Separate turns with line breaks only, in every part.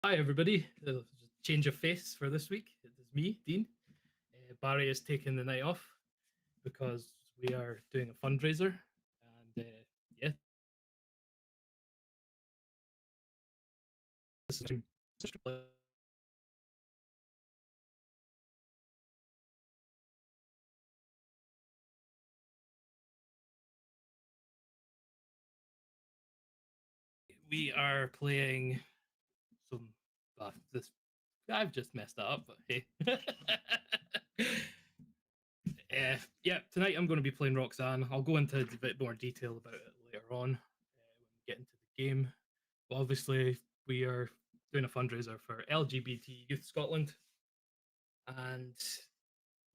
Hi, everybody. Change of face for this week. It is me, Dean. Barry is taking the night off because we are doing a fundraiser. And yeah. We are playing some. This I've just messed that up, but hey. Yeah, tonight I'm going to be playing Roxanne. I'll go into a bit more detail about it later on when we get into the game. But obviously, we are doing a fundraiser for LGBT Youth Scotland, and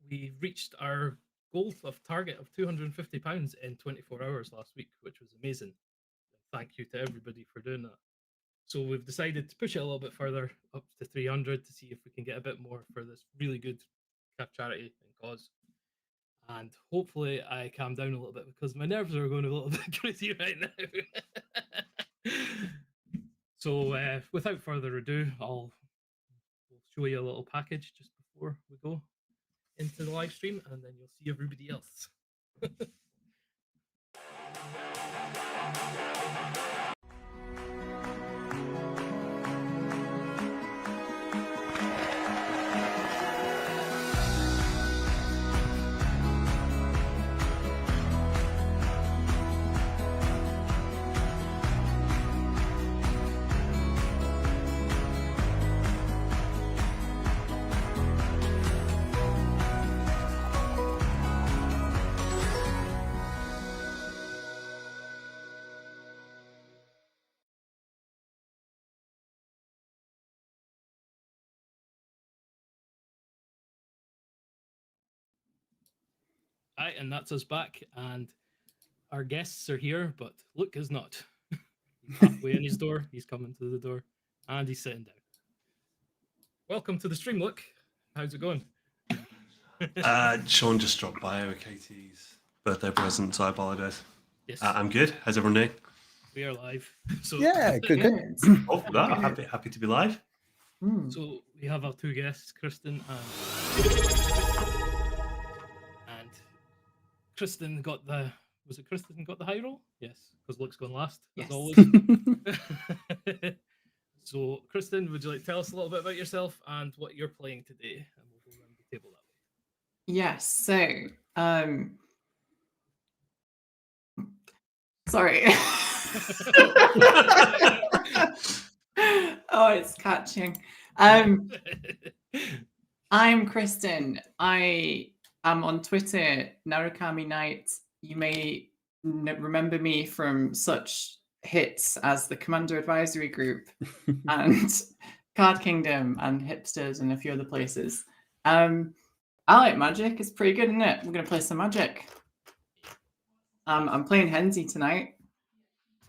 we reached our goal of target of £250 in 24 hours last week, which was amazing. Thank you to everybody for doing that. So we've decided to push it a little bit further, up to 300, to see if we can get a bit more for this really good charity and cause. And hopefully I calm down a little bit because my nerves are going a little bit crazy right now. So without further ado, I'll show you a little package just before we go into the live stream, and then you'll see everybody else. Aye, and that's us back, and our guests are here, but Luke is not. He's halfway in his door, he's coming to the door, and he's sitting down. Welcome to the stream, Luke. How's it going?
Sean just dropped by KT's birthday present, so I apologise.
Yes.
I'm good. How's everyone doing?
We are live. So
yeah, good.
Oh, happy to be live.
So we have our two guests, Kristen and Kristen got the. Was it Kristen got the high roll? Yes, because Luke's gone last, as always. So, Kristen, would you like to tell us a little bit about yourself and what you're playing today? And we'll go around the table that way.
Yes, so, sorry. Oh, it's catching. I'm Kristen. I am on Twitter, Narukami Knight. You may remember me from such hits as the Commander Advisory Group and Card Kingdom and Hipsters and a few other places. I like Magic. It's pretty good, isn't it? We're going to play some Magic. I'm playing Henzie tonight.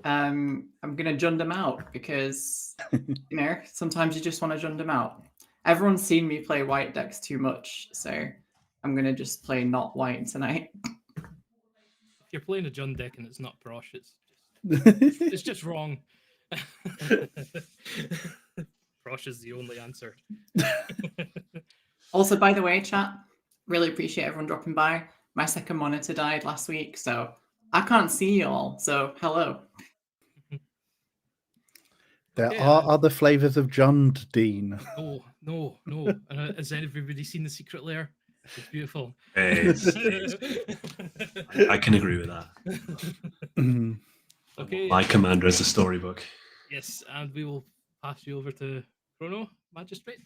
I'm going to jund them out because, you know, sometimes you just want to jund them out. Everyone's seen me play white decks too much, so I'm going to just play not white tonight.
If you're playing a Jund deck and it's not Brosh, it's just wrong. Brosh is the only answer.
Also, by the way, chat, really appreciate everyone dropping by. My second monitor died last week, so I can't see you all. So, hello.
There are other flavours of Jund, Dean.
No. Has everybody seen The Secret Lair? It's beautiful.
I can agree with that.
Okay.
My commander is a storybook.
Yes, and we will pass you over to Chrono Magistrate.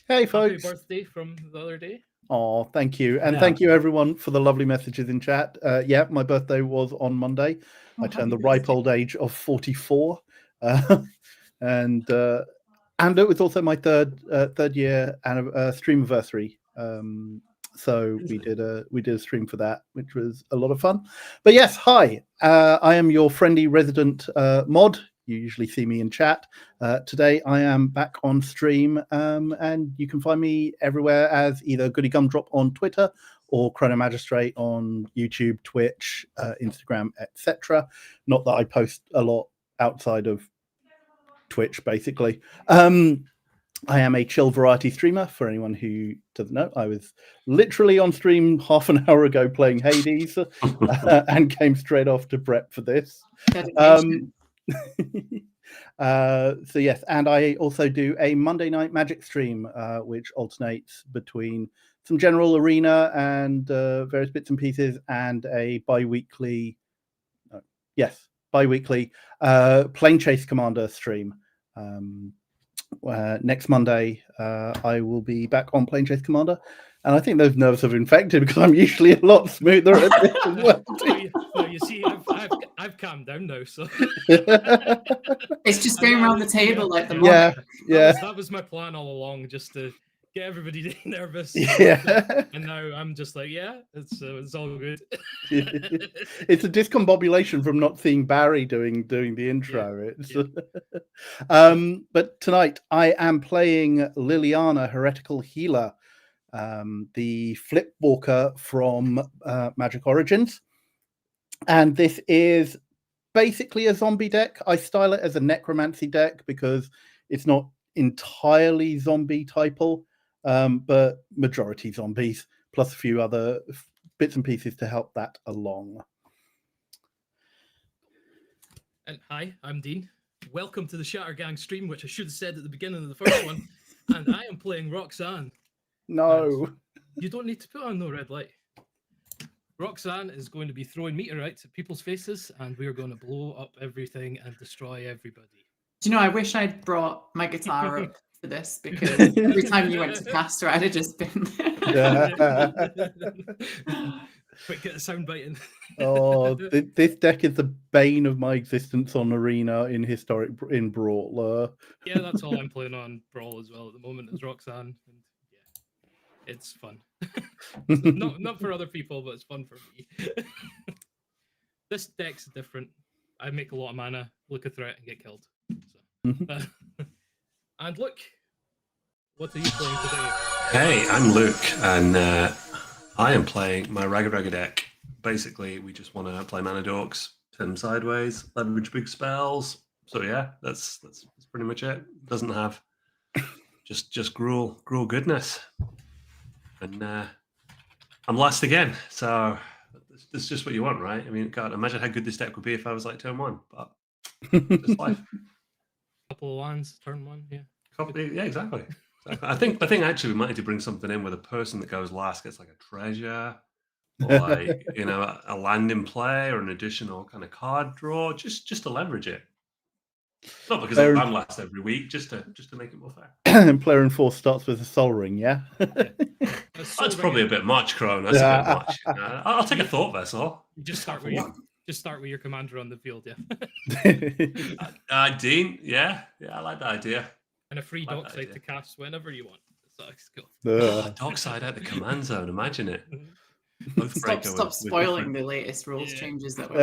Hey, folks.
Happy birthday from the other day.
Oh, thank you. And thank you, everyone, for the lovely messages in chat. Yeah, my birthday was on Monday. I turned the ripe old age of 44. And it was also my third year stream anniversary. So we did a stream for that, which was a lot of fun. But yes, hi. I am your friendly resident mod. You usually see me in chat. Today I am back on stream, and you can find me everywhere as either Goody Gumdrop on Twitter or Chrono Magistrate on YouTube, Twitch, Instagram, etc. Not that I post a lot outside of Twitch, basically. I am a chill variety streamer. For anyone who doesn't know, I was literally on stream half an hour ago playing Hades and came straight off to prep for this.
Dedication.
So yes, and I also do a Monday night Magic stream, which alternates between some general arena and various bits and pieces, and a bi-weekly Plane Chase Commander stream. Next Monday, I will be back on Plane Chase Commander, and I think those nerves have infected because I'm usually a lot smoother at this as well.
Well, you see, I've calmed down now, so
It's just going around the table like the
Yeah, yeah.
That was my plan all along, just to get everybody nervous.
Yeah.
And now I'm just like, yeah, it's all good.
It's a discombobulation from not seeing Barry doing the intro. But tonight I am playing Liliana, Heretical Healer, the flip walker from Magic Origins, and this is basically a zombie deck. I style it as a necromancy deck because it's not entirely zombie typal, but majority zombies, plus a few other bits and pieces to help that along.
And hi, I'm Dean. Welcome to the Shattergang stream, which I should have said at the beginning of the first one. And I am playing Roxanne.
No.
And you don't need to put on no red light. Roxanne is going to be throwing meteorites at people's faces, and we are going to blow up everything and destroy everybody.
Do you know, I wish I'd brought my guitar up for this, because every time you went to cast her, I'd have just been
Quick, get a sound biting.
Oh, this deck is the bane of my existence on Arena in Brawl.
Yeah, that's all I'm playing on Brawl as well at the moment is Roxanne. And yeah, it's fun. not for other people, but it's fun for me. This deck's different. I make a lot of mana, look a threat, and get killed. So. And look, what are you playing today?
Hey, I'm Luke, and I am playing my Raggadragga deck. Basically, we just want to play mana dorks, turn them sideways, leverage big spells. So yeah, that's pretty much it. Doesn't have just gruel goodness. And I'm last again, so that's just what you want, right? I mean, God, imagine how good this deck would be if I was like turn one, but just life.
Couple of lands, turn one, yeah.
Yeah, exactly. I think actually we might need to bring something in where the person that goes last gets like a treasure, or like a land in play, or an additional kind of card draw, just to leverage it. Not because I'm last every week, just to make it more fair.
And player in 4 starts with a Sol Ring, yeah.
That's probably a bit much, Crone. That's a bit much. I'll take a thought vessel.
You just start with your commander on the field,
yeah. Dean, yeah, I like that idea.
And a free dockside to cast whenever you want. That's cool.
Dockside at the command zone. Imagine it.
Stop spoiling the latest rules changes that were.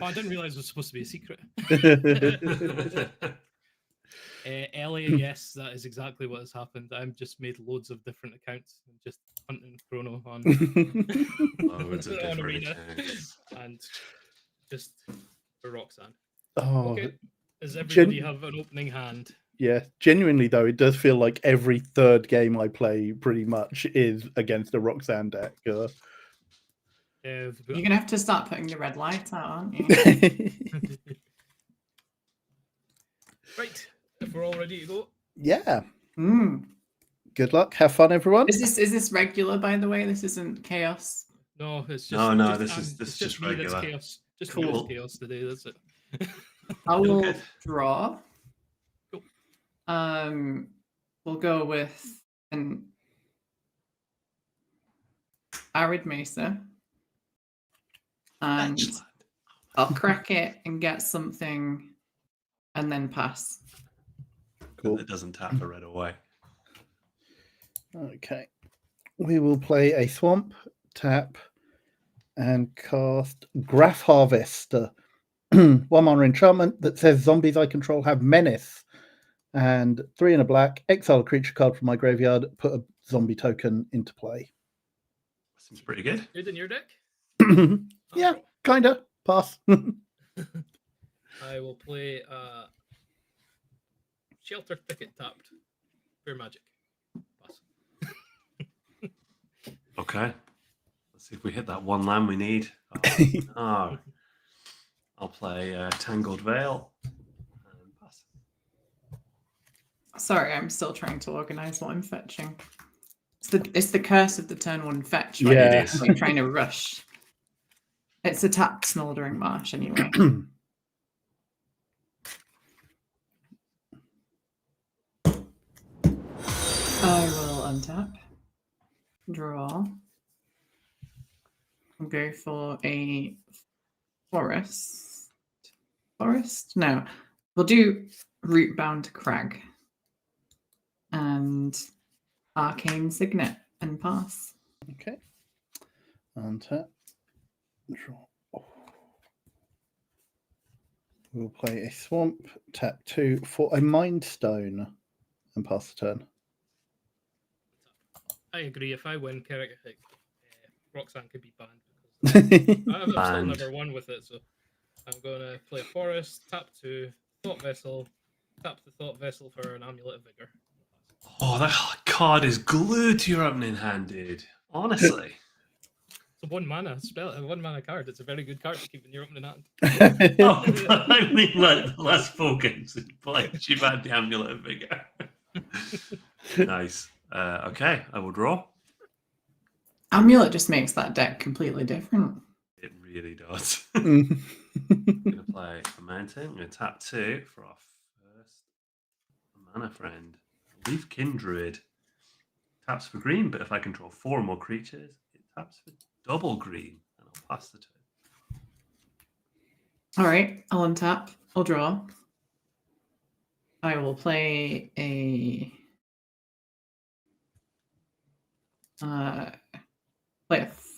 I didn't realize it was supposed to be a secret. Ellie, yes, that is exactly what has happened. I've just made loads of different accounts and just hunting Chrono on, on Arena and just for Roxanne.
Oh,
okay. Does everybody have an opening hand?
Yeah, genuinely though, it does feel like every third game I play pretty much is against a Roxanne deck.
You're gonna have to start putting the red light out, aren't you?
Right, if we're all ready to go.
Yeah. Good luck. Have fun, everyone.
Is this regular, by the way? This isn't chaos.
No, it's just
this is just regular.
Chaos. Just
cool.
Chaos today. That's it.
I will draw.
Cool.
We'll go with an Arid Mesa. And I'll crack it and get something and then pass.
Cool. It doesn't tap a red away.
Okay. We will play a swamp, tap, and cast Graph Harvester. 1 mana enchantment that says zombies I control have menace. And 3 and a black, exile a creature card from my graveyard, put a zombie token into play.
Seems pretty good.
Good in your deck?
Yeah, kinda. Pass.
I will play Shelter Thicket tapped. Pure magic. Pass.
Okay. Let's see if we hit that one land we need. Oh, no. I'll play Tangled Veil. And pass.
Sorry, I'm still trying to organize what I'm fetching. It's the curse of the turn one fetch. Right?
Yeah.
It is.
I'm trying to rush. It's a tapped Smoldering Marsh anyway. I will untap, draw, go for a forest. Forest? No, we'll do Rootbound Crag and Arcane Signet and pass.
Okay. Untap. Draw. We'll play a swamp, tap 2 for a Mind Stone, and pass the turn.
I agree. If I win Heretical, Roxanne could be banned because I've still
Banned.
never won with it. So I'm going to play a forest, tap 2, Thought Vessel, tap the Thought Vessel for an Amulet of Vigor.
Oh, that card is glued to your opening hand, dude. Honestly.
It's a 1 mana spell, a 1 mana card. It's a very good card to keep in your opening hand.
Oh, I mean, like the last 4 games in play, you've had the Amulet of Vigor. Nice. Okay, I will draw.
Amulet just makes that deck completely different.
It really does.
Mm.
I'm going to play a mountain. I'm going to tap 2 for our first mana friend. Leaf Kindred. Taps for green, but if I control 4 more creatures, it taps for double green, and I'll pass the turn.
All right, I'll untap. I'll draw. I will play a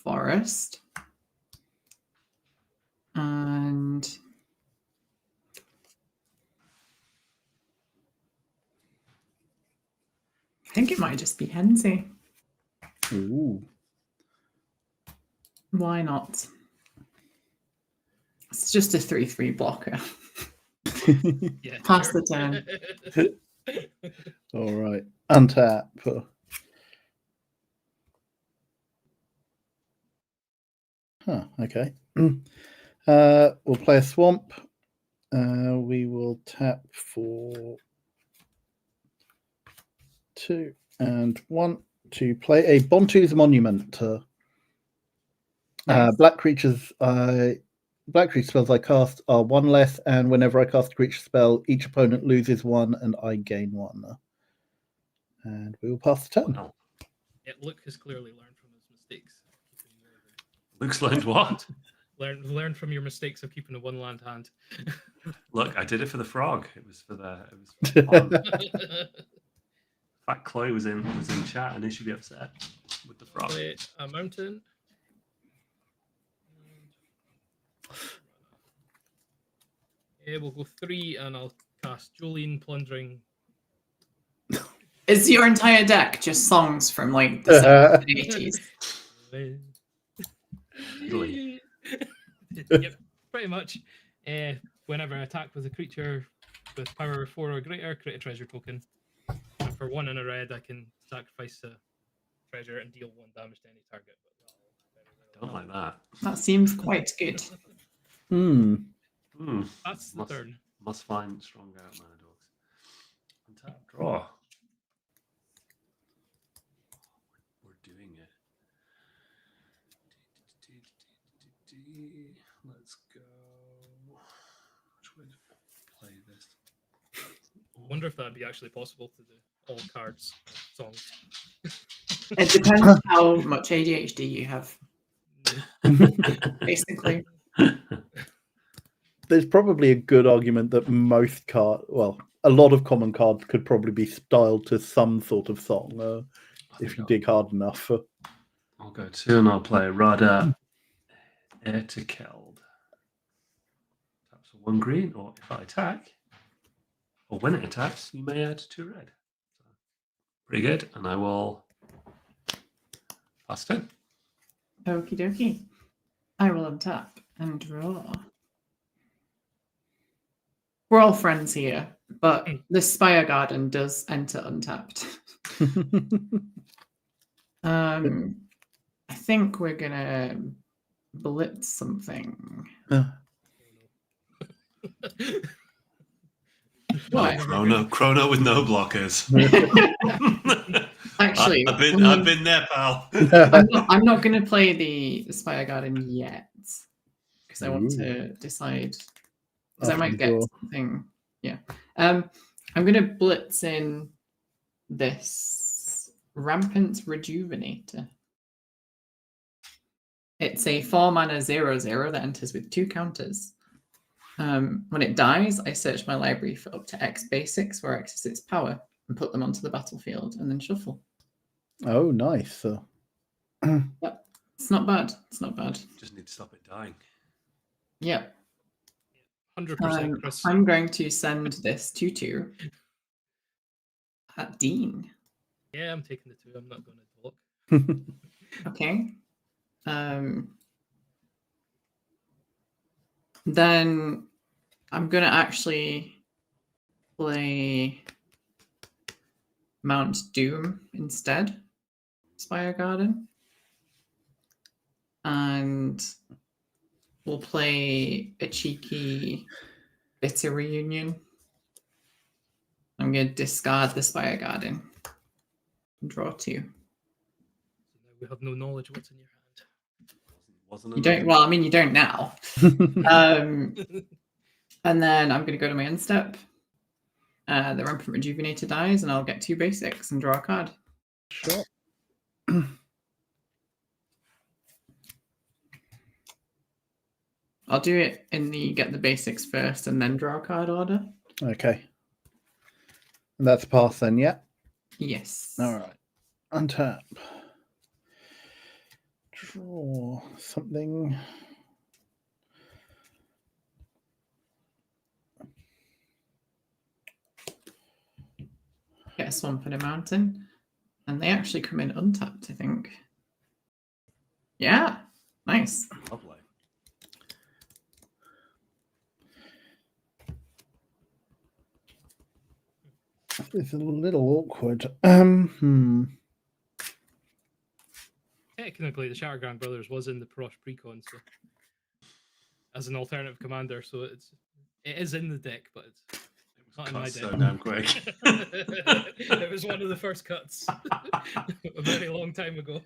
forest, and I think it might just be Henzie.
Ooh.
Why not? It's just a 3/3 blocker.
Yeah,
Pass
sure.
the
All right. Untap. Huh, okay. We'll play a swamp. We will tap for 2 and 1 to play a Bontu's Monument.
Nice.
Black creatures spells I cast are 1 less, and whenever I cast a creature spell, each opponent loses 1 and I gain 1. And we will pass the turn.
Wow.
Yeah, Luke has clearly learned from his mistakes.
Luke's learned what?
Learn from your mistakes of keeping a 1 land hand.
Look, I did it for the frog. It was for fun. In fact, Chloe was in chat, and she be upset with the frog.
Play a mountain. Yeah, we'll go 3, and I'll cast Jolene Plundering.
Is your entire deck just songs from like the 70s and 80s?
Yep, pretty much. Whenever I attack with a creature with power 4 or greater, create a treasure token. And for 1 and a red, I can sacrifice a treasure and deal 1 damage to any target.
Don't like that.
That seems quite good.
That's the turn.
Must find stronger mana dogs. Untap, draw. We're doing it. Let's go. Which way to play this?
I wonder if that'd be actually possible to do all cards, songs.
It depends how much ADHD you have, basically.
There's probably a good argument that most a lot of common cards could probably be styled to some sort of song if you dig hard enough.
I'll go 2 and I'll play Rada Heretical. Taps for 1 green, or if I attack, or when it attacks, you may add 2 red. So, pretty good, and I will pass turn.
Okie dokie. I will untap and draw. We're all friends here, but the Spire Garden does enter untapped. I think we're gonna blitz something. What?
Chrono with no blockers.
Actually,
I've been there, pal.
I'm not going to play the Spire Garden yet because I want to decide. Because I might get something. Yeah. I'm going to blitz in this Rampant Rejuvenator. It's a 4-mana 0/0 that enters with 2 counters. When it dies, I search my library for up to X basics, where X is its power, and put them onto the battlefield, and then shuffle.
Oh, nice.
Yep. It's not bad. It's not bad.
Just need to stop it dying.
Yep.
100% Chris.
I'm going to send this tutu at Dean.
Yeah, I'm taking the 2. I'm not going to talk.
Okay. Then I'm going to actually play Mount Doom instead. Spire Garden. And we'll play a cheeky Bitter Reunion. I'm going to discard the Spire Garden. Draw 2.
So now we have no knowledge of what's in your hand.
You don't. Well, I mean, you don't now. And then I'm going to go to my end step. The Rampant Rejuvenator dies, and I'll get 2 basics and draw a card.
Sure.
I'll do it in the get the basics first and then draw a card order.
Okay. And that's pass then, yeah?
Yes.
All right. Untap. Draw something.
Get a swamp and a mountain. And they actually come in untapped, I think. Yeah. Nice.
Lovely.
It's a little awkward.
Technically, the Shattergang brothers was in the Prosh Precon, so as an alternative commander, so it is in the deck, but it's not in my deck.
So damn quick.
It was one of the first cuts a very long time ago.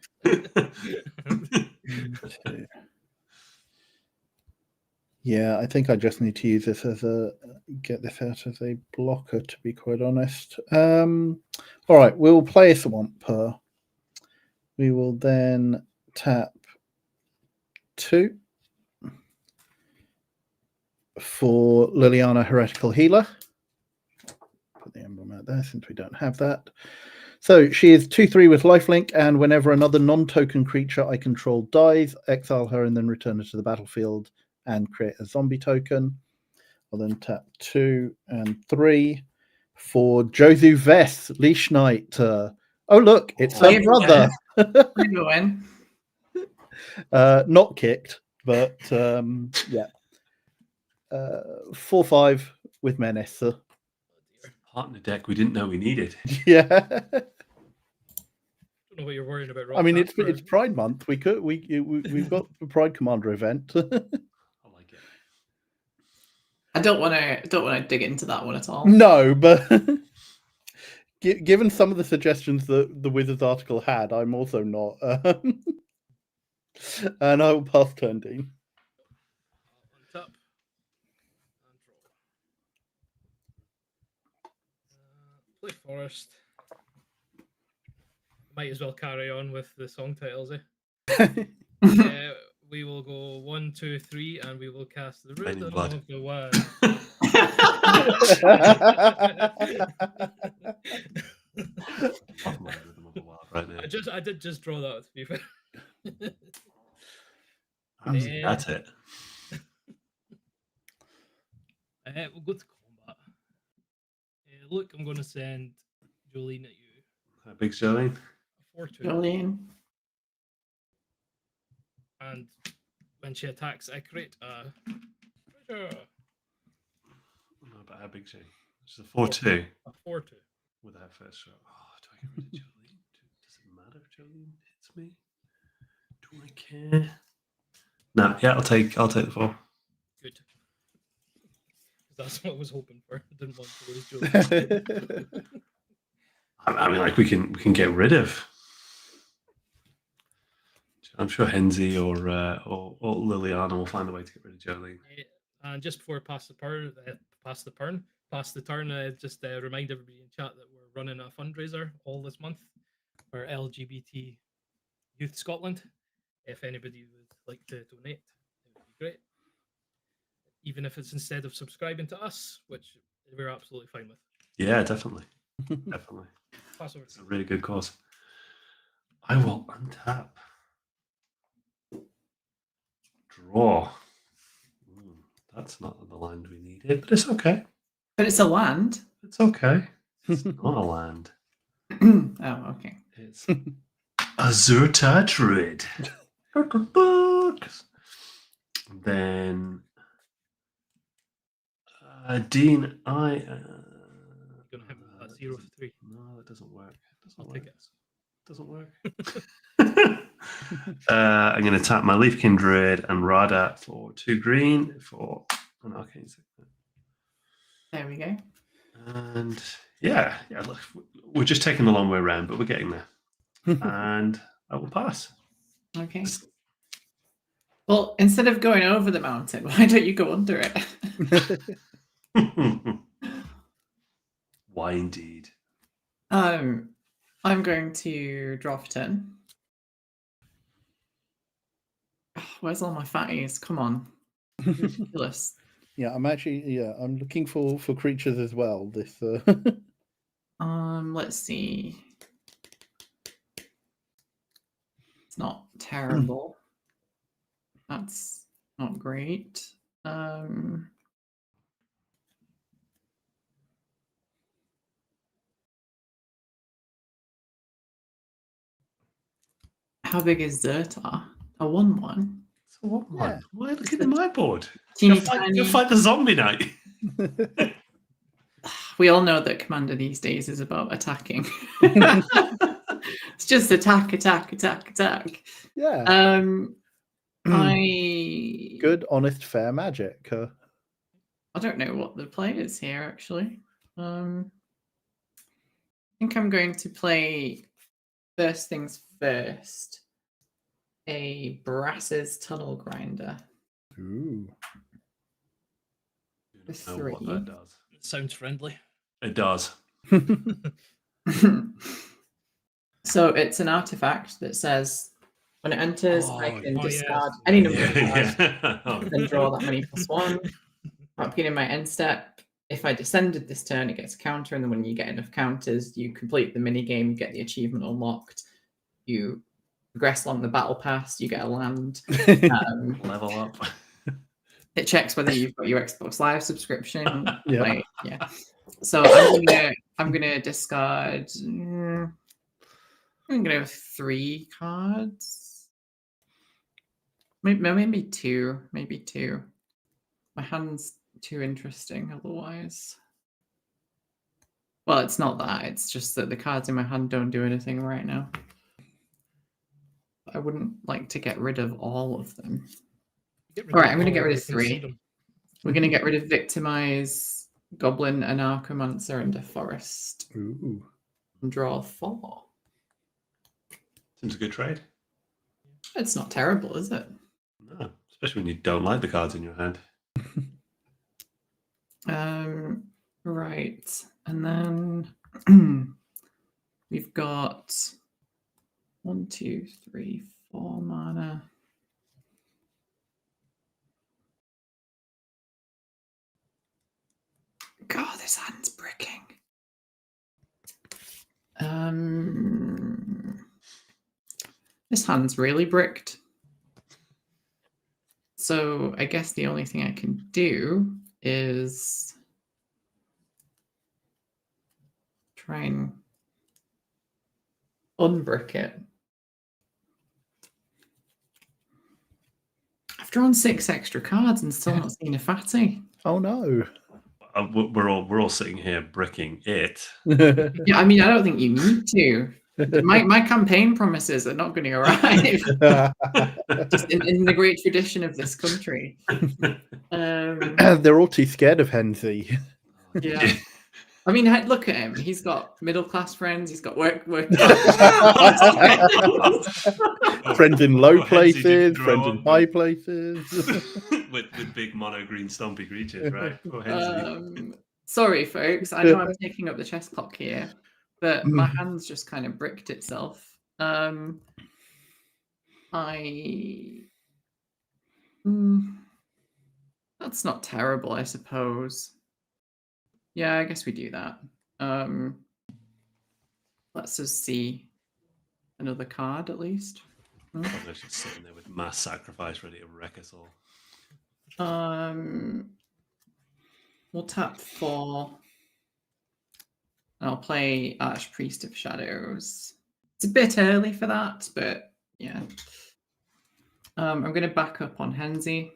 Yeah, I think I just need to use this as get this out as a blocker, to be quite honest. All right, we'll play a Swamp. We will then tap 2 for Liliana Heretical Healer. Put the emblem out there since we don't have that. So she is 2/3 with lifelink, and whenever another non-token creature I control dies, exile her and then return her to the battlefield and create a zombie token. I'll then tap 2 and 3 for Josu Vess, Leash Knight. Oh, look, it's her brother. Not kicked, but yeah. 4/5 with Menace.
Partner deck we didn't know we needed.
Yeah.
I don't know what you're worrying about.
I mean, it's Pride Month. We've got the Pride Commander event.
I like it.
I don't want to dig into that one at all.
No, but given some of the suggestions that the Wizards article had, I'm also not. And I will pass turn, Dean.
Untap. Play Forest. Might as well carry on with the song titles, eh? We will go 1, 2, 3, and we will cast the Rhythm of the Wild.
Right now.
I did just draw that, to be fair.
That's it.
We'll go to combat. Look, I'm going to send Jolene at you.
How big's Jolene?
4/2.
Jolene.
And when she attacks, I create a treasure.
about how big she? She's a 4/2
A 4/2.
with her first shot. Oh, do I get rid of Jolene? Does it matter if Jolene hits me? Do I care? No, yeah, I'll take the 4.
Good. That's what I was hoping for. I didn't want to lose Joe.
I mean, like we can get rid of. I'm sure Henzie or Liliana will find a way to get rid of Jolene.
Yeah, and just before I pass the turn, just remind everybody in chat that we're running a fundraiser all this month for LGBT Youth Scotland. If anybody would like to donate, it would be great. Even if it's instead of subscribing to us, which we're absolutely fine with.
Yeah, definitely. Definitely.
Pass over.
It's a really good cause. I will untap. Draw. That's not the land we needed, but it's okay.
But it's a land.
It's okay. It's not a land.
Oh, okay.
It's Azurta Druid. Then Dean,
You're gonna have that 0 for 3.
No, that doesn't work.
I'll take it.
Doesn't work. I'm going to tap my Leafkin Druid and Rada for 2 green for an Arcane Signet.
There we go.
And yeah, look, we're just taking the long way around, but we're getting there. And I will pass.
Okay. Well, instead of going over the mountain, why don't you go under it?
Why indeed?
I'm going to draw for 10. Where's all my fatties? Come on. Ridiculous.
Yeah, I'm looking for creatures as well. This
Let's see. It's not terrible. That's not great. How big is Zertar? A 1/1.
It's a 1/1.
Yeah.
Why look at my board?
Teeny
You'll
tiny.
fight the zombie knight.
We all know that Commander these days is about attacking. It's just attack.
Yeah. Good, honest, fair magic.
I don't know what the play is here, actually. I think I'm going to play, first things first, a Brass's Tunnel Grinder.
Ooh.
I don't know what that does.
It sounds friendly.
It does.
So it's an artifact that says, when it enters, I can discard any number of cards and draw that many +1. At the beginning of my end step, if I descended this turn, it gets a counter, and then when you get enough counters, you complete the mini game, you get the achievement unlocked, you progress along the battle pass, you get a land.
Level up.
It checks whether you've got your Xbox Live subscription.
Yeah.
Yeah. So I'm gonna discard. I'm gonna have 3 cards. Maybe 2. Maybe 2. My hand's too interesting otherwise. Well, it's not that. It's just that the cards in my hand don't do anything right now. I wouldn't like to get rid of all of them. All right, I'm going to get rid of 3. We're going to get rid of Victimize, Goblin, Anarchomancer, and a Forest.
Ooh.
And draw 4.
Seems a good trade.
It's not terrible, is it?
No, especially when you don't like the cards in your hand.
Right. And then we've got 1, 2, 3, 4 mana. God, this hand's bricking. This hand's really bricked. So I guess the only thing I can do is try and unbrick it. I've drawn 6 extra cards and still not seen a fatty.
Oh no.
we're all sitting here bricking it.
Yeah, I mean, I don't think you need to. My campaign promises are not going to arrive. Just in the great tradition of this country.
They're all too scared of Henzie.
Yeah. I mean, look at him. He's got middle-class friends. He's got work.
Friends in low
Henzie
places,
didn't
friends
grow
in
up
high places.
with big mono green stompy creatures, right? Poor Henzie.
Sorry, folks. I know I'm taking up the chess clock here, but my hand's just kind of bricked itself. That's not terrible, I suppose. Yeah, I guess we do that. Let's just see another card at least.
I'm just sitting there with mass sacrifice ready to wreck us all.
We'll tap 4. I'll play Archpriest of Shadows. It's a bit early for that, but yeah. I'm going to back up on Henzie.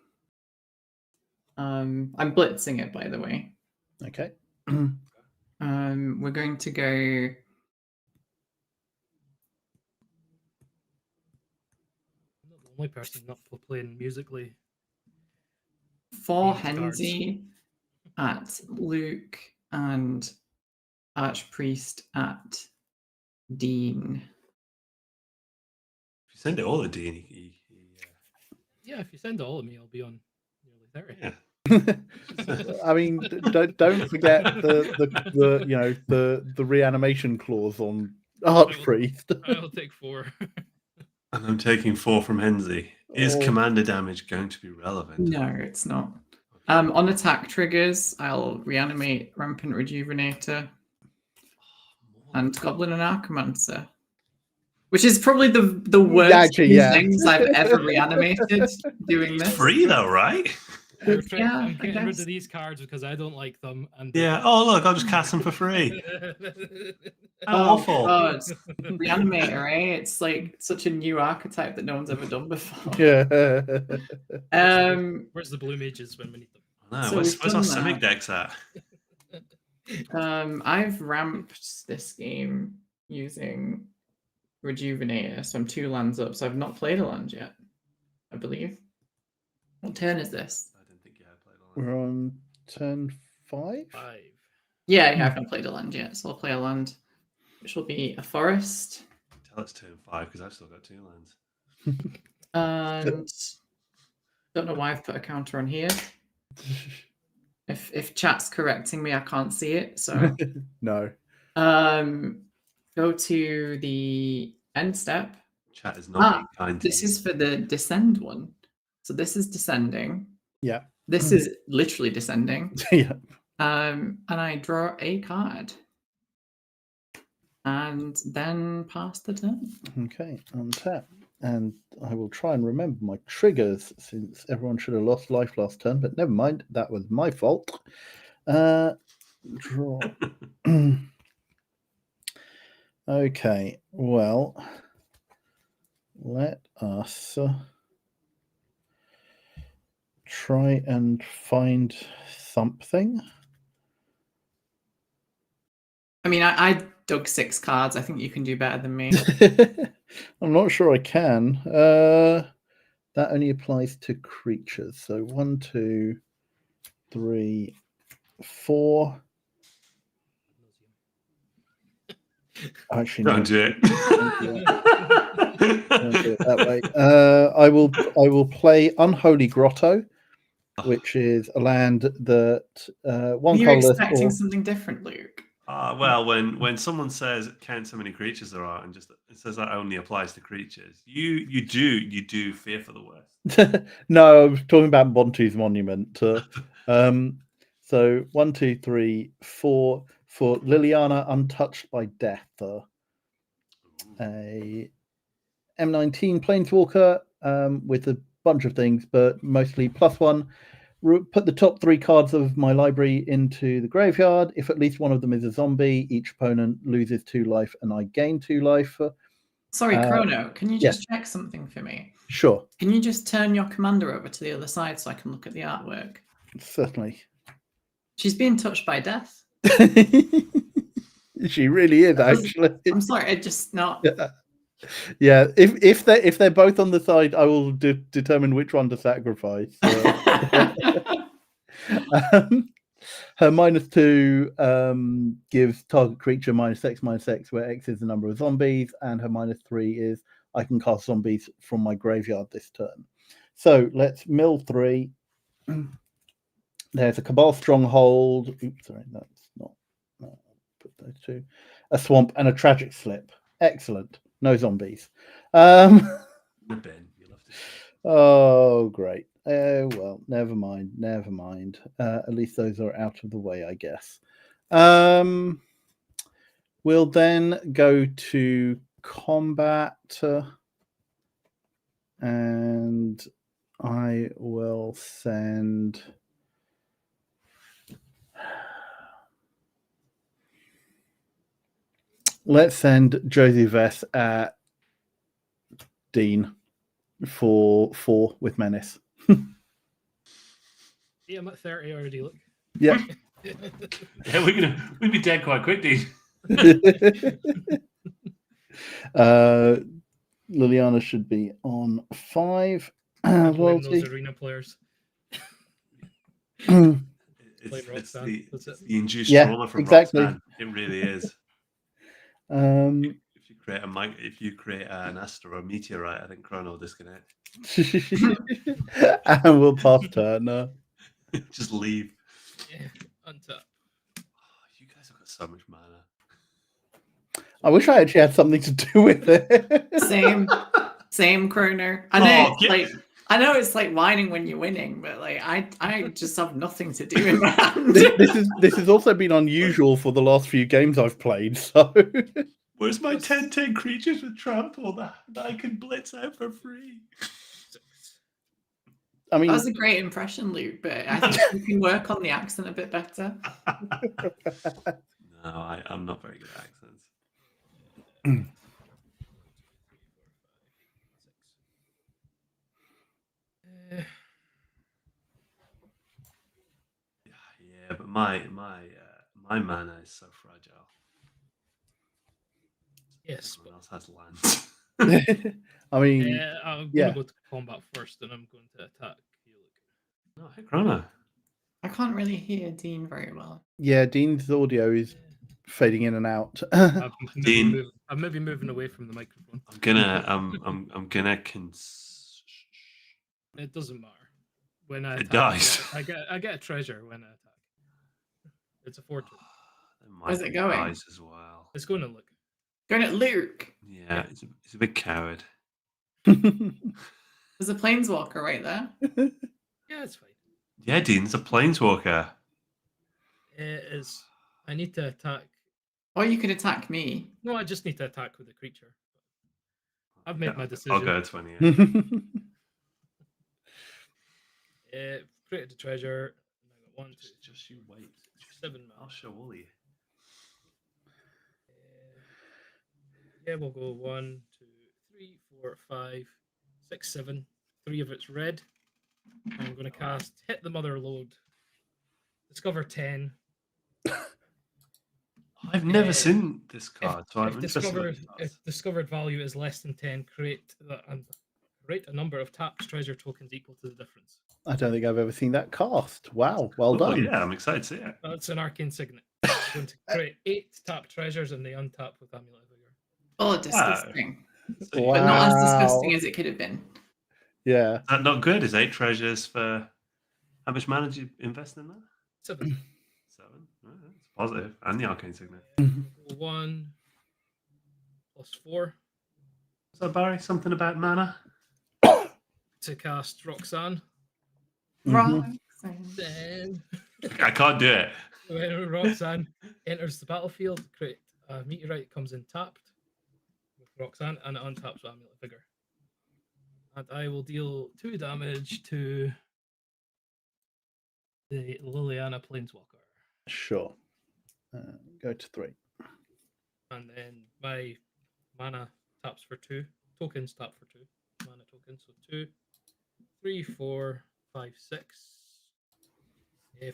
I'm blitzing it, by the way.
Okay.
We're going to go.
I'm not the only person not playing musically.
4
These cards.
Henzie at Luke and Archpriest at Dean.
If you send it all to Dean,
Yeah, if you send it all to me, I'll be on nearly 30.
yeah.
I mean, don't forget the reanimation clause on Archpriest.
I'll take 4.
And I'm taking 4 from Henzie. Is
Oh.
commander damage going to be relevant?
No, it's not. On attack triggers, I'll reanimate Rampant Rejuvenator and Goblin and Archamancer, which is probably the worst
Actually, yeah.
things I've ever reanimated doing this.
Free though, right?
I'm
I
getting rid
guess.
of these cards because I don't like them. And
Yeah. Oh look, I'll just cast them for free. Awful.
God. Reanimator, eh? It's like such a new archetype that no one's ever done before.
Yeah.
Where's the blue mages when we need them?
No,
So
where's
we've
our
done
Simic
that.
decks at?
I've ramped this game using Rejuvenator, so I'm 2 lands up. So I've not played a land yet, I believe. What turn is this?
I didn't think you had played all
We're on turn 5.
5.
Yeah, I haven't played a land yet, so I'll play a land, which will be a forest.
Tell it's turn 5 because I've still got 2 lands.
And don't know why I've put a counter on here. If chat's correcting me, I can't see it. So
No.
go to the end step.
Chat is not being kind to
This
you.
is for the descend one. So this is descending.
Yeah.
This is literally descending.
Yeah.
And I draw a card. And then pass the turn.
Okay. Untap. And I will try and remember my triggers since everyone should have lost life last turn, but never mind. That was my fault. Draw. Okay. Well, let us try and find something.
I mean, I dug 6 cards. I think you can do better than me.
I'm not sure I can. That only applies to creatures. So 1, 2, 3, 4. Actually, no.
Don't do it.
Don't do it that way. I will play Unholy Grotto, which is a land that one
You're
colorless.
expecting something different, Luke.
Well, when someone says count how many creatures there are and just it says that only applies to creatures, you do fear for the worst.
No, I was talking about Bontu's Monument. So 1, 2, 3, 4 for Liliana, Untouched by Death. A M19 Planeswalker with a bunch of things, but mostly +1. Put the top 3 cards of my library into the graveyard. If at least one of them is a zombie, each opponent loses 2 life and I gain 2 life.
Sorry, Chrono, can you just check something for me?
Sure.
Can you just turn your commander over to the other side so I can look at the artwork?
Certainly.
She's being touched by death.
She really is, actually.
I'm sorry, it just not.
Yeah, if they're both on the side, I will determine which one to sacrifice. Her -2 gives target creature -X, where X is the number of zombies, and her -3 is I can cast zombies from my graveyard this turn. So let's mill 3. There's a Cabal Stronghold. Oops, sorry, that's not. No, put those two. A Swamp and a Tragic Slip. Excellent. No zombies.
The bin. You love to.
Oh, great. Oh, well, never mind. Never mind. At least those are out of the way, I guess. We'll then go to combat. And I will send. Let's send Josie Vess at Dean for 4 with Menace.
Yeah, I'm at 30 already. Look.
Yeah.
Yeah, we'd be dead quite quick, dude.
Liliana should be on 5.
I blame
Loyalty.
those arena players.
It's
Roxanne,
the
that's it.
induced
Yeah,
trauma from
exactly.
Roxanne. It really is. If you create an asteroid or a meteorite, I think Chrono will disconnect.
And we'll pass Turner.
Just leave.
Yeah, untap.
Oh, you guys have got so much mana.
I wish I actually had something to do with it.
Same Kroner. I know it's like whining when you're winning, but like I just have nothing to do in my hand.
This has also been unusual for the last few games I've played. So
where's my 10/10 creatures with trample that I can blitz out for free?
I mean,
That was a great impression, Luke, but I think you can work on the accent a bit better.
No, I'm not very good at accents. Yeah, but my mana is so fragile.
Yes,
Everyone else has lands.
I mean,
I'm
yeah.
going to go to combat first, and I'm going to attack you.
No, hey, Chrono.
I can't really hear Dean very well.
Yeah, Dean's audio is fading in and out.
I'm
Dean.
maybe moving away from the microphone.
I'm gonna
It doesn't matter. When I
It
attack,
dies.
I get a treasure when I attack. It's a fortune.
Where's it going?
Dies as well.
It's going to look.
Going at Luke.
Yeah, it's a big coward.
There's a planeswalker right there.
Yeah, it's fine.
Yeah, Dean, it's a planeswalker.
It is. I need to attack.
Or you could attack me.
No, I just need to attack with a creature. I've made my
I'll
decision.
go 20.
Created the treasure. And I got 1, 2,
Just you wait.
7
I'll
mana.
show Wooly.
Yeah, we'll go 1, 2, 3, 4, 5, 6, 7. 3 of it's red. And I'm going to cast Hit the Mother Load. Discover 10.
I've never seen this card, so I'm
If
interested.
discovered value is less than 10, create a number of tapped treasure tokens equal to the difference.
I don't think I've ever seen that cast. Wow, well done.
Yeah, I'm excited to see it.
That's an arcane signet. I'm going to create 8 tapped treasures and they untap with Amulet of Vigor.
Oh, disgusting.
Wow.
But not as disgusting as it could have been.
Yeah.
Is that not good? Is 8 treasures for how much mana did you invest in that?
7.
7. Oh, that's positive. And the arcane signet.
1 plus 4
So Barry, something about mana?
to cast Roxanne.
Mhm.
Then
I can't do it.
when Roxanne enters the battlefield, create a meteorite comes in tapped with Roxanne and it untaps with Amulet of Vigor. And I will deal 2 damage to the Liliana Planeswalker.
Sure. Go to 3.
And then my mana taps for 2. Tokens tap for 2. Mana tokens. So 2, 3, 4, 5, 6.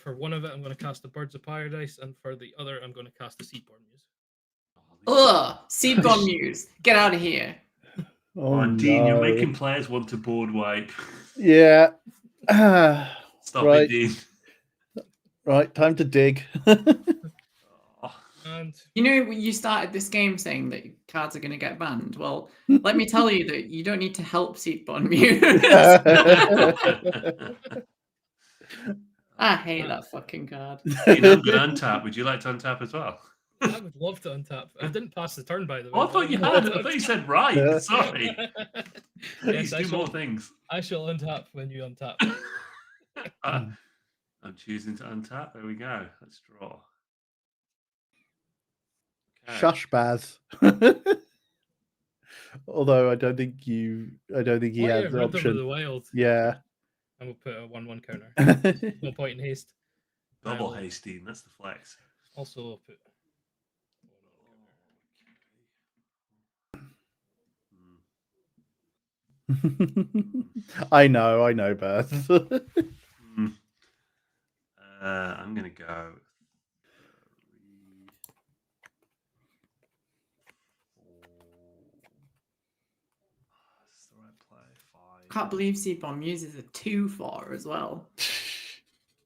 For one of it, I'm going to cast the Birds of Paradise, and for the other, I'm going to cast the Seedborn Muse.
Ugh, Seedborn Muse, get out of here.
Oh, Dean, you're making players want to board wipe.
Yeah.
Stop
right.
it, Dean.
Right, time to dig.
And
you know, you started this game saying that cards are going to get banned. Well, let me tell you that you don't need to help Seedborn Muse. I hate that fucking card.
Dean, I'm going to untap. Would you like to untap as well?
I would love to untap. I didn't pass the turn, by the way.
Oh, I thought you had. I thought you said right.
Yeah.
Sorry. Please
Yes,
do more things.
I shall untap when you untap.
I'm choosing to untap. There we go. Let's draw. Okay.
Shush, Baz. Although I don't think he has the
Rhythm of
option.
the Wild.
Yeah.
And we'll put a 1/1 counter. No point in haste.
Double haste, Dean. That's the flex.
Also put.
I know, Baz.
I'm gonna go 3, 4. Is this the right play? 5.
Can't believe Seedborn Muse is a 2/4 as well.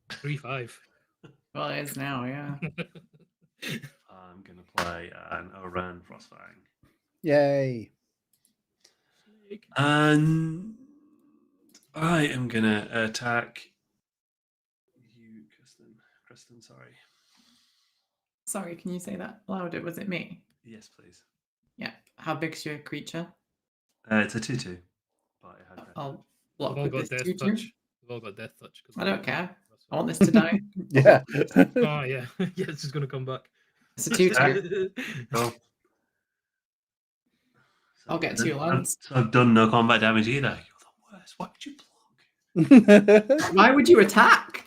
3/5.
Well, it is now, yeah.
I'm gonna play an Oran Frostfang.
Yay.
And I am gonna attack you, Kristen, sorry.
Sorry, can you say that louder? Was it me?
Yes, please.
Yeah. How big's your creature?
It's a 2/2. But it had
I'll block
We've all
with
got
this
death
2/2.
touch. We've all got death touch.
I don't care. I want this to die.
Yeah.
Oh, yeah. Yeah, it's just going to come back.
It's a 2/2.
Oh.
I'll get 2 lands.
So I've done no combat damage either. You're the worst. Why would you block?
Why would you attack?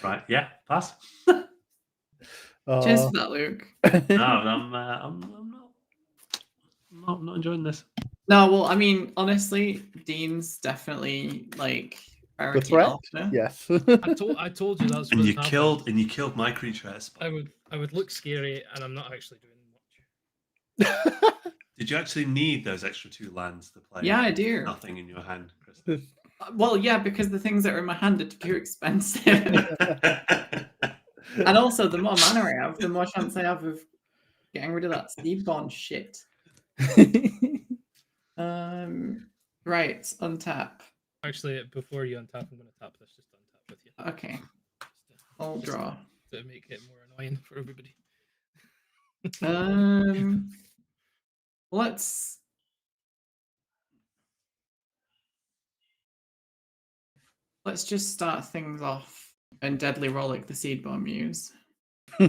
Right, yeah, pass.
Cheers for that, Luke.
No, I'm not enjoying this.
No, well, I mean, honestly, Dean's definitely like
The
priority
threat?
alpha.
Yes.
I told you that's what
And you
happened.
killed my creature at spot.
I would look scary, and I'm not actually doing much.
Did you actually need those extra 2 lands to play?
Yeah, I do.
Nothing in your hand, Kristen.
Well, yeah, because the things that are in my hand are too expensive. And also, the more mana I have, the more chance I have of getting rid of that Seedborn shit. Right, untap.
Actually, before you untap, I'm going to tap this. Just untap with you.
Okay, I'll draw.
To make it more annoying for everybody.
Let's just start things off and deadly roll like the Seedborn Muse.
Yeah.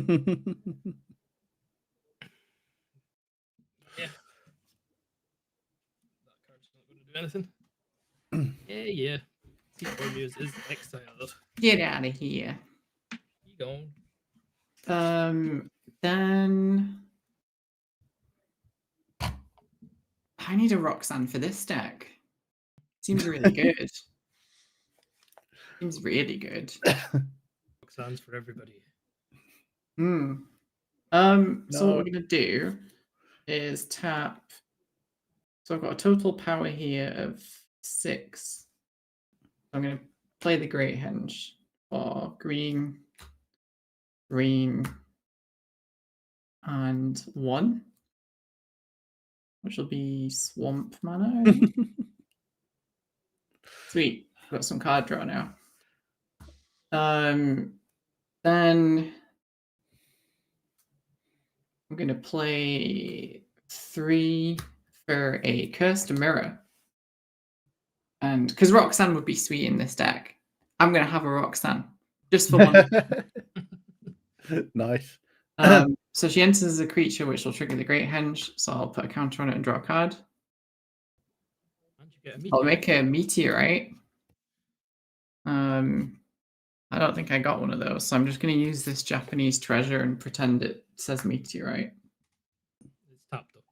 That card's not going to do anything. Yeah. Seedborn Muse is exiled.
Get out of here.
You gone.
Then I need a Roxanne for this deck. Seems really good. Seems really good.
Roxanne's for everybody.
So what we're gonna do is tap. So I've got a total power here of 6. I'm gonna play the Great Henge for green, and 1, which will be swamp mana. Sweet, got some card draw now. Then I'm gonna play 3 for a Cursed Mirror, and because Roxanne would be sweet in this deck, I'm gonna have a Roxanne just for one.
Nice.
So she enters as a creature, which will trigger the Great Henge. So I'll put a counter on it and draw a card.
And you get a
I'll make a Meteorite. I don't think I got one of those, so I'm just going to use this Japanese treasure and pretend it says Meteorite.
It's tapped though.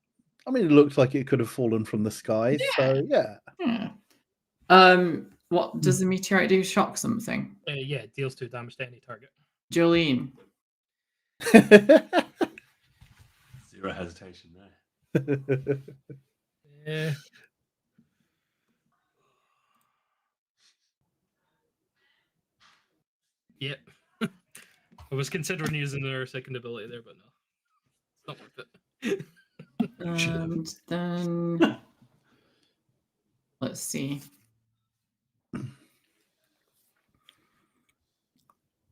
I mean, it looks like it could have fallen from the sky. So yeah.
Yeah. What does the meteorite do? Shock something?
Yeah, it deals 2 damage to any target.
Jolene.
Zero hesitation there.
Yeah. Yep. I was considering using their second ability there, but no. It's not worth it.
And then let's see.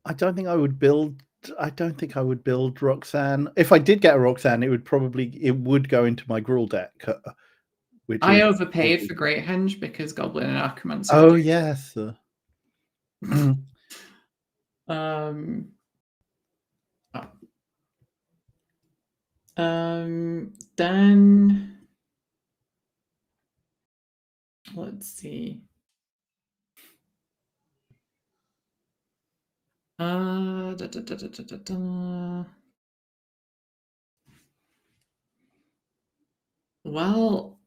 I don't think I would build Roxanne. If I did get a Roxanne, it would go into my Gruul deck. Which
I
is
overpaid for Great Henge because Goblin and Archimancer.
Oh yes.
Then let's see. Well,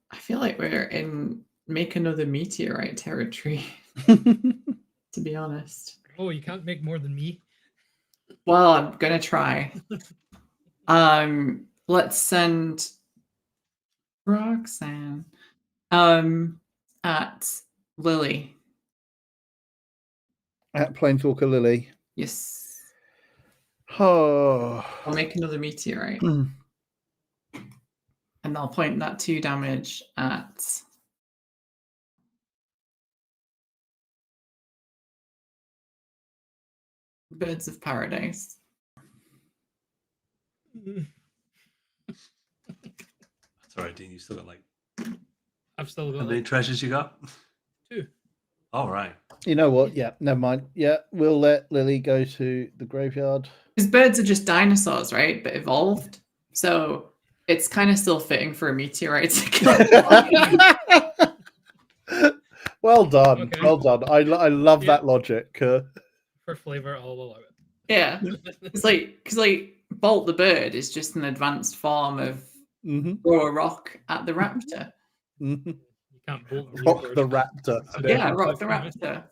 I feel like we're in make another meteorite territory, to be honest.
Oh, you can't make more than me?
Well, I'm gonna try. Let's send Roxanne at Lily.
At Planeswalker Lily.
Yes.
Oh.
I'll make another meteorite. And I'll point that 2 damage at Birds of Paradise.
That's all right, Dean. You still got like.
I've still got
How many treasures you got?
2.
All right.
You know what? Yeah, never mind. Yeah, we'll let Lily go to the graveyard.
Because birds are just dinosaurs, right? But evolved. So it's kind of still fitting for a meteorite to
go. Well done.
Okay.
Well done. I love that logic.
For flavor, I'll allow it.
Yeah. It's like, because like Bolt the Bird is just an advanced form of throw a rock at the raptor.
You can't bolt
Rock the raptor.
Yeah, rock the raptor.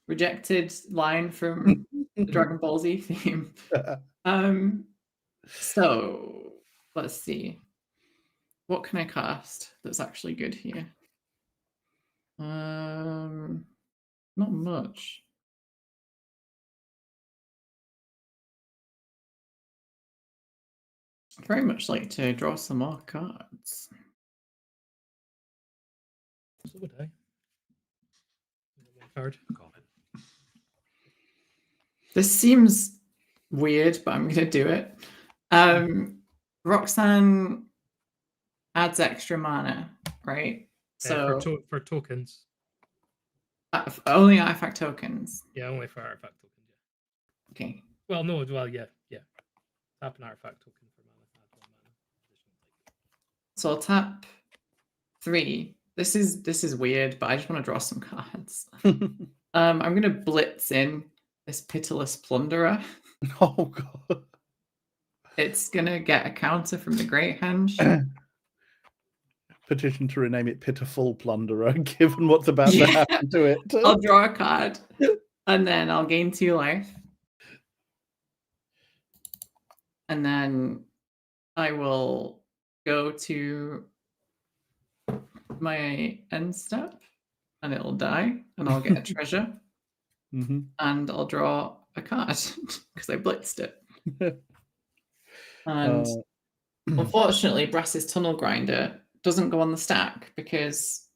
Rejected line from the Dragon Ball Z theme. So let's see. What can I cast that's actually good here? Not much. I'd very much like to draw some more cards.
So would I. One card.
This seems weird, but I'm going to do it. Roxanne adds extra mana, right? So
for tokens.
Only artifact tokens.
Yeah, only for artifact tokens. Yeah.
Okay.
Well, no. Well, yeah. Tap an artifact token for mana. Add 1 mana.
So I'll tap 3. This is weird, but I just want to draw some cards. I'm going to blitz in this Pitiless Plunderer.
Oh god.
It's going to get a counter from the Great Henge.
Petition to rename it Pitiful Plunderer, given what's about to happen to it.
I'll draw a card, and then I'll gain 2 life. And then I will go to my end step, and it'll die, and I'll get a treasure. And I'll draw a card, because I blitzed it. And unfortunately, Brass's Tunnel Grinder doesn't go on the stack because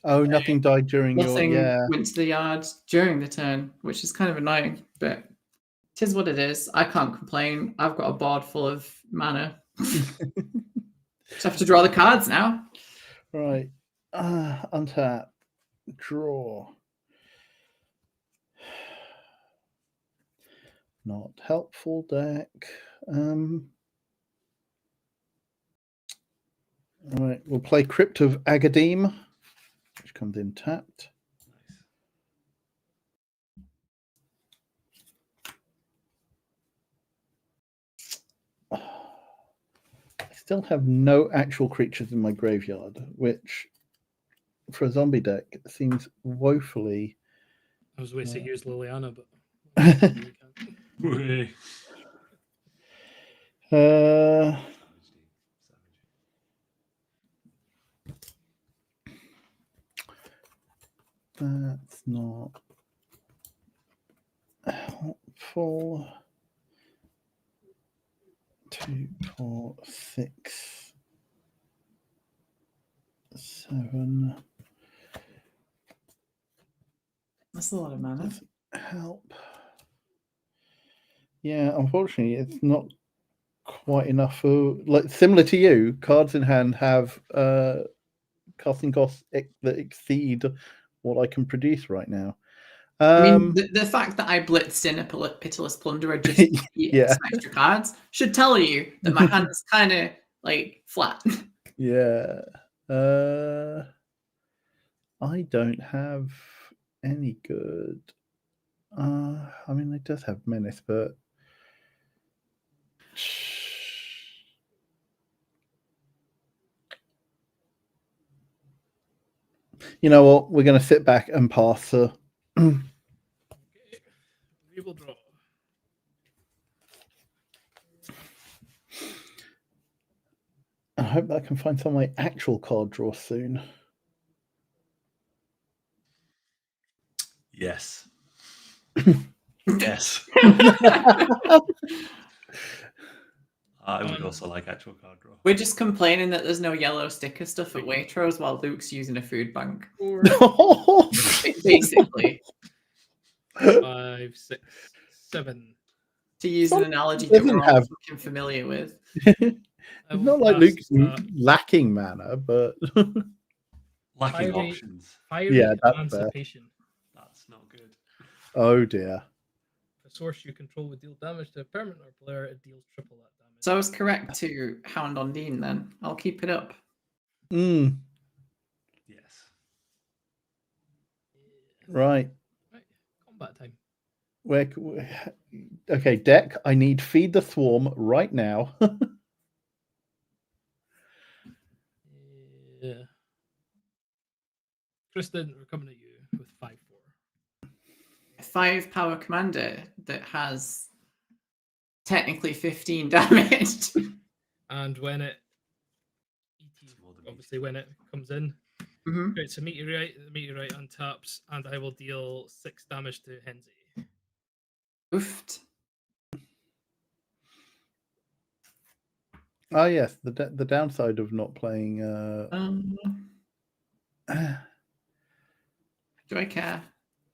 nothing died during
nothing
your
went to the yard during the turn, which is kind of annoying, but it is what it is. I can't complain. I've got a board full of mana. Just have to draw the cards now.
Right. Untap. Draw. Not helpful deck. All right, we'll play Crypt of Agadeem, which comes in tapped. I still have no actual creatures in my graveyard, which for a zombie deck seems woefully.
I was going to say use Liliana, but
Whee.
That's not helpful. 2, 4, 6, 7.
That's a lot of mana.
Doesn't help. Yeah, unfortunately, it's not quite enough for, like, similar to you. Cards in hand have casting costs that exceed what I can produce right now.
I mean, the fact that I blitzed in a Pitiless Plunderer just to get some extra cards should tell you that my hand is kind of like flat.
Yeah. I don't have any good. I mean, it does have Menace, but you know what? We're going to sit back and pass.
we will draw.
I hope that I can find some of my actual card draw soon.
Yes. Yes. I would also like actual card draw.
We're just complaining that there's no yellow sticker stuff at Waitrose while Luke's using a food bank. Basically.
5, 6, 7.
To use an analogy that we're all fucking familiar with.
It's not like Luke's lacking mana, but
lacking options.
Fiery Emancipation.
That's not good.
Oh dear.
The source you control would deal damage to a permanent or player. It deals triple that damage.
So I was correct to Hound on Dean then. I'll keep it up.
Yes. Right.
Combat time.
Okay, deck. I need Feed the Swarm right now.
Yeah. Kristen, we're coming at you with 5-4.
5 power commander that has technically 15 damage.
And when it obviously when it comes in, it's a meteorite. The meteorite untaps, and I will deal 6 damage to Henzie.
Oofed.
Oh yes, the downside of not playing.
Do I care?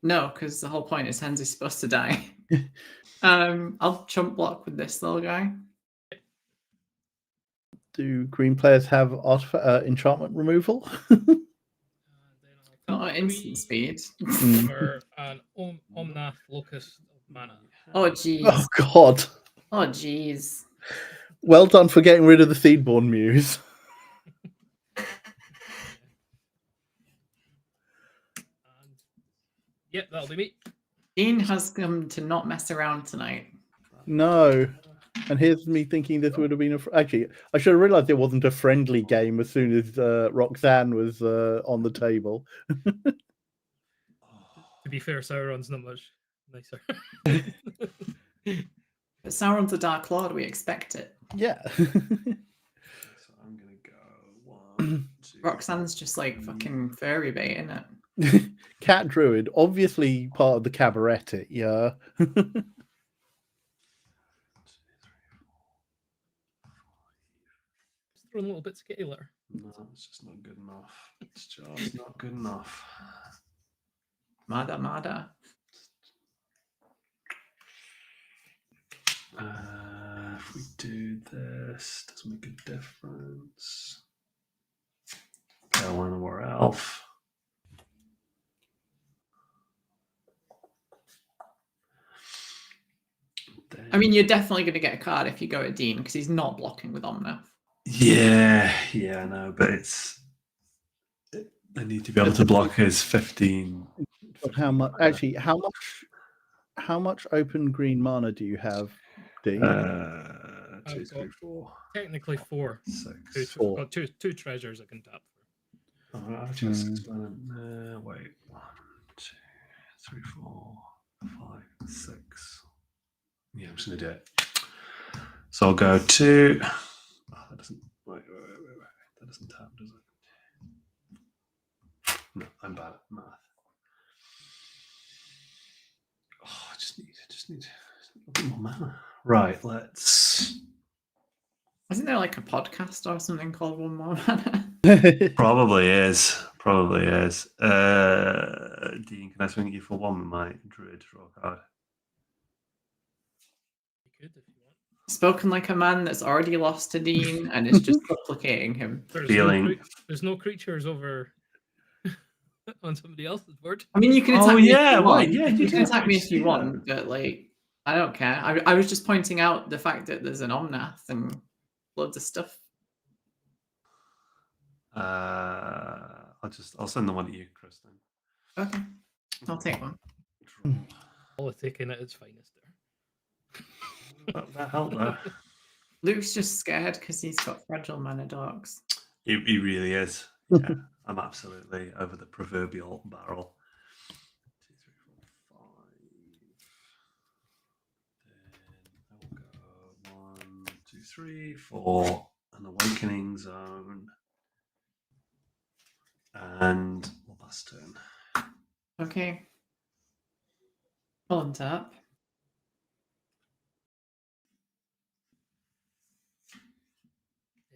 No, because the whole point is Henzie's supposed to die. I'll chump block with this little guy.
Do green players have enchantment removal?
Not instant speed.
Or an Omnath Locust of Mana.
Oh jeez.
Oh god.
Oh jeez.
Well done for getting rid of the Seedborn Muse.
Yep, that'll be me.
Dean has come to not mess around tonight.
No. And here's me thinking this would have been actually, I should have realized it wasn't a friendly game as soon as Roxanne was on the table.
To be fair, Sauron's not much nicer.
But Sauron's a Dark Lord, we expect it.
Yeah.
So I'm gonna go 1, 2.
Roxanne's just like fucking fairy bait, isn't it?
Cat Druid, obviously part of the cabaret, yeah.
Throwing little bits of Galar.
No, it's just not good enough. It's just not good enough.
Mada.
If we do this, does it make a difference? Pale one or elf.
I mean, you're definitely going to get a card if you go at Dean because he's not blocking with Omnath.
Yeah, I know, but I need to be able to block his 15.
But how much? Actually, how much open green mana do you have, Dean?
2, 3, 4.
Technically 4.
6.
I've got two treasures I can tap for.
I'll just explain it. Wait, 1, 2, 3, 4, 5, 6. Yeah, I'm just gonna do it. So I'll go to. Oh, that doesn't. Wait. That doesn't tab, does it? No, I'm bad at math. Oh, I just need a bit more mana. Right, let's.
Isn't there like a podcast or something called One More Mana?
Probably is. Dean, can I swing at you for one with my druid draw card?
You could if you want.
Spoken like a man that's already lost to Dean and is just duplicating him.
There's no creatures over on somebody else's board.
I mean, you can
Oh,
attack me
yeah,
if you want.
right, yeah,
you
you
can
did
attack me if
actually
you
see
want, but like, I don't care. I was just pointing out the fact that there's an Omnath and loads of stuff.
I'll send the one to you, Kristen.
Okay, I'll take one.
Politicking at its finest there.
That helped there.
Luke's just scared because he's got fragile mana dogs.
He really is. Yeah, I'm absolutely over the proverbial barrel. 2, 3, 4, 5. Then I will go 1, 2, 3, 4. An awakening zone. And last turn.
Okay. On tap.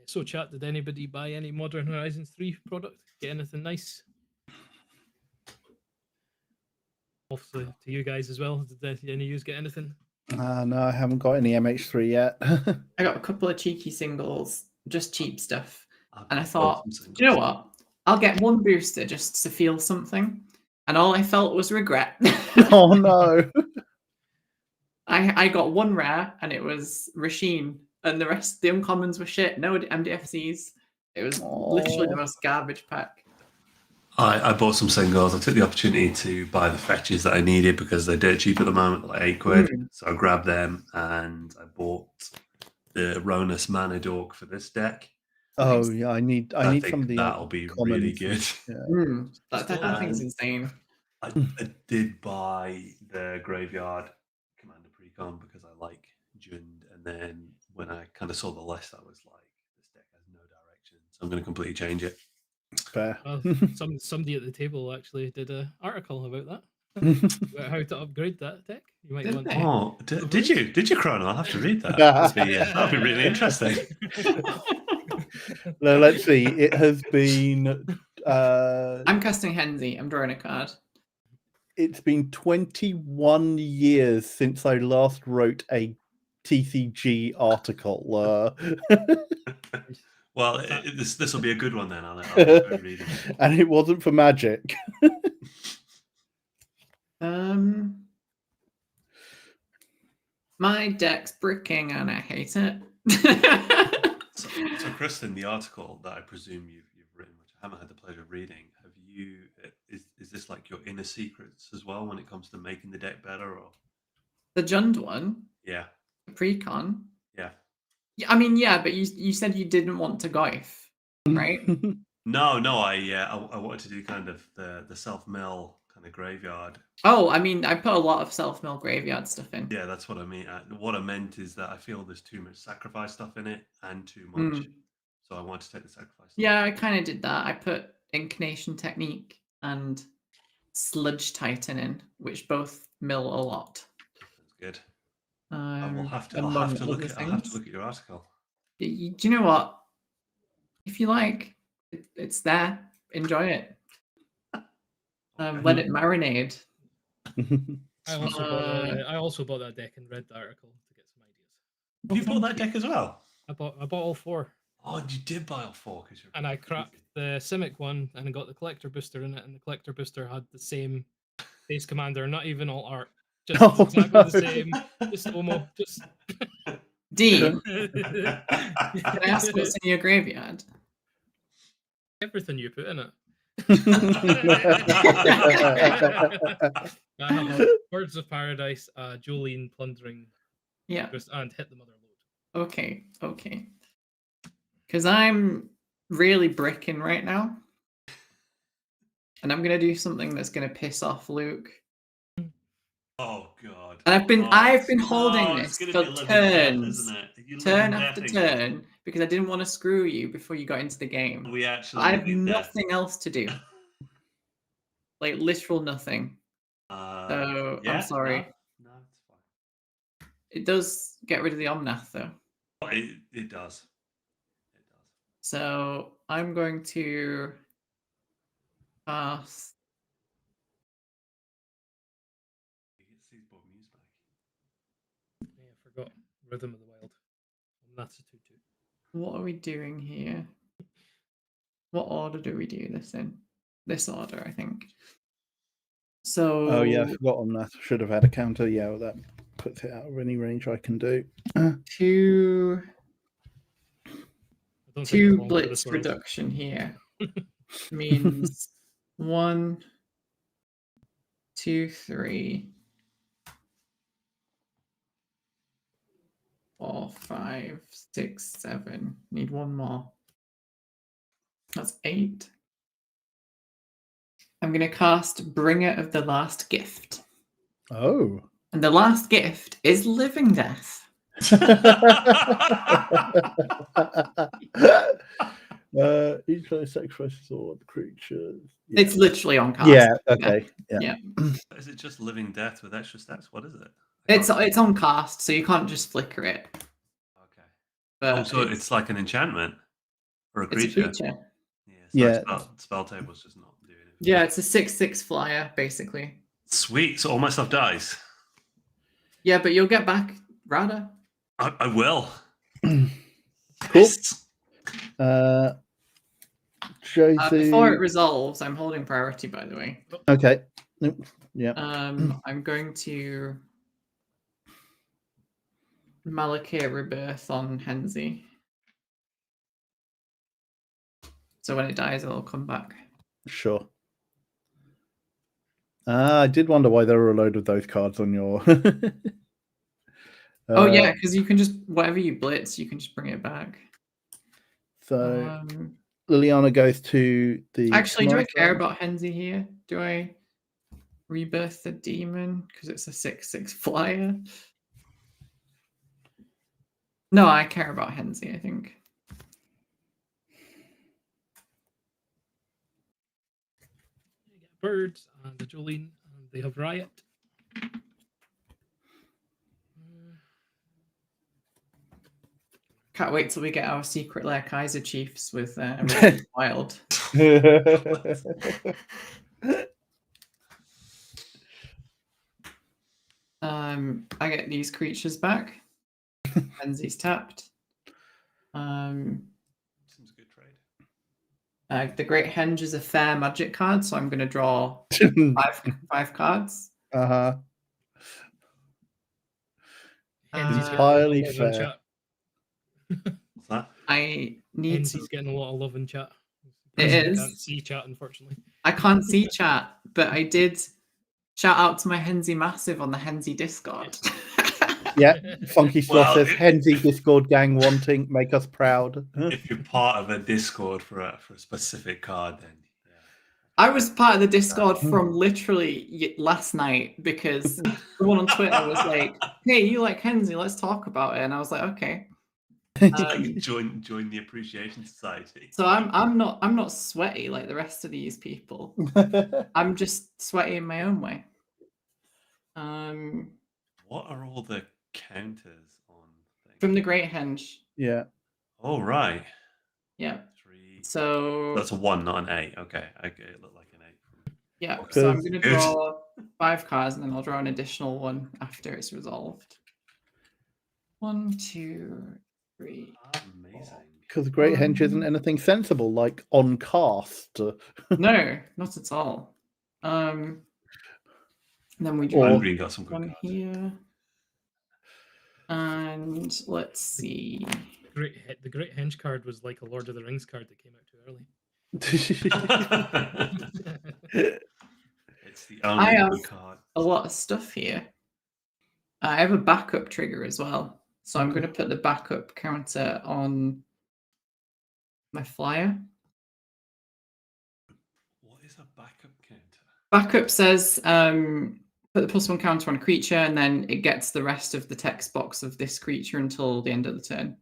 So, chat, did anybody buy any Modern Horizons 3 product? Get anything nice? Obviously, to you guys as well. Did any of you get anything?
No, I haven't got any MH3 yet.
I got a couple of cheeky singles, just cheap stuff.
I've
And I
got
thought,
some
do you know what? I'll get one booster just to feel something. And all I felt was regret.
Oh, no.
I got one rare and it was Rasheen. And the rest, the uncommons were shit. No MDFCs. It was literally the most garbage pack.
I bought some singles. I took the opportunity to buy the fetches that I needed because they're dirt cheap at the moment, like £8. So I grabbed them and I bought the Ronus Mana Dork for this deck.
Oh, yeah, I need
think
some of the
that'll be really good.
Yeah.
That thing's insane.
I did buy the Graveyard Commander Precon because I like Jund, and then when I kind of saw the list, I was like, this deck has no direction, so I'm going to completely change it.
Fair.
Well, somebody at the table actually did an article about that. About how to upgrade that deck. You might want to.
Oh, did you, Chrono? I'll have to read that. That'll be really interesting.
No, let's see. It has been.
I'm casting Henzie. I'm drawing a card.
It's been 21 years since I last wrote a TCG article.
Well, this will be a good one then. I'll read it.
And it wasn't for Magic.
My deck's bricking and I hate it.
So, Kristen, the article that I presume you've written, which I haven't had the pleasure of reading, have you? Is this like your inner secrets as well when it comes to making the deck better, or
The Jund one?
Yeah.
The Precon?
Yeah.
Yeah, I mean, yeah, but you said you didn't want to Goif, right?
No, I wanted to do kind of the self-mill kind of graveyard.
Oh, I mean, I put a lot of self-mill graveyard stuff in.
Yeah, that's what I mean. What I meant is that I feel there's too much sacrifice stuff in it and too much. So I want to take the sacrifice stuff.
Yeah, I kind of did that. I put Incarnation Technique and Sludge Titan in, which both mill a lot.
That's good. I'll have to look at your article.
Do you know what? If you like, it's there. Enjoy it. Let it marinate.
I also bought that deck and read the article to get some ideas.
You bought that deck as well?
I bought all 4.
Oh, you did buy all 4
and I cracked the Simic one and I got the collector booster in it, and the collector booster had the same base commander, not even all art, just exactly the same, just Omo, just.
Dean, can I ask what's in your graveyard?
Everything you put in it. I have Birds of Paradise, Jolene plundering,
yeah,
and hit the mother load.
Okay. Because I'm really bricking right now. And I'm going to do something that's going to piss off Luke.
Oh god.
And I've been holding
it's
this
gonna
for
be living death,
turns,
isn't it? You're
turn
living
after
deathing.
turn, because I didn't want to screw you before you got into the game.
We actually
I have
living death.
nothing else to do. Like, literal nothing. So,
Yeah,
I'm sorry.
No, it's fine.
It does get rid of the Omnath, though.
It does. It does.
So, I'm going to pass.
He gets his Bob Muse back.
Yeah, I forgot Rhythm of the Wild. And that's a 2/2.
What are we doing here? What order do we do this in? This order, I think. So.
Oh yeah, I forgot on that. Should have had a counter. Yeah, well, that puts it out of any range I can do.
Two
I don't think it's long for
blitz
this world.
reduction here means 1, 2, 3, 4, 5, 6, 7. Need one more. That's 8. I'm going to cast Bringer of the Last Gift.
Oh.
And the last gift is Living Death.
Each player sacrifices all the creatures. Yeah.
It's literally on cast.
Yeah. Okay. Yeah.
Is it just living death with extra steps? What is it?
It's on cast, so you can't just flicker it.
Okay.
But
so it's like an enchantment or a
it's a
creature.
creature.
Yeah. Spell table's just not doing it.
Yeah, it's a 6/6 flyer, basically.
Sweet. So all my stuff dies.
Yeah, but you'll get back Rada.
I will.
Cool.
Yes.
Josie.
Before it resolves, I'm holding priority, by the way.
Okay. Yeah.
I'm going to Malakir Rebirth on Henzie. So when it dies, it'll come back.
Sure. I did wonder why there were a load of those cards on your.
Oh yeah, because you can just whatever you blitz, you can just bring it back.
So Liliana goes to the.
Actually, do I care about Henzie here? Do I rebirth the demon because it's a 6/6 flyer? No, I care about Henzie, I think.
You get Birds and the Jolene, and they have Riot.
Can't wait till we get our secret lair Kaiser Chiefs with Wild. I get these creatures back. Henzie's tapped.
Seems a good trade.
The Great Henge is a fair magic card, so I'm going to draw five cards.
Uh-huh.
Henzie's
Entirely
getting a lot of love in
fair.
chat.
What's that?
I need
Henzie's getting a lot of love in chat.
It
I
is.
can't see chat, unfortunately.
I can't see chat, but I did shout out to my Henzie Massive on the Henzie Discord.
Yeah, Funky Sloth
Well,
says Henzie Discord gang wanting, make us proud.
If you're part of a Discord for a specific card, then yeah.
I was part of the Discord from literally last night because someone on Twitter was like, "Hey, you like Henzie? Let's talk about it." And I was like, "Okay."
Join the Appreciation Society.
So I'm not sweaty like the rest of these people. I'm just sweaty in my own way.
What are all the counters on things?
From the Great Henge.
Yeah.
Oh right.
Yeah.
3.
So
that's a 1, not an 8. Okay. It looked like an 8.
Yeah. So I'm going to draw 5 cards, and then I'll draw an additional one after it's resolved. 1, 2, 3.
Amazing.
Because Great Henge isn't anything sensible, like on cast.
No, not at all. Then we
Or
draw
got some good
one
cards.
here. And let's see.
The Great Henge card was like a Lord of the Rings card that came out too early.
It's the only good card.
A lot of stuff here. I have a backup trigger as well. So I'm going to put the backup counter on my flyer.
What is a backup
Backup says put the +1 counter on a creature, and then it gets the rest of the text box of this creature until the end of the turn.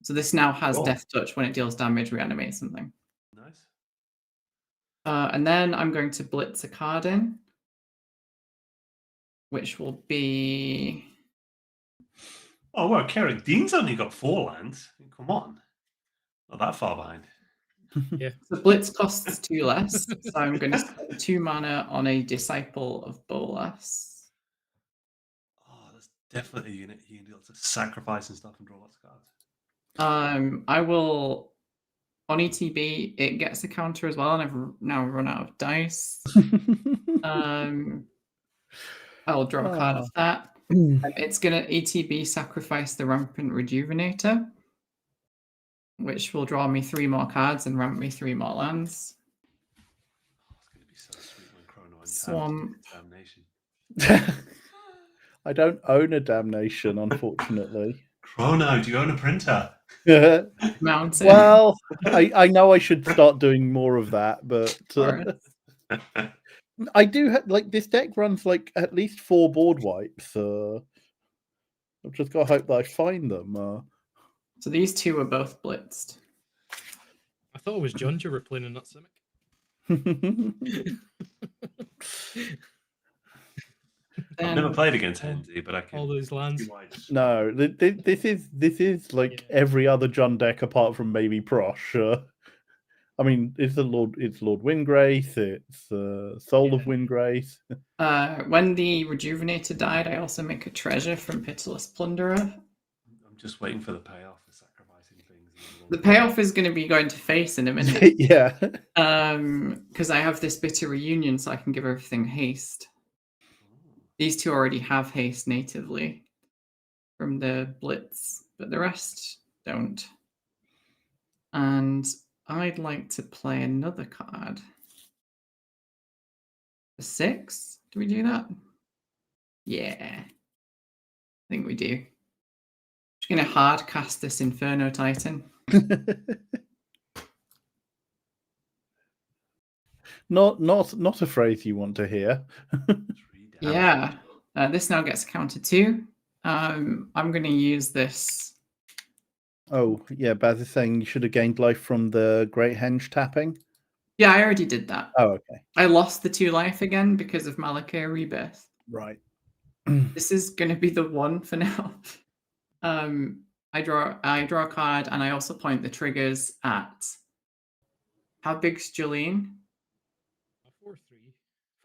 So this now has Death Touch. When it deals damage, reanimate something.
Nice.
And then I'm going to blitz a card in, which will be...
Oh, well, Carrick Dean's only got 4 lands. Come on. Not that far behind.
Yeah.
The blitz costs 2 less, so I'm going to spend 2 mana on a Disciple of Bolas.
Oh, that's definitely you can do lots of sacrifice and stuff and draw lots of cards.
I will, on ETB, it gets a counter as well, and I've now run out of dice. I'll draw a card of that. It's going to ETB sacrifice the Rampant Rejuvenator, which will draw me 3 more cards and ramp me 3 more lands.
Oh, it's going to be so sweet when Chrono
Swamp.
Damnation.
I don't own a Damnation, unfortunately.
Chrono, do you own a printer?
Mountain.
Well, I know I should start doing more of that, but I do like this deck runs like at least 4 board wipes. I've just got to hope that I find them.
So these 2 are both blitzed.
I thought it was Junja were playing in that Simic.
I've never played against Henzie, but I can.
All those lands.
No, this is like every other Jund deck apart from maybe Prosh. I mean, it's Lord Windgrace, it's Soul of Windgrace.
When the Rejuvenator died, I also make a treasure from Pitiless Plunderer.
I'm just waiting for the payoff for sacrificing things.
The payoff is going to be going to face in a minute.
Yeah.
Because I have this Bitter Reunion, so I can give everything haste. These 2 already have haste natively from the Blitz, but the rest don't. And I'd like to play another card. A 6? Do we do that? Yeah. I think we do. Just going to hard cast this Inferno Titan.
Not a phrase you want to hear.
Yeah. This now gets a counter 2. I'm going to use this.
Oh, yeah, Baz is saying you should have gained life from the Great Henge tapping.
Yeah, I already did that.
Oh, okay.
I lost the 2 life again because of Malakir Rebirth.
Right.
This is going to be the 1 for now. I draw a card, and I also point the triggers at... How big's Jolene?
4-3.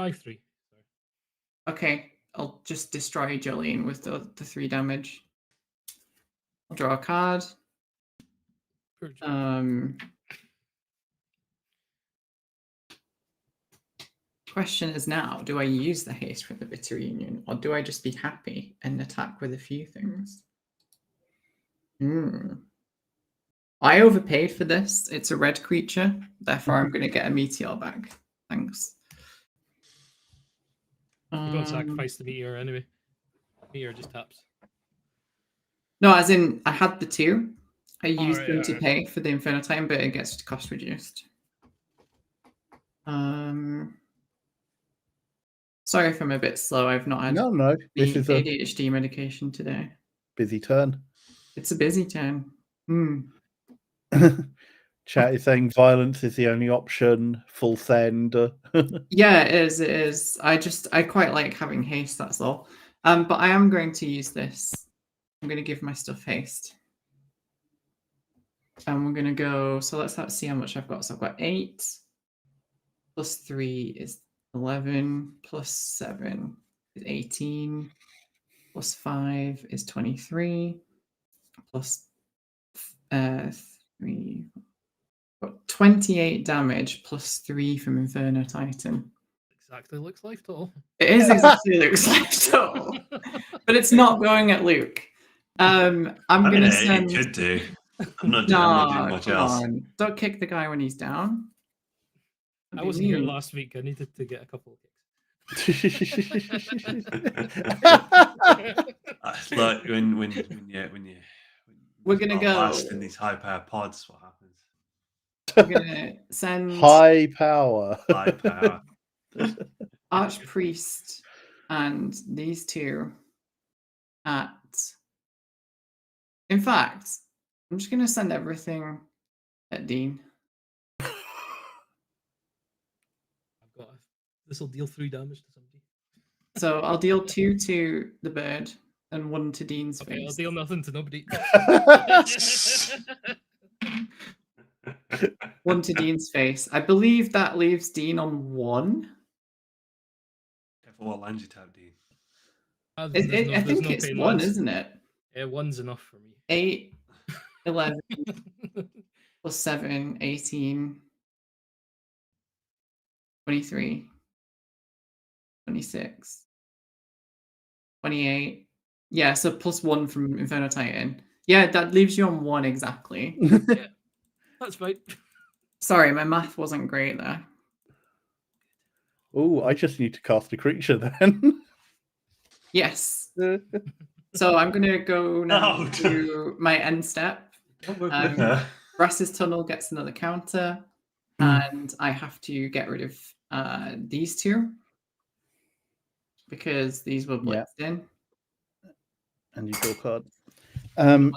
5-3.
Okay, I'll just destroy Jolene with the 3 damage. I'll draw a card. Question is now, do I use the haste with the Bitter Union, or do I just be happy and attack with a few things? I overpaid for this. It's a red creature, therefore I'm going to get a Meteor back. Thanks.
You don't sacrifice the Meteor anyway. Meteor just taps.
No, as in, I had the 2. I used them to pay for the Inferno Time, but it gets cost reduced. Sorry if I'm a bit slow. I've not had
This is
ADHD medication today.
Busy turn.
It's a busy turn.
Chat is saying violence is the only option. Full send.
Yeah, it is. It is. I quite like having haste. That's all. But I am going to use this. I'm going to give my stuff haste. And we're going to go. So let's see how much I've got. So I've got 8 plus 3 is 11 plus 7 is 18 plus 5 is 23 plus 3. Got 28 damage plus 3 from Inferno Titan.
Exactly looks life total.
It is exactly looks life total, but it's not going at Luke. I'm going to send.
It could do. I'm not doing much else.
Don't kick the guy when he's down.
I wasn't here last week. I needed to get a couple of kicks.
Like when
we're gonna go
last in these high power pods. What happens?
We're gonna send
high power.
High power.
Archpriest and these two at... In fact, I'm just going to send everything at Dean.
This will deal 3 damage to somebody.
So I'll deal 2 to the bird and 1 to Dean's
Okay, I'll
face.
deal nothing to nobody.
1 to Dean's face. I believe that leaves Dean on 1.
Careful what lands you tap, Dean.
I think it's 1, isn't it?
Yeah, 1's enough for me.
8, 11, plus 7, 18, 23, 26, 28. Yeah, so plus 1 from Inferno Titan. Yeah, that leaves you on 1 exactly.
Yeah, that's right.
Sorry, my math wasn't great there.
Oh, I just need to cast a creature then.
Yes. So I'm going to go now
Oh,
to my end step. Brass's Tunnel gets another counter, and I have to get rid of these 2 because these were blitzed in.
And you draw a card.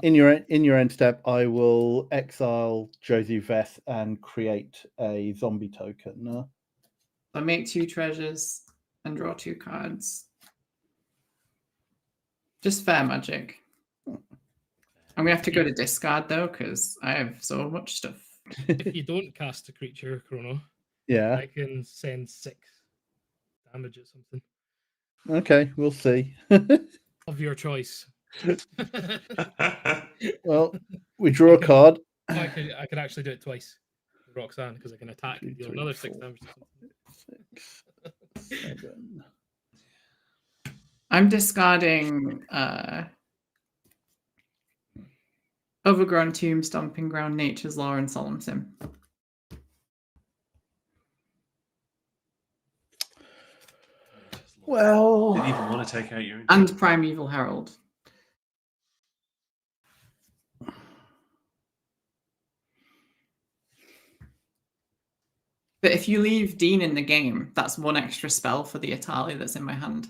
In your end step, I will exile Josie Vess and create a zombie token.
I make 2 treasures and draw 2 cards. Just fair magic. I'm gonna have to go to discard though, because I have so much stuff.
If you don't cast a creature, Chrono,
Yeah.
I can send 6 damage at something
Okay, we'll see.
of your choice.
Well, we draw a card.
I could actually do it twice, with Roxanne, because I can attack and
2,
deal
3,
another 6
4,
damage to something.
6, 7.
I'm discarding Overgrown Tomb, Stomping Ground, Nature's Law, and Solemn Sim.
Well,
didn't even want to take out your
and Primeval Herald. But if you leave Dean in the game, that's 1 extra spell for the Atali that's in my hand.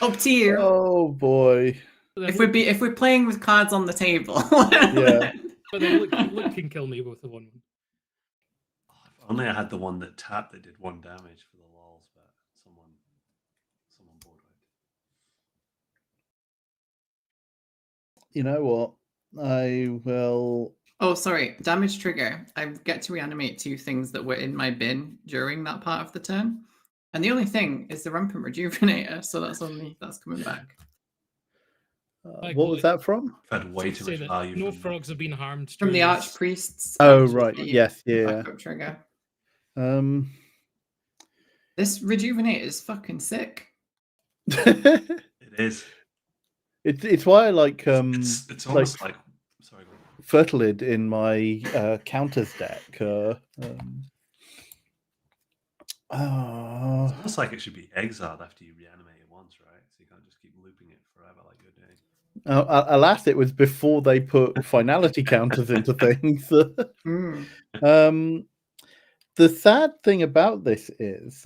Up to you.
Oh boy.
If we're playing with cards on the table.
Yeah.
But then look can kill me with the 1.
If only I had the one that tapped that did 1 damage for the lols, but someone bored it.
You know what? I will.
Oh, sorry. Damage trigger. I get to reanimate 2 things that were in my bin during that part of the turn. And the only thing is the Rampant Rejuvenator, so that's coming back.
What was that from?
I've had way too much value.
No frogs have been harmed
From the
during
Archpriests.
Oh, right. Yes, yeah.
Backup trigger.
This
Rejuvenator is fucking sick.
It is.
It's why I like
it's almost like sorry.
Fertilid in my counters deck.
It's almost like it should be exiled after you reanimate it once, right? So you can't just keep looping it forever like you're doing.
Alas, it was before they put finality counters into things. The sad thing about this is,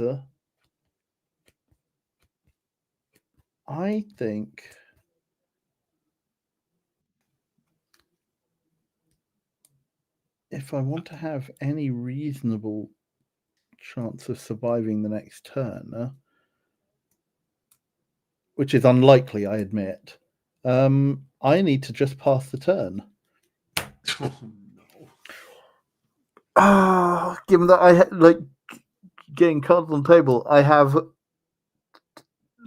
I think if I want to have any reasonable chance of surviving the next turn, which is unlikely, I admit, I need to just pass the turn.
Oh no!
Given that I like getting cards on the table, I have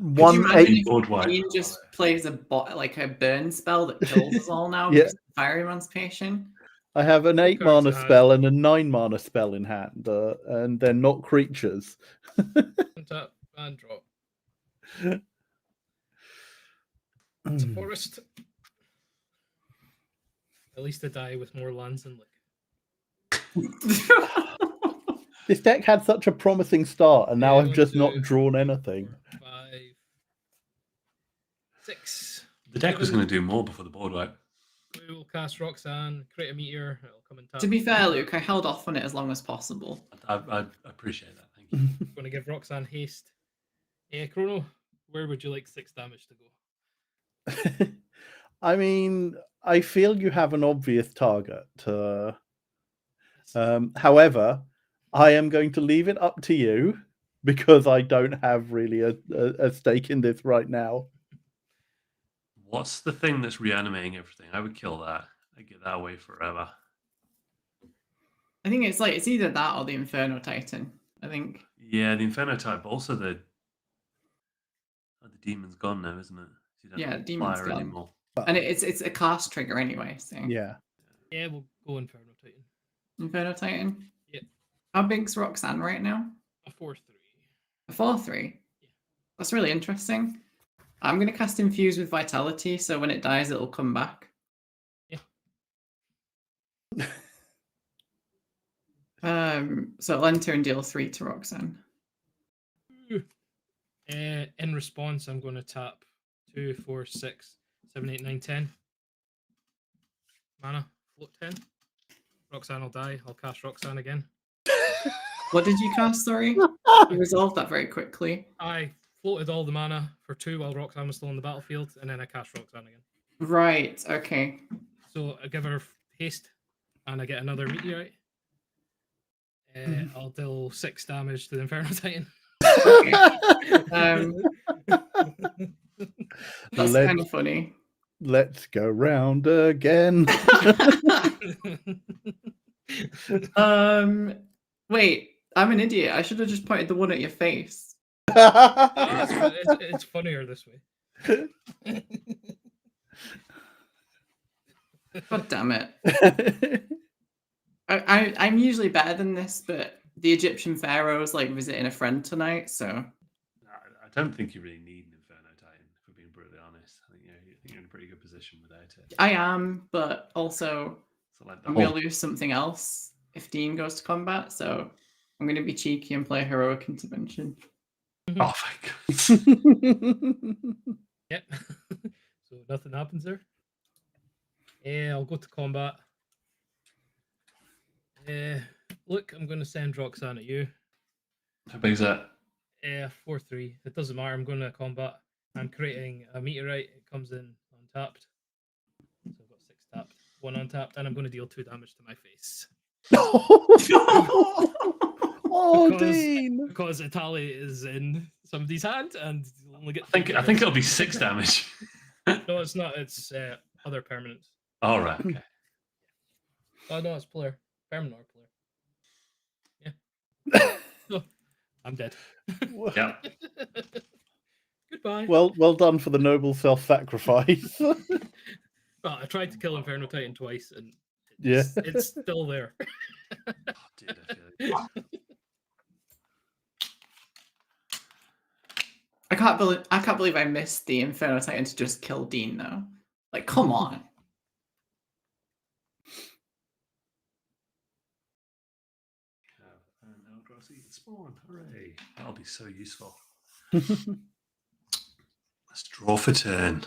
one
eight. He just plays a burn spell that kills us all now. Because of Fire Emancipation.
I have an 8 mana spell and a 9 mana spell in hand, and they're not creatures.
Tap and drop. It's a forest. At least I die with more lands than
This deck had such a promising start, and now I've just not drawn anything.
4, 5, 6.
The deck was going to do more before the board wipe.
2, We'll cast Roxanne, create a meteor, it'll come and tap.
To be fair, Luke, I held off on it as long as possible.
I appreciate that. Thank you.
I'm going to give Roxanne haste. Chrono, where would you like 6 damage to go?
I mean, I feel you have an obvious target. However, I am going to leave it up to you because I don't have really a stake in this right now.
What's the thing that's reanimating everything? I would kill that. I'd get that away forever.
I think it's either that or the Inferno Titan. I think.
Yeah, the Inferno type, but also the demon's gone now, isn't it? So you don't
Yeah,
have
demon's
fire
gone.
anymore.
And it's a cast trigger anyway. So
Yeah.
Yeah, we'll go Inferno Titan.
Inferno Titan.
Yeah.
How big's Roxanne right now?
A 4/3.
A 4/3.
Yeah.
That's really interesting. I'm going to cast Infuse with Vitality, so when it dies, it'll come back.
Yeah.
So I'll enter and deal 3 to Roxanne.
In response, I'm going to tap 2, 4, 6, 7, 8, 9, 10. Mana, float 10. Roxanne will die. I'll cast Roxanne again.
What did you cast, sorry? You resolved that very quickly.
I floated all the mana for 2 while Roxanne was still on the battlefield, and then I cast Roxanne again.
Right, okay.
So I give her haste, and I get another meteorite. I'll deal 6 damage to the Inferno Titan.
That's kind of funny.
Let's go round again.
Wait, I'm an idiot. I should have just pointed the one at your face.
It's funnier this way.
God damn it. I'm usually better than this, but the Egyptian pharaoh is like visiting a friend tonight, so.
I don't think you really need an Inferno Titan, if we're being brutally honest. I think you're in a pretty good position without it.
I am, but also
So like
I'm going to lose something else if Dean goes to combat, so I'm going to be cheeky and play Heroic Intervention.
Oh my god.
Yep. So nothing happens there. I'll go to combat. Look, I'm going to send Roxanne at you.
How big is that?
4/3. It doesn't matter. I'm going to combat. I'm creating a meteorite. It comes in untapped. So I've got 6 tapped, 1 untapped, and I'm going to deal 2 damage to my face.
Dean!
Because Italy is in somebody's hand, and you'll only get.
I think it'll be 6 damage.
No, it's not. It's other permanents.
All right. Okay.
Oh no, it's player. Permanent or player. Yeah. Oh, I'm dead.
Yeah.
Goodbye.
Well done for the noble self-sacrifice.
Well, I tried to kill Inferno Titan twice, and
Yeah.
it's still there.
Oh, dude, I feel like...
I can't believe I missed the Inferno Titan to just kill Dean though. Like, come on.
An Elgato spawn. Hooray. That'll be so useful. Let's draw for turn.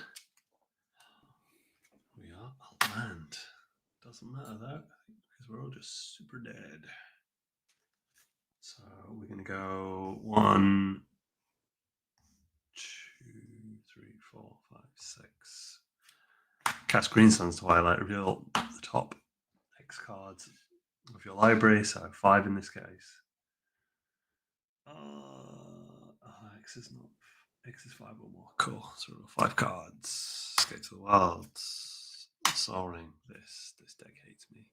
We are outland. Doesn't matter though, because we're all just super dead. So we're going to go 1, 2, 3, 4, 5, 6. Cast Green Sun's Twilight. Reveal the top X cards of your library. So 5 in this case. X is not. X is 5 or more. Cool. So we've got 5 cards. Escape to the Wilds. Soaring. This deck hates me.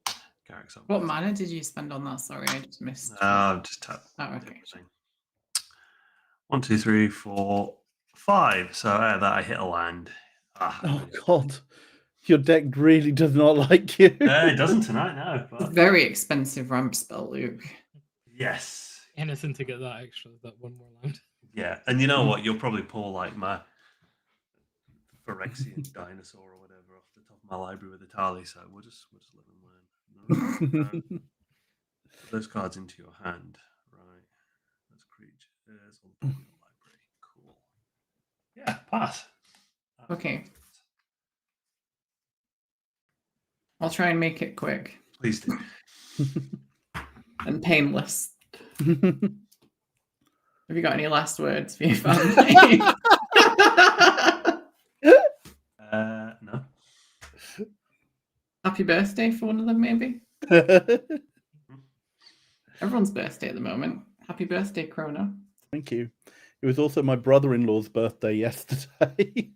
Garrick's up.
What mana did you spend on that? Sorry, I just missed.
Just tap.
Oh, okay.
Everything. 1, 2, 3, 4, 5. So that I hit a land.
Oh god, your deck really does not like you.
It doesn't tonight, no. But...
Very expensive ramp spell, Luke.
Yes.
Anything to get that extra, that 1 more land.
Yeah, and you know what? You'll probably pull like my Phyrexian dinosaur or whatever off the top of my library with a tally. So we'll just let them learn. Put those cards into your hand, right? Those creatures on the top of your library. Cool. Yeah, pass.
Okay. I'll try and make it quick
Please do.
and painless. Have you got any last words for your family?
No.
Happy birthday for one of them, maybe? Everyone's birthday at the moment. Happy birthday, Chrono.
Thank you. It was also my brother-in-law's birthday yesterday.
It's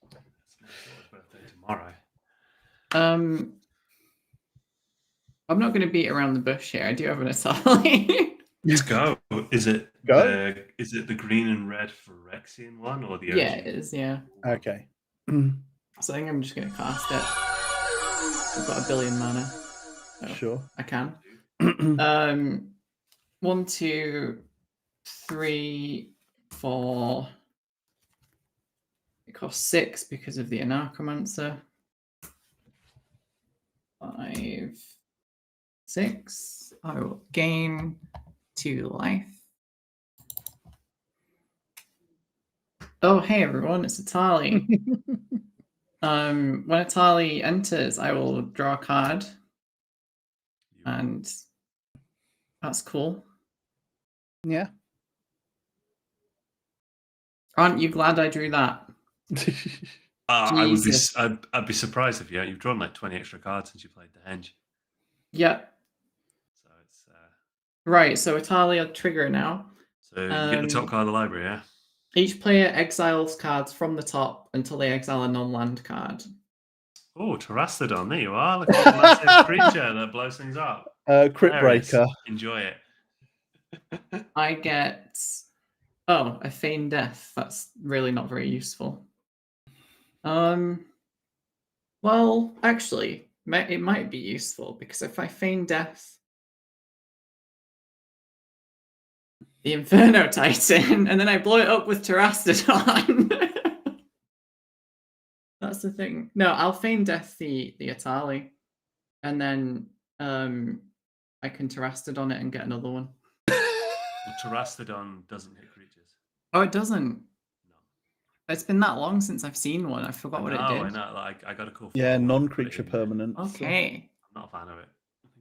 my daughter's birthday tomorrow.
I'm not going to beat around the bush here. I do have an Atali.
Let's go. Is it
Go.
the green and red Phyrexian one or the OG?
Yeah, it is, yeah.
Okay.
So I think I'm just going to cast it. I've got 1 billion mana. So
Sure.
I can. 1, 2, 3, 4. It costs 6 because of the Anarchomancer. 5, 6. I will gain 2 life. Oh, hey everyone, it's Atali. When Atali enters, I will draw a card. And that's cool.
Yeah.
Aren't you glad I drew that? Jesus.
I'd be surprised if you've drawn like 20 extra cards since you played the Henge.
Yeah.
So it's
right. So Atali, I'll trigger now.
so you get the top card of the library, yeah.
Each player exiles cards from the top until they exile a non-land card.
Oh, Terrastodon, there you are. Look at the massive creature that blows things up.
Crit Breaker.
Enjoy it.
I get a Feign Death. That's really not very useful. Well, actually, it might be useful because if I Feign Death the Inferno Titan and then I blow it up with Terrastodon. That's the thing. No, I'll Feign Death the Atali, and then I can Terrastodon it and get another one.
Well, Terrastodon doesn't hit creatures.
Oh, it doesn't.
No.
It's been that long since I've seen one. I forgot what it did.
I know. Like I got a cool.
Yeah, non-creature permanent.
Okay.
I'm not a fan of it.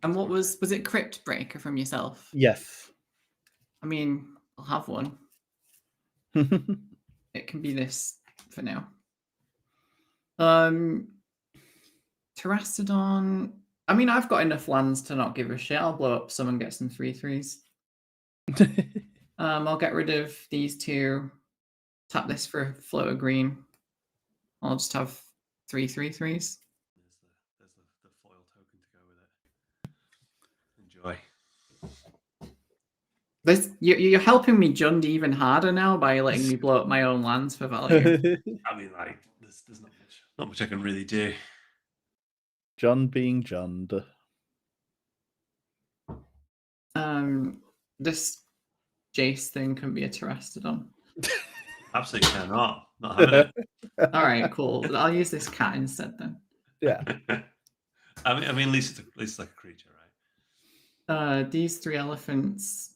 And what was it? Crypt Breaker from yourself?
Yes.
I mean, I'll have one. It can be this for now. Terrastodon. I mean, I've got enough lands to not give a shit. I'll blow up some and get some 3/3s. I'll get rid of these two. Tap this for a float of green. I'll just have 3 3/3s.
There's the foil token to go with it. Enjoy.
You're helping me jund even harder now by letting me blow up my own lands for value.
I mean, like, there's not much I can really do.
Jund being Jund.
This Jace thing can be a Terrastodon.
Absolutely cannot. Not having it.
All right, cool. I'll use this cat instead then.
Yeah.
I mean, at least it's like a creature, right?
These 3 elephants.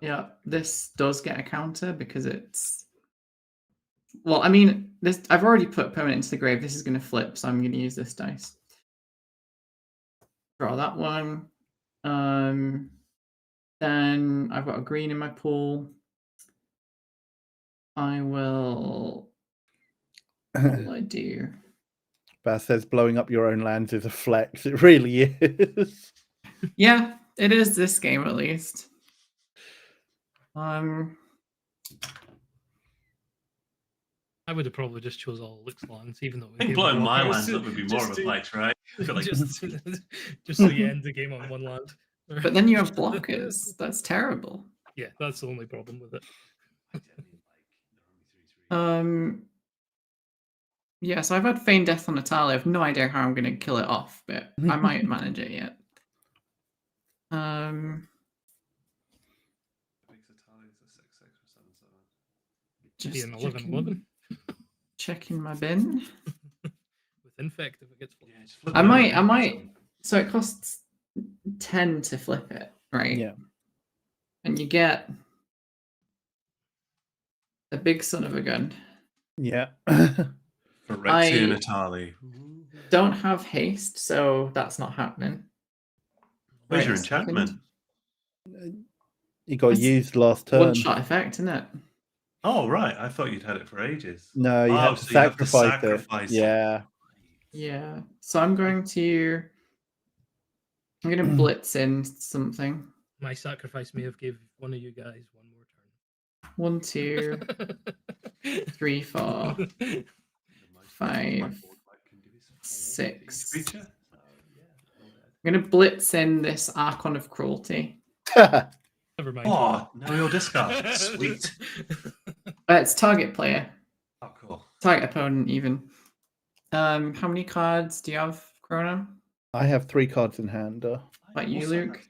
Yeah, this does get a counter because it's. Well, I mean, this I've already put permanent into the grave. This is going to flip, so I'm going to use this dice. Draw that one. Then I've got a green in my pool. I will. What will I do?
Baz says blowing up your own lands is a flex. It really is.
Yeah, it is this game at least.
I would have probably just chose all Luke's lands, even though
I think blowing my lands up would be more of a flex, right? I feel like
just so you end the game on one land.
But then you have blockers. That's terrible.
Yeah, that's the only problem with it.
Yeah, so I've had Feign Death on Atali. I have no idea how I'm going to kill it off, but I might manage it yet.
Be an 11/11.
Checking my bin.
With Infect if it gets flipped.
Yeah,
I might. So it costs 10 to flip it, right?
Yeah.
And you get a big son of a gun.
Yeah.
Phyrexian Natali.
Don't have haste, so that's not happening.
Where's your
Right, second.
enchantment?
You got
It's
used last turn.
One-shot effect, isn't it?
Oh, right. I thought you'd had it for ages.
No, you have to
so you have to
sacrifice
sacrifice
it. Yeah.
Yeah. So I'm going to blitz in something.
My sacrifice may have gave one of you guys one more turn.
1, 2, 3, 4, 5, 6.
Creature?
I'm going to blitz in this Archon of Cruelty.
Never mind.
Oh, no, your discard. Sweet.
It's target player.
Oh, cool.
Target opponent, even. How many cards do you have, Chrono?
I have 3 cards in hand.
Like you, Luke?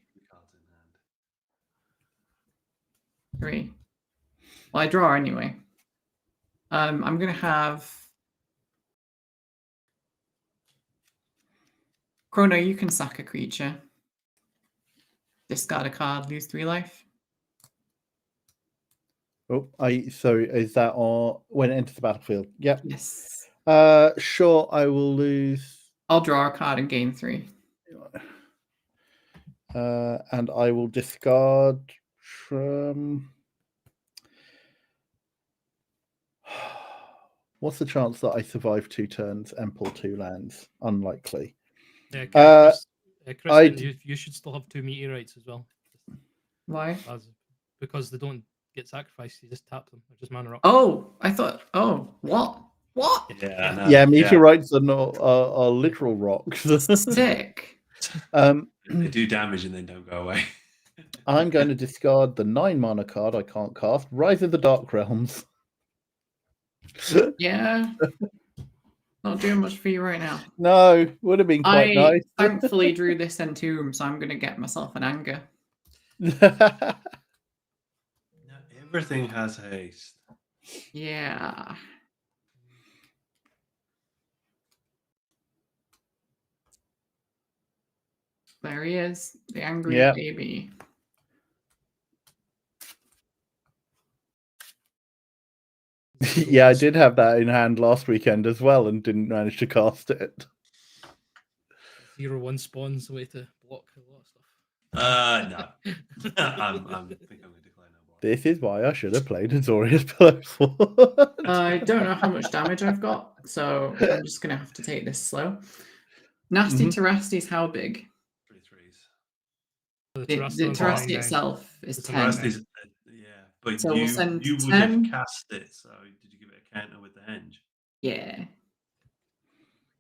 3. Well, I draw anyway. I'm going to have... Chrono, you can sack a creature. Discard a card, lose 3 life.
Oh, so is that on when it enters the battlefield? Yep.
Yes.
Sure, I will lose.
I'll draw a card and gain 3.
And I will discard from. What's the chance that I survive 2 turns and pull 2 lands? Unlikely.
Yeah, Kristen, you should still have 2 meteorites as well.
Why?
Because they don't get sacrificed, you just tap them. They're just mana rock.
Oh, I thought. Oh, what? What?
Yeah, no,
Yeah, meteorites are not are literal rocks.
Sick.
They do damage and then don't go away.
I'm going to discard the 9 mana card I can't cast, Rise of the Dark Realms.
Yeah. Not doing much for you right now.
No, would have been quite
I
nice.
thankfully drew this Entomb, so I'm going to get myself an anger.
No, everything has haste.
Yeah. There he is, the angry baby.
Yeah, I did have that in hand last weekend as well and didn't manage to cast it.
0/1 spawns, a way to block a lot of stuff.
No. I think I'm going to declare no more.
This is why I should have played Azorius Pillowsword.
I don't know how much damage I've got, so I'm just going to have to take this slow. Nasty Terrastes, how big?
3 3s.
The Terrasti itself is 10.
Terrastes, yeah, but
So we'll send
you would
10.
have cast it, so did you give it a counter with the henge?
Yeah.
There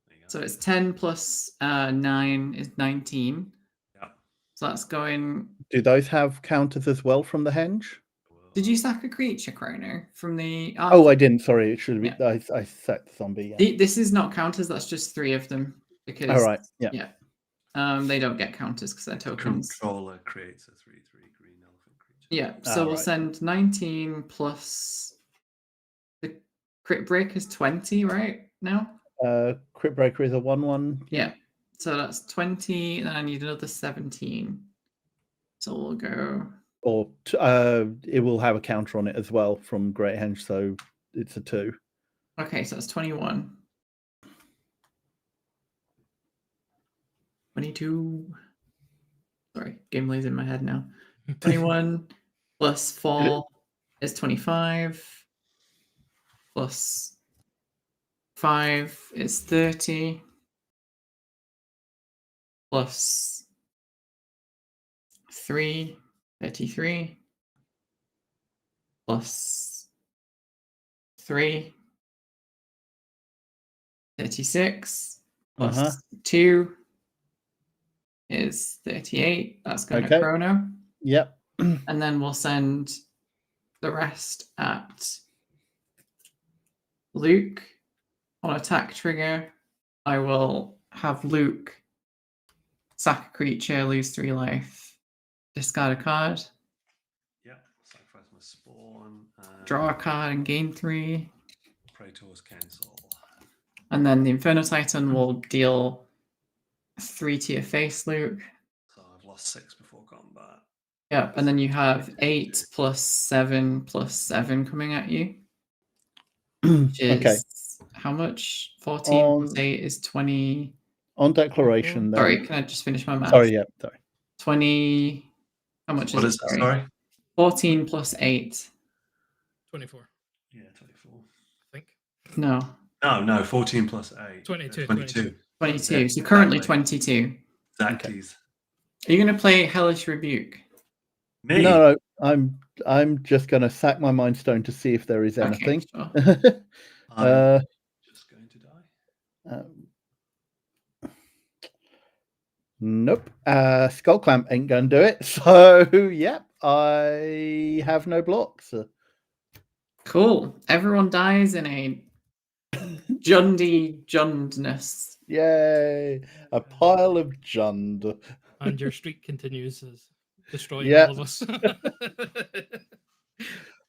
you go.
So it's 10 plus 9 is 19.
Yeah.
So that's going...
Do those have counters as well from the henge?
Did you sack a creature, Chrono, from the...
Oh, I didn't. Sorry, it should have been. I set the zombie. Yeah.
This is not counters, that's just 3 of them. Because,
all right. Yeah.
They don't get counters because they're tokens.
Controller creates a 3/3 green elephant creature.
Yeah, so we'll send 19 plus the crit break is 20 right now.
Crit Breaker is a 1/1.
Yeah, so that's 20. Then I need another 17. So we'll go.
Or it will have a counter on it as well from Great Henge, so it's a 2.
Okay, so that's 21. 22. Sorry, game lays in my head now. 21 plus 4 is 25. Plus 5 is 30. Plus 3, 33. Plus 3, 36. Plus 2 is 38. That's going to Chrono.
Yep.
And then we'll send the rest at Luke. On attack trigger, I will have Luke sack a creature, lose 3 life, discard a card.
Yep. Sacrifice my spawn.
Draw a card and gain 3.
Praetor's cancel.
And then the Inferno Titan will deal 3 to your face, Luke.
So I've lost 6 before combat.
Yep, and then you have 8 plus 7 plus 7 coming at you. Which is is how much? 14 plus 8 is 20.
On declaration, then.
Sorry, can I just finish my math?
Sorry, yeah, sorry.
20. How much
What
is
is
it?
it? Sorry.
14 plus 8.
24,
Yeah, 24.
I think.
No,
No, 14 plus 8.
22.
22.
22.
Yeah,
So currently
exactly.
22.
Exactly.
Are you going to play Hellish Rebuke?
Me?
No, I'm just going to sack my Mind Stone to see if there is anything.
Okay, sure.
I'm just going to die.
Nope. Skull Clamp ain't going to do it. So, yep, I have no blocks.
Cool. Everyone dies in a Jundness.
Yay. A pile of Jund.
And your streak continues as destroying
Yeah.
all of us.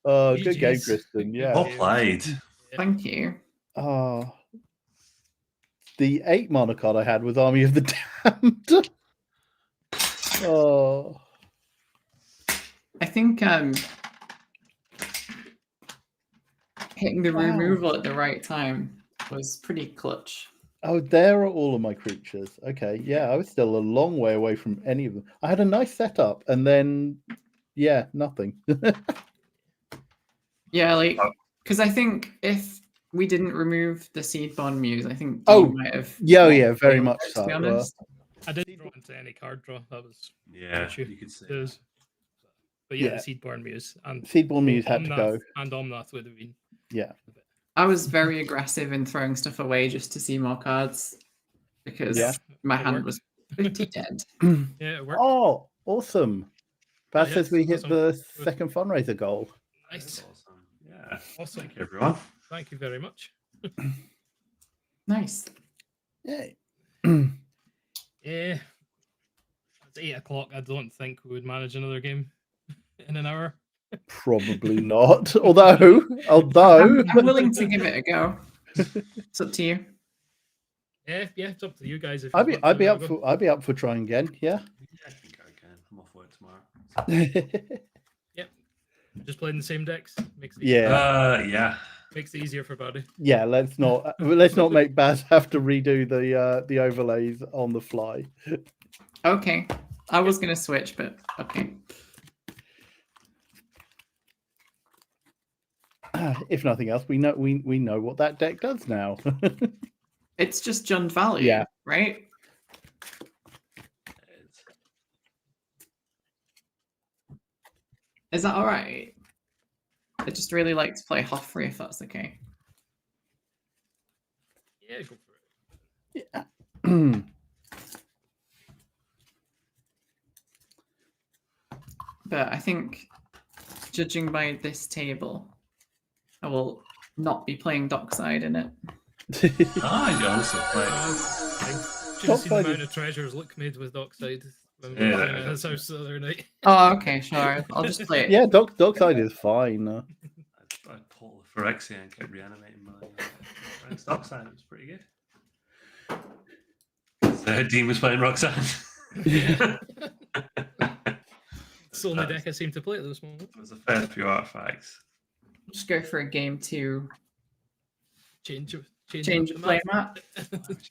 Oh, good game,
GGs.
Kristen.
Good
Yeah.
Well
game.
played.
Thank you.
Oh, the 8 mana card I had was Army of the Damned. Oh,
I think hitting the
Wow.
removal at the right time was pretty clutch.
oh, there are all of my creatures. Okay, yeah, I was still a long way away from any of them. I had a nice setup, and then, yeah, nothing.
Yeah, like,
Oh.
because I think if we didn't remove the Seedborn Muse, I think
Oh,
Dean might have.
yeah,
walked
yeah, very
away
much
with it,
so.
To be honest.
I didn't draw into any card draw. That was
Yeah,
issue.
you could see.
There's- But yeah,
Yeah.
the Seedborn Muse and
Seedborn Muse had to go.
And Omnath would have been.
Yeah.
I was very aggressive in throwing stuff away just to see more cards because
Yeah.
my
It
hand
worked.
was pretty dead.
Yeah, it worked.
Oh, awesome. That
Oh,
says
yes,
we hit
awesome.
the second fundraiser goal.
Nice.
Awesome. Yeah.
Awesome.
Thank you, everyone.
Thank you very much.
Nice.
Yay.
Yeah. It's 8 o'clock. I don't think we would manage another game in an hour.
Probably not. Although
I'm willing to give it a go. It's up to you.
Yeah, it's up to you guys. If
I'd
you've
be
got
up
to
for I'd be up for trying again. Yeah.
Yeah, I think I can. I'm off work tomorrow.
just playing the same decks. Makes it
Yeah.
Yeah.
makes it easier for Buddy.
Yeah, let's not make Baz have to redo the overlays on the fly.
Okay. I was gonna switch, but okay.
If nothing else, we know what that deck does now.
It's just Jund value,
Yeah.
right? Is that all right? I just really like to play Hoffrey, if that's okay.
Yeah, go for it.
Yeah.
But I think, judging by this table, I will not be playing Dockside in it.
You honestly played.
I should have seen the
Dockside
amount of treasures Luke made with Dockside when we
Yeah.
were playing at his house the other night.
Oh, okay, sure. I'll just play it.
Yeah, Dockside is fine.
I pulled the Phyrexia and kept reanimating my stock side. It was pretty good. So Dean was playing Roxanne.
It's the only deck I seem to play at this moment.
There was a fair few artifacts.
Just go for a game 2.
Change
Change
the
of play map.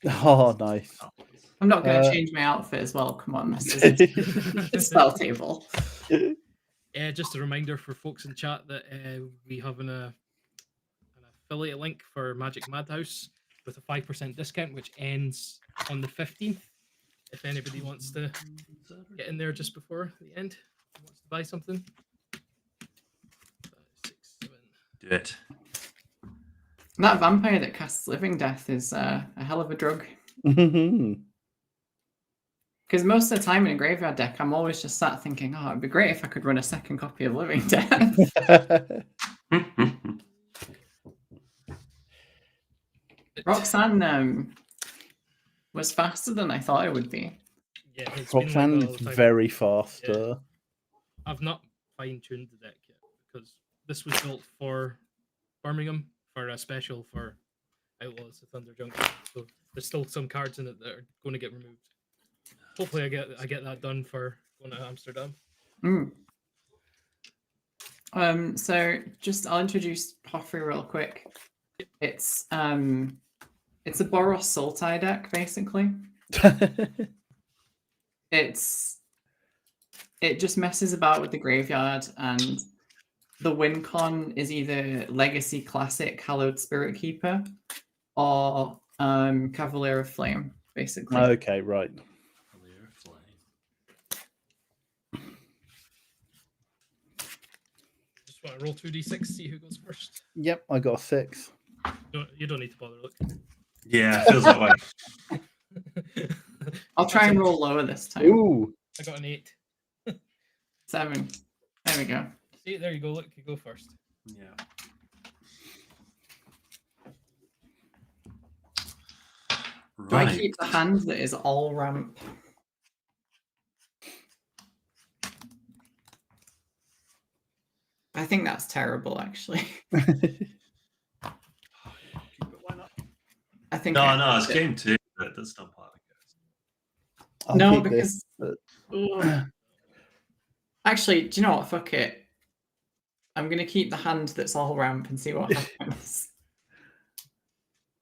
Oh, nice.
I'm not going to change my outfit as well. Come on, this is a spell table.
Just a reminder for folks in chat that we have an affiliate link for Magic Madhouse with a 5% discount, which ends on the 15th. If anybody wants to get in there just before the end, wants to buy something. 5, 6, 7.
Do it.
That vampire that casts Living Death is a hell of a drug. Because most of the time in a graveyard deck, I'm always just sat thinking, oh, it'd be great if I could run a second copy of Living Death. Roxanne was faster than I thought it would be.
Yeah, it's been like
Roxanne
that all
is
the time.
very fast.
Yeah. I've not fine-tuned the deck yet because this was built for Birmingham for a special for Outlaws of Thunder Junction. So there's still some cards in it that are going to get removed. Hopefully, I get that done for going to Amsterdam.
So just I'll introduce Hoffrey real quick. It's a Boros Sultai deck, basically. It just messes about with the graveyard, and the win con is either Legacy Classic Hallowed Spirit Keeper or Cavalier of Flame, basically.
Okay, right.
Just want to roll 2d6, see who goes first.
Yep, I got a 6.
You don't need to bother. Look.
Yeah, it feels that way.
I'll try and roll lower this time.
Ooh.
I got an 8.
7. There we go.
See, there you go. Look, you go first.
Yeah.
Do I keep the hand that is all ramp? I think that's terrible, actually. I think.
No, it's game 2. That's not part of it.
I'll
No,
keep this,
because
but-
actually, do you know what? Fuck it. I'm gonna keep the hand that's all ramp and see what happens.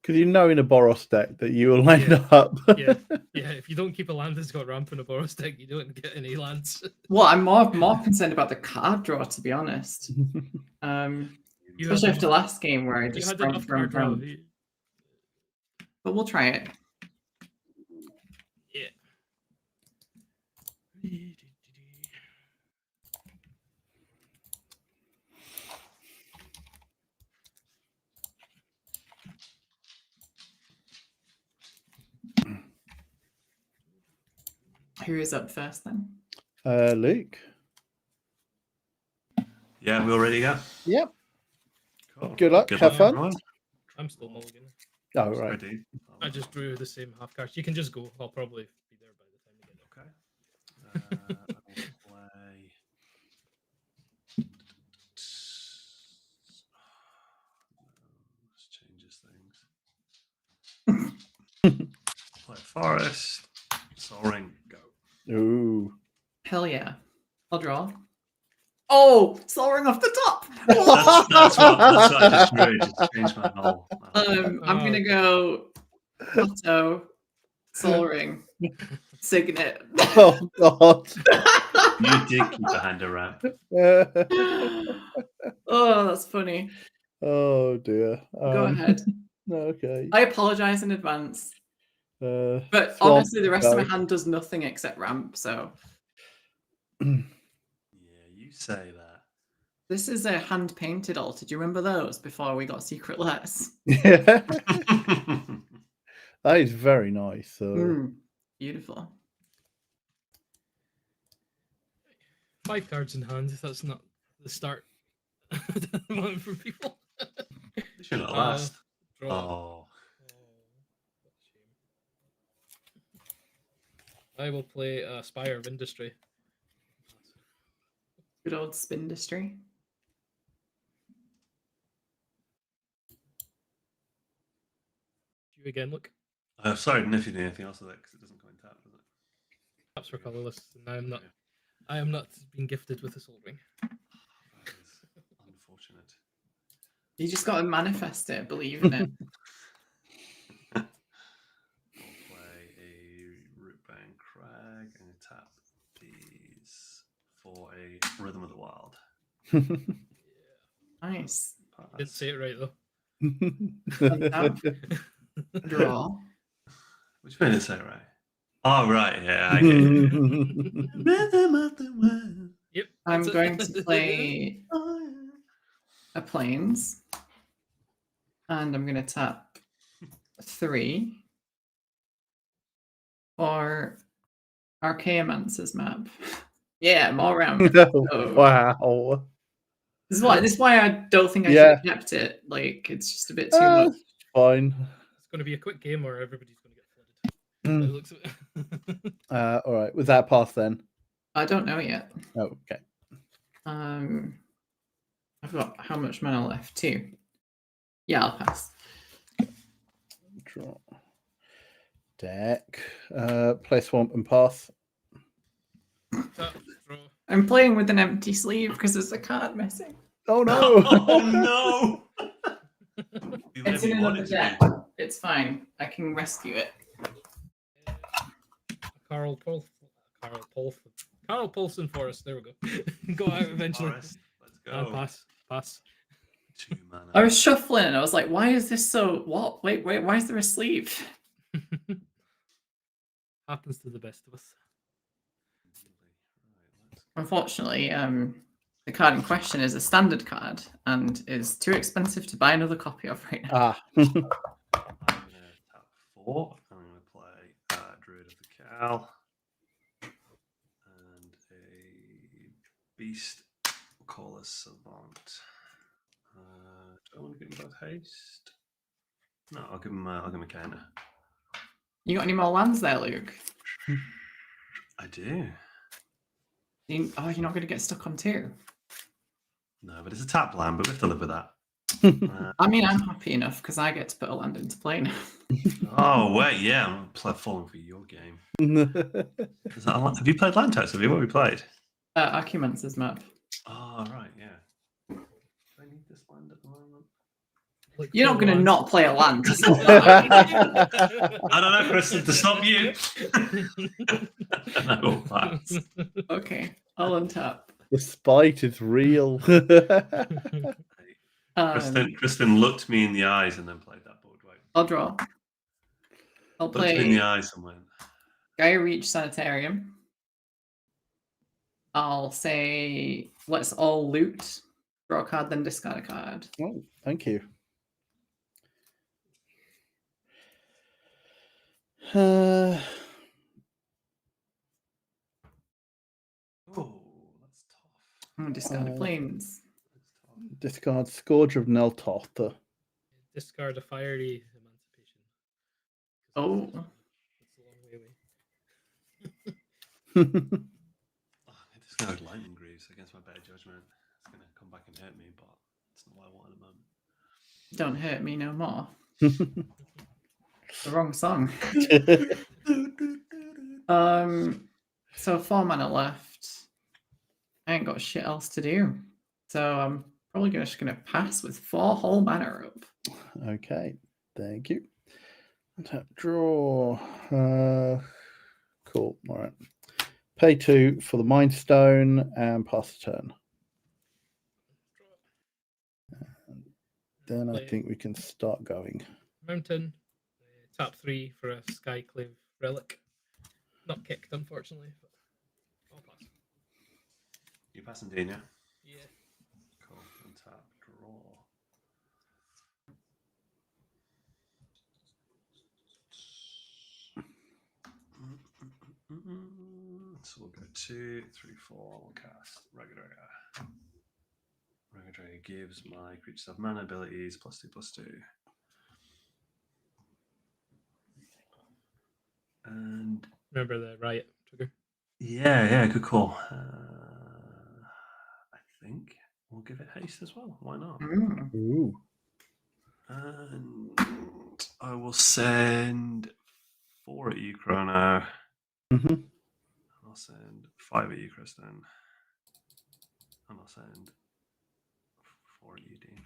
Because you know in a Boros deck that you will end up.
Yeah. If you don't keep a land that's got ramp in a Boros deck, you don't get any lands.
Well, I'm more concerned about the card draw, to be honest. Especially after last game where I
You
just
had enough card draw.
ramp. But we'll try it.
Yeah.
Who is up first then?
Luke.
Yeah, we all ready to go?
Yep.
Cool.
Good luck. Have fun.
everyone.
I'm still mulliganing.
Oh, right.
Ready.
I just drew the same half cards. You can just go. I'll probably be there by the time you get there.
Okay. I'll play. This changes things. Play Forest. Sol Ring. Go.
Ooh.
Hell yeah. I'll draw. Oh, Sol Ring off the top.
That's what I just drew. Just changed my whole.
I'm gonna go Otto, Sol Ring, Signet.
Oh, God.
You did keep a hand around.
Oh, that's funny.
Oh, dear.
Go ahead.
Okay.
I apologize in advance. But
Swamp,
honestly, the rest of my
go.
hand does nothing except ramp, so
Yeah, you say that.
this is a hand painted altar. Do you remember those before we got secret letters?
Yeah. That is very nice.
Beautiful.
5 cards in hand. That's not the start for people.
This should not last.
Draw.
Oh.
What a shame. I will play Spire of Industry.
Good old Spindustry.
You again, look.
Sorry, I didn't know if you did anything else with it because it doesn't go in tap, does it?
Taps for colorless. And I am not being gifted with a Sol Ring.
That is unfortunate.
You just got to manifest it, believe in it.
I'll play a Rootbound Crag and tap these for a Rhythm of the Wild.
Nice.
Didn't say it right though.
Draw.
Which one did it say right? Oh, right, yeah, I get it. Rhythm of the Wild.
Yep.
I'm
that's it.
going to play a Plains. And I'm going to tap 3 for Archaeomancer's map. Yeah, more ramp. Oh.
Wow.
This is why I don't think I should have kept it. Like, it's just a bit too much.
Fine.
It's going to be a quick game or everybody's going to get flooded. It looks
All right. Was that a pass then?
I don't know yet.
Oh, okay.
I've got how much mana left? 2. Yeah, I'll pass.
Draw. Deck. Play Swamp and pass.
Tap, draw.
I'm playing with an empty sleeve because there's a card missing.
Oh no!
Oh no! Do
It's
whatever
in
you want
another
it to
deck.
be.
It's fine. I can rescue it.
Carl Paulson for us. There we go. Go out eventually.
Forest, let's go.
Pass.
2 mana.
I was shuffling and I was like, why is this so what? Wait, why is there a sleeve?
Happens to the best of us.
Unfortunately, the card in question is a standard card and is too expensive to buy another copy of right now.
Ah.
I'm going to tap 4. I'm going to play Druid of the Cow and a Beast. We'll call this Savant. Do I want to give him both haste? No, I'll give him a counter.
You got any more lands there, Luke?
I do.
You're not going to get stuck on 2.
No, but it's a tap land, but we have to live with that.
I mean, I'm happy enough because I get to put a land into play now.
Oh, wait, yeah, I'm falling for your game. Is that have you played land types? Have you? What have you played?
Acumence's map.
Oh, right, yeah. Do I need this land at the moment?
Like
You're not going to
land.
not play a land.
I don't know, Kristen, to stop you. And I will pass.
Okay, I'll untap.
The spite is real.
Kristen looked me in the eyes and then played that board. Wait.
I'll draw. I'll
Looked me in the
play
eyes and went.
Gaia Reach Sanitarium. I'll say let's all loot. Draw a card, then discard a card.
Oh, thank you.
Oh, that's tough.
I'm gonna discard a planes.
Discard Scourge of Neltoth.
Discard a fiery emancipation.
Oh.
That's a long way away.
Oh, I discarded Lightning Greaves against my better judgment. It's going to come back and hurt me, but it's not what I want at the moment.
Don't hurt me no more. The wrong song. So 4 mana left. I ain't got shit else to do. So I'm probably just gonna pass with 4 whole mana up.
Okay, thank you. Tap draw. Cool. All right. Pay 2 for the Mind Stone and pass the turn. And then I think we can start going.
Mountain. Tap 3 for a Skyclave relic. Not kicked, unfortunately. But I'll pass.
You passing Dean, yeah?
Yeah.
Cool. And tap draw. So we'll go 2, 3, 4. We'll cast Raggadragga. Raggadragga gives my creatures have mana abilities +2/+2. And
Remember the riot trigger?
yeah, good call. I think we'll give it haste as well. Why not?
Ooh.
And I will send 4 at you, Chrono.
Mm-hmm.
I'll send 5 at you, Kristen. And I'll send 4 at you, Dean.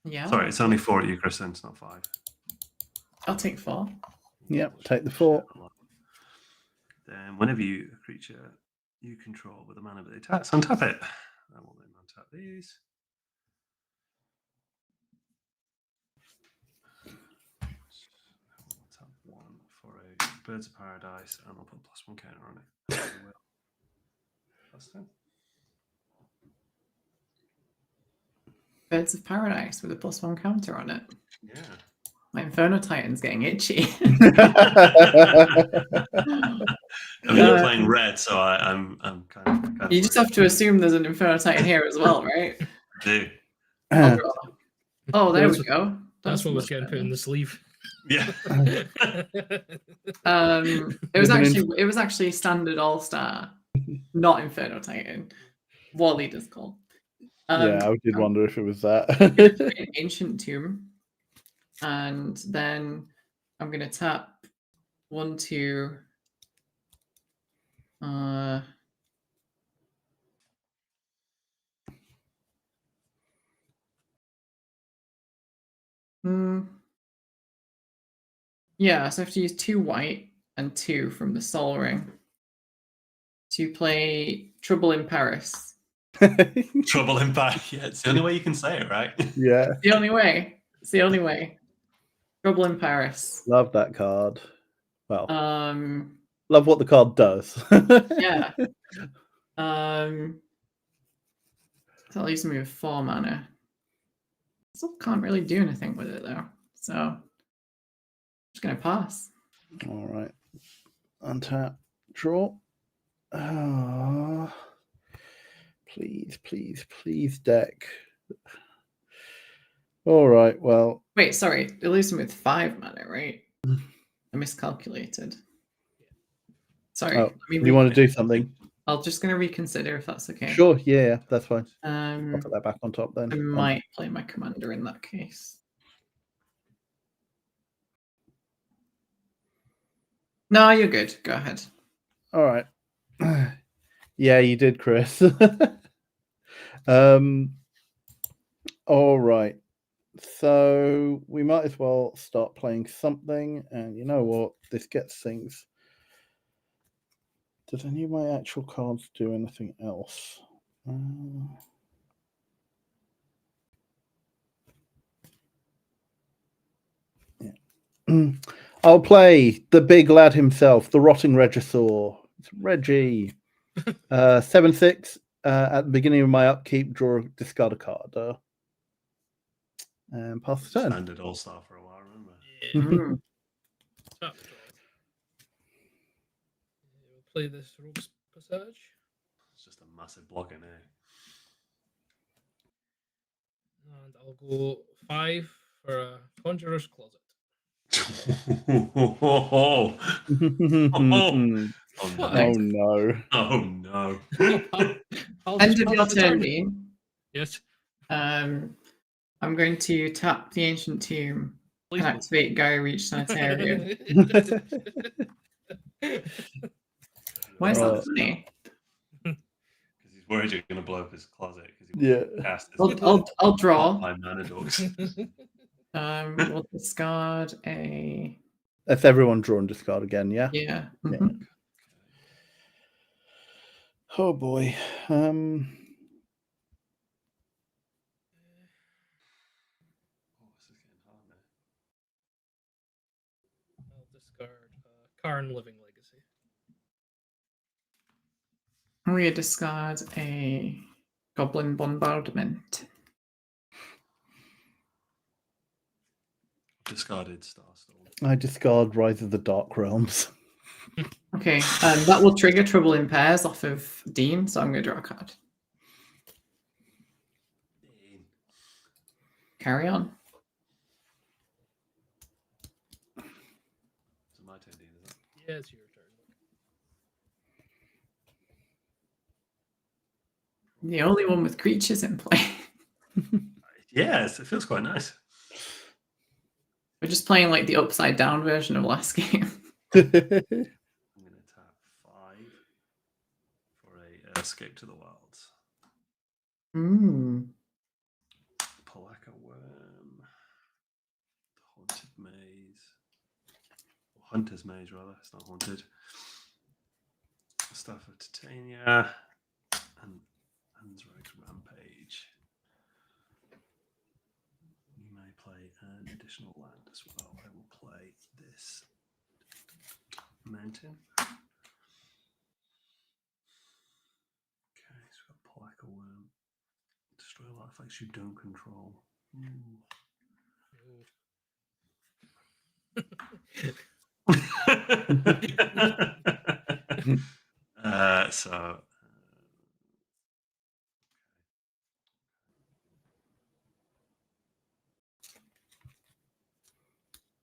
Yeah.
Sorry, it's only 4 at you, Kristen. It's not 5.
I'll take 4.
Yep, take the 4.
Then whenever you a creature you control with a mana ability attacks, untap it. I will then untap these. I'll tap 1 for a Birds of Paradise, and I'll put +1 counter on it. +10.
Birds of Paradise with a +1 counter on it.
Yeah.
My Inferno Titan's getting itchy.
I mean, you're playing red, so I'm kind of.
You just have to assume there's an Inferno Titan here as well, right?
I do.
I'll draw. Oh, there we go.
That's what was
much
getting put
better.
in the sleeve.
Yeah.
It was actually standard All-Star, not Inferno Titan. War Leader's call.
Yeah, I did wonder if it was that.
Ancient Tomb. And then I'm gonna tap 1, 2. Yeah, so I have to use 2 white and 2 from the Sol Ring to play Trouble in Paris.
Trouble in Paris. Yeah, it's the only way you can say it, right?
Yeah,
The only way. It's the only way. Trouble in Paris.
love that card. Well,
Um,
love what the card does.
yeah. So that leaves me with 4 mana. Still can't really do anything with it though. So I'm just gonna pass.
All right. Untap. Draw. Please, please, please, deck. All right. Well,
Wait, sorry. It leaves me with 5 mana, right? I miscalculated. Sorry.
oh, you want to do something?
I'm just gonna reconsider if that's okay.
Sure. Yeah, that's fine. I'll put that back on top then.
I might play my commander in that case. No, you're good. Go ahead.
All right. Yeah, you did, Chris. All right. So we might as well start playing something. And you know what? This gets things. Does any of my actual cards do anything else? Yeah. I'll play the big lad himself, the Rotting Regisaur. It's Reggie. 7/6. At the beginning of my upkeep, discard a card. And pass the turn.
Standard All-Star for a while, remember?
Yeah. Tap draw. We'll play this Rogue's Passage.
It's just a massive block in here.
And I'll go 5 for a Conjurer's Closet.
Oh,
Oh no.
Oh no.
I'll
End
just
of
pass
your
the
turn, Dean.
Yes.
I'm going to tap the Ancient Tomb
Please.
and activate Gaia Reach Sanitarium. Why is that funny?
Because he's worried you're going to blow up his closet.
Yeah.
I'll draw.
My mana dogs.
We'll discard a.
That's everyone draw and discard again, yeah?
Yeah.
Yeah.
Mhm.
Oh boy.
I'll discard Karn Living Legacy.
We discard a Goblin Bombardment.
Discarded Starstall.
I discard Rise of the Dark Realms.
Okay, that will trigger Trouble in Pairs off of Dean, so I'm going to draw a card. Carry on.
Is it my turn, Dean? Is it?
Yeah, it's your turn.
The only one with creatures in play.
Yes, it feels quite nice.
We're just playing like the upside down version of last game.
I'm going to tap 5 for a Escape to the Wilds. Polaka Worm. Haunted Maze. Or Hunter's Maze, rather. It's not haunted. Staff of Titania. And Anzrak's Rampage. You may play an additional land as well. I will play this mountain. Okay, so we've got Polaka Worm. Destroy artifacts you don't control. So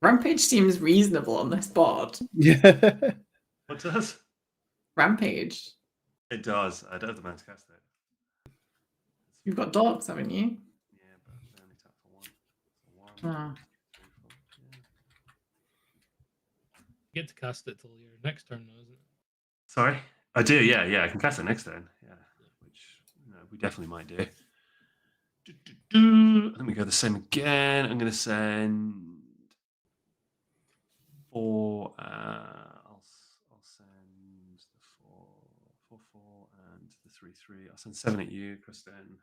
Rampage seems reasonable on this board.
Yeah.
what does?
Rampage.
It does. I don't have the man to cast it.
You've got dogs, haven't you?
Yeah, but I only tap for one.
Ah.
You get to cast it till your next turn, though, isn't it?
Sorry? I do, yeah. I can cast it next turn. Yeah. Which we definitely might do. Let me go the same again. I'm going to send 4. I'll send the 4, and the 3, 3. I'll send 7 at you, Kristen.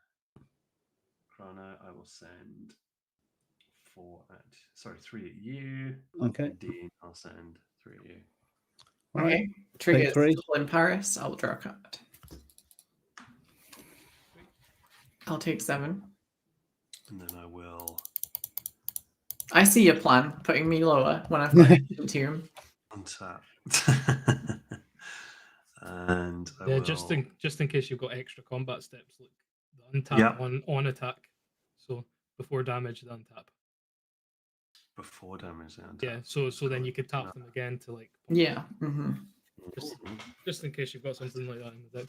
Chrono, I will send 3 at you.
Okay.
And Dean, I'll send 3 at you.
Okay. Triggers
three.
Trouble in Paris. I'll draw a card. I'll take 7.
And then I will
I see your plan, putting me lower when I've got Ancient Tomb.
untap. And I
Yeah,
will...
just in case you've got extra combat steps, like the untap
Yeah.
on attack. So before damage, the untap.
Before damage, the untap.
Yeah, so then you could tap them again to like.
Yeah. Mm-hmm.
Just in case you've got something like that in the deck.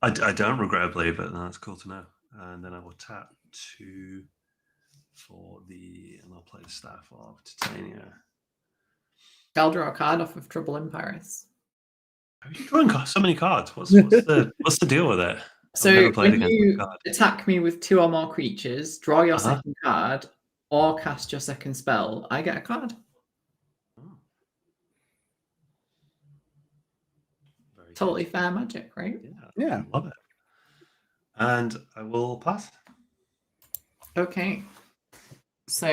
I don't regrettably, but that's cool to know. And then I will tap 2 for the, and I'll play the Starfall of Titania.
I'll draw a card off of Trouble in Paris.
Have you drawn so many cards? What's the deal with it?
So
I've never played
when
against
you
that card.
attack me with 2 or more creatures, draw your
Uh-huh.
second card, or cast your second spell, I get a card.
Oh. Very
Totally
good.
fair magic, right?
Yeah.
Love it. And I will pass.
Okay. So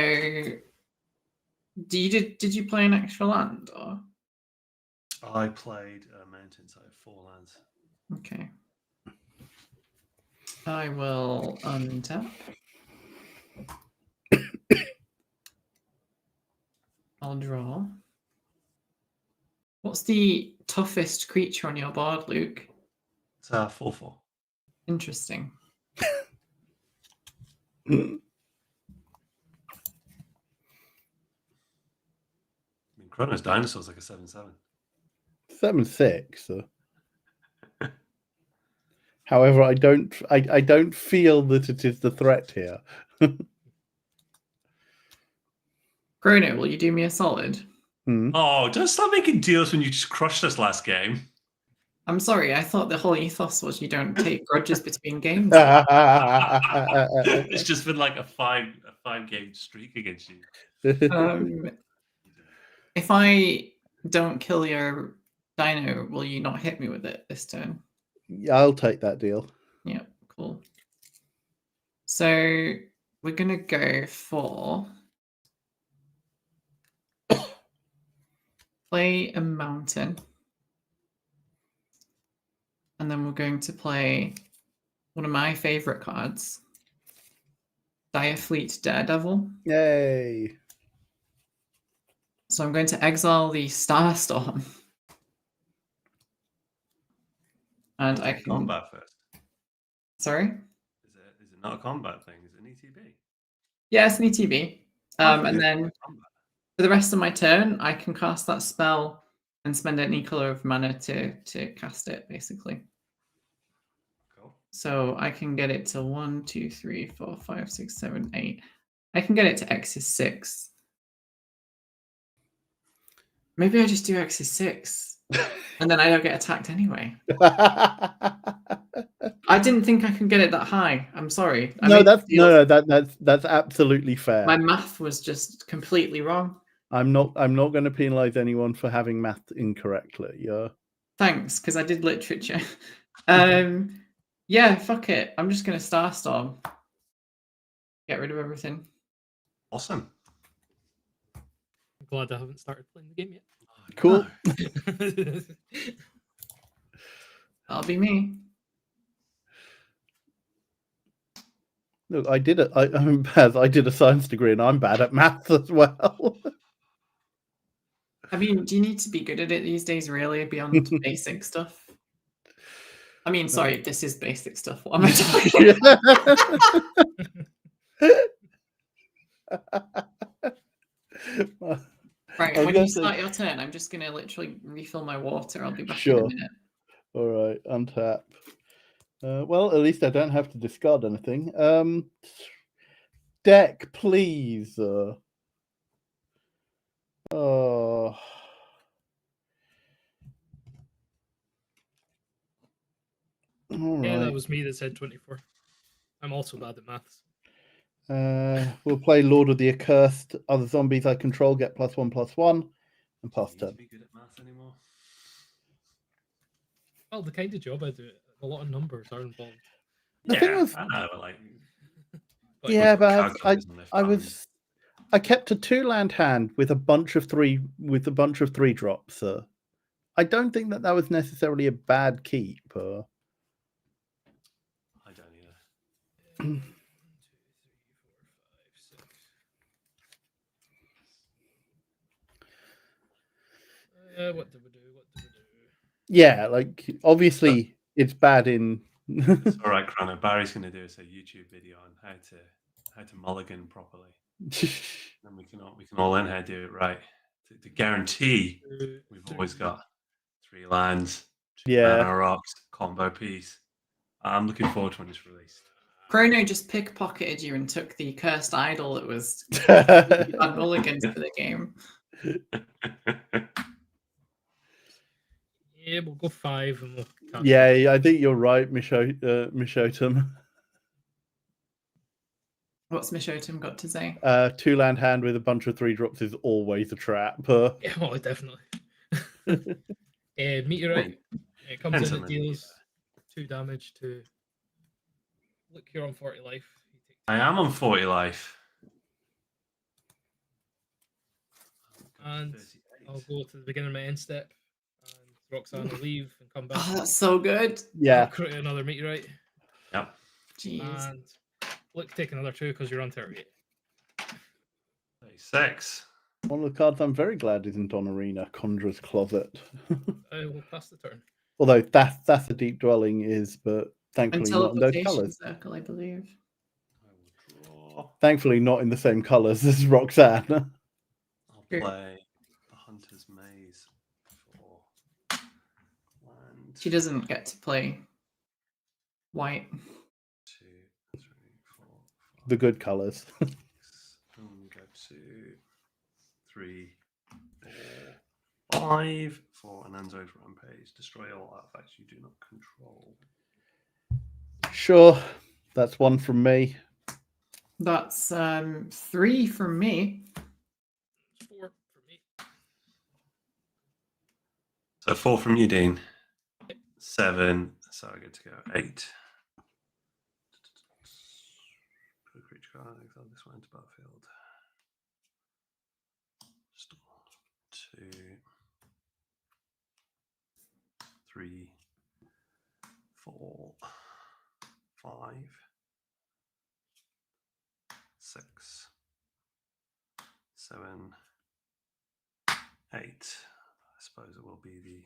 did you play an extra land or?
I played Mountains. I have 4 lands.
Okay. I will untap. I'll draw. What's the toughest creature on your board, Luke?
It's 4/4.
Interesting.
I mean, Chrono's Dinosaur's like a 7/7.
7/6. So. However, I don't feel that it is the threat here.
Chrono, will you do me a solid?
Oh, don't stop making deals when you just crushed us last game.
I'm sorry, I thought the whole ethos was you don't take grudges between games.
It's just been like a 5-game streak against you.
If I don't kill your dino, will you not hit me with it this turn?
Yeah, I'll take that deal.
Yeah, cool. So we're gonna go for play a mountain. And then we're going to play one of my favorite cards, Direfleet Daredevil.
Yay.
So I'm going to exile the Starstorm. And I can...
combat first.
Sorry?
Is it not a combat thing? Is it an ETB?
Yeah, it's an ETB. And then for the rest of my turn, I can cast that spell and spend any color of mana to cast it, basically.
Cool.
So I can get it to 1, 2, 3, 4, 5, 6, 7, 8. I can get it to X is 6. Maybe I just do X is 6. And then I don't get attacked anyway. I didn't think I could get it that high. I'm sorry.
That's absolutely fair.
My math was just completely wrong.
I'm not going to penalize anyone for having math incorrectly. Yeah.
Thanks, because I did literature. Yeah, fuck it. I'm just going to Starstorm. Get rid of everything.
Awesome.
I'm glad I haven't started playing the game yet.
Cool.
That'll be me.
Look, I'm bad. I did a science degree and I'm bad at maths as well.
I mean, do you need to be good at it these days, really, beyond basic stuff? I mean, sorry, this is basic stuff. What am I talking? Right, when you start your turn, I'm just going to literally refill my water. I'll be back in a minute.
All right, untap. Well, at least I don't have to discard anything. Deck, please. Oh.
Yeah, that was me that said 24. I'm also bad at maths.
We'll play Lord of the Accursed. Other zombies I control get +1/+1 and pass
Do you need to
turn.
be good at math anymore?
Well, the kind of job I do, a lot of numbers are involved.
The thing was,
I know, but like,
But
yeah,
people got
but
calculators on their phones.
I kept a 2-land hand with a bunch of 3 drops. I don't think that was necessarily a bad keep.
I don't either.
1, 2, 3, 4, 5, 6. What do we do?
Yeah, like obviously it's bad in.
It's all right, Chrono. Barry's going to do us a YouTube video on how to mulligan properly, and we can all learn how to do it right. To guarantee we've always got 3 lands, 2
Yeah.
mana rocks, combo piece. I'm looking forward to when it's released.
Chrono just pickpocketed you and took the cursed idol that was on mulligans for the game.
Yeah, we'll go 5 and we'll.
Yeah, I think you're right, Mishotum.
What's Mishotum got to say?
2-land hand with a bunch of 3 drops is always a trap.
Yeah, well, definitely. Meteorite. It comes
Depends
in,
on
it
the
deals 2 damage to. Look, you're on 40 life. You take
I am on 40 life.
And I'll go to the beginning of my end step, and Roxanne will leave and come back.
Oh, that's so good.
Yeah.
I'll create another meteorite.
Yep.
Jeez.
And look, take another 2 because you're on 38.
36.
One of the cards I'm very glad isn't on Arena, Conjurer's Closet.
I will pass the turn.
Although that's a deep dwelling is, but thankfully
And
not in those
teleportation
colours.
circle, I believe.
I will draw.
Thankfully not in the same colours as Roxanne.
I'll
Sure.
play the Hunter's Maze for land.
She doesn't get to play white.
2, 3, 4, 5,
The good colours.
6. Go 2, 3, 4, 5 for Ananzo's Rampage. Destroy all artifacts you do not control.
Sure, that's 1 from me.
That's 3 from me.
4 for me.
So 4 from you, Dean. 7. So I get to go 8. Put a creature card. Exile this one into battlefield. Store. 2, 3, 4, 5, 6, 7, 8. I suppose it will be the.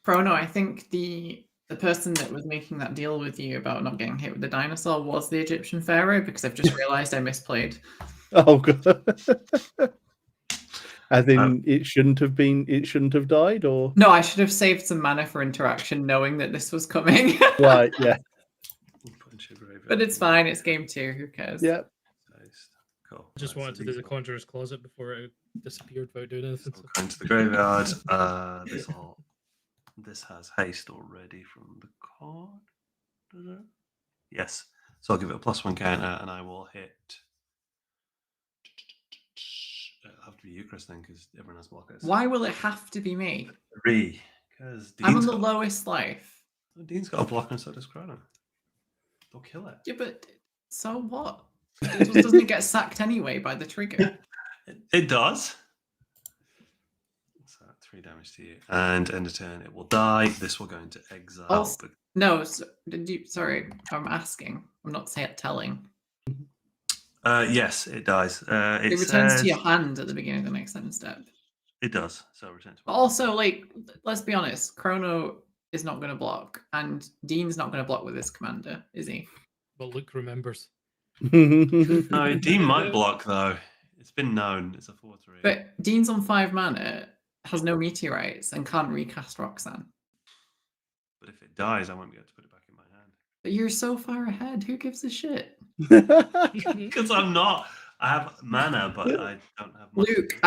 Chrono, I think the person that was making that deal with you about not getting hit with the dinosaur was the Egyptian pharaoh, because I've just realized I misplayed.
Oh god. As in it shouldn't have died, or
No, I should have saved some mana for interaction knowing that this was coming.
right, yeah.
Put into your graveyard.
But it's fine, it's game 2, who cares?
Yeah.
Cool.
I just wanted to do the Conjurer's Closet before it disappeared without doing anything.
So going to the graveyard. This has haste already from the card. Does it? Yes. So I'll give it a +1 counter, and I will hit. It'll have to be you, Kristen, because everyone has blockers.
Why will it have to be me?
3. Because
I'm on the lowest life.
Dean's got a blocker, and so does Chrono. They'll kill it.
Yeah, but so what? Doesn't it get sacked anyway by the trigger?
It does. So 3 damage to you, and end of turn it will die. This will go into exile.
Also, no, sorry, I'm asking. I'm not telling.
Yes, it dies.
It returns to your hand at the beginning of the next end step.
It does. So return to.
But also, like, let's be honest, Chrono is not going to block, and Dean's not going to block with his commander, is he?
But Luke remembers.
No, Dean might block though. It's been known. It's a 4-3.
But Dean's on 5 mana, has no meteorites, and can't recast Roxanne.
But if it dies, I won't be able to put it back in my hand.
But you're so far ahead. Who gives a shit?
Because I'm not. I have mana, but I don't have much.
Luke,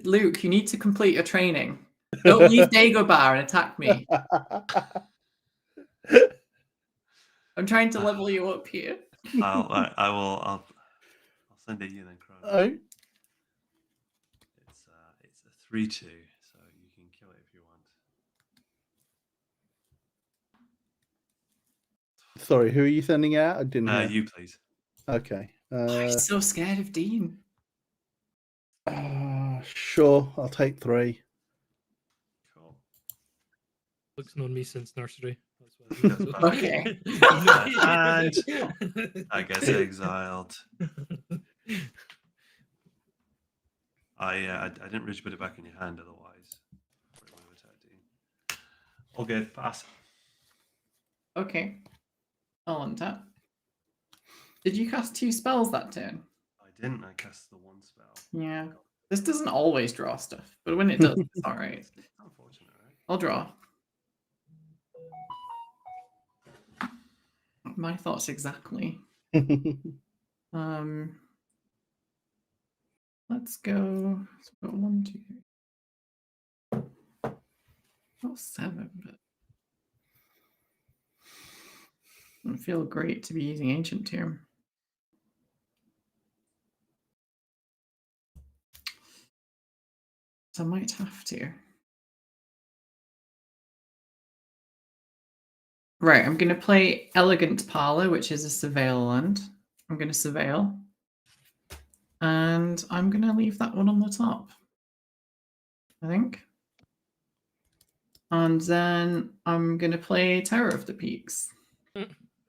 Luke. You need to complete your training. Don't leave Dagobah and attack me. I'm trying to level you up here.
I'll send it you then, Chrono.
Oh,
It's a 3-2, so you can kill it if you want.
sorry, who are you sending out? I didn't hear.
You please.
Okay.
I'm so scared of Dean.
Sure, I'll take 3.
Cool.
Luke's known me since nursery.
That's fine.
Okay.
And I guess exiled. I didn't really put it back in your hand, otherwise. All good. Pass.
Okay. I'll untap. Did you cast 2 spells that turn?
I didn't. I cast the 1 spell.
Yeah. This doesn't always draw stuff, but when it does, it's all right.
It's unfortunate, right?
I'll draw. My thoughts exactly. Let's go. 1, 2, 3. Not 7, but doesn't feel great to be using Ancient Tomb. So I might have to. Right, I'm going to play Elegant Parlor, which is a Surveil land. I'm going to Surveil. And I'm going to leave that one on the top, I think. And then I'm going to play Terror of the Peaks.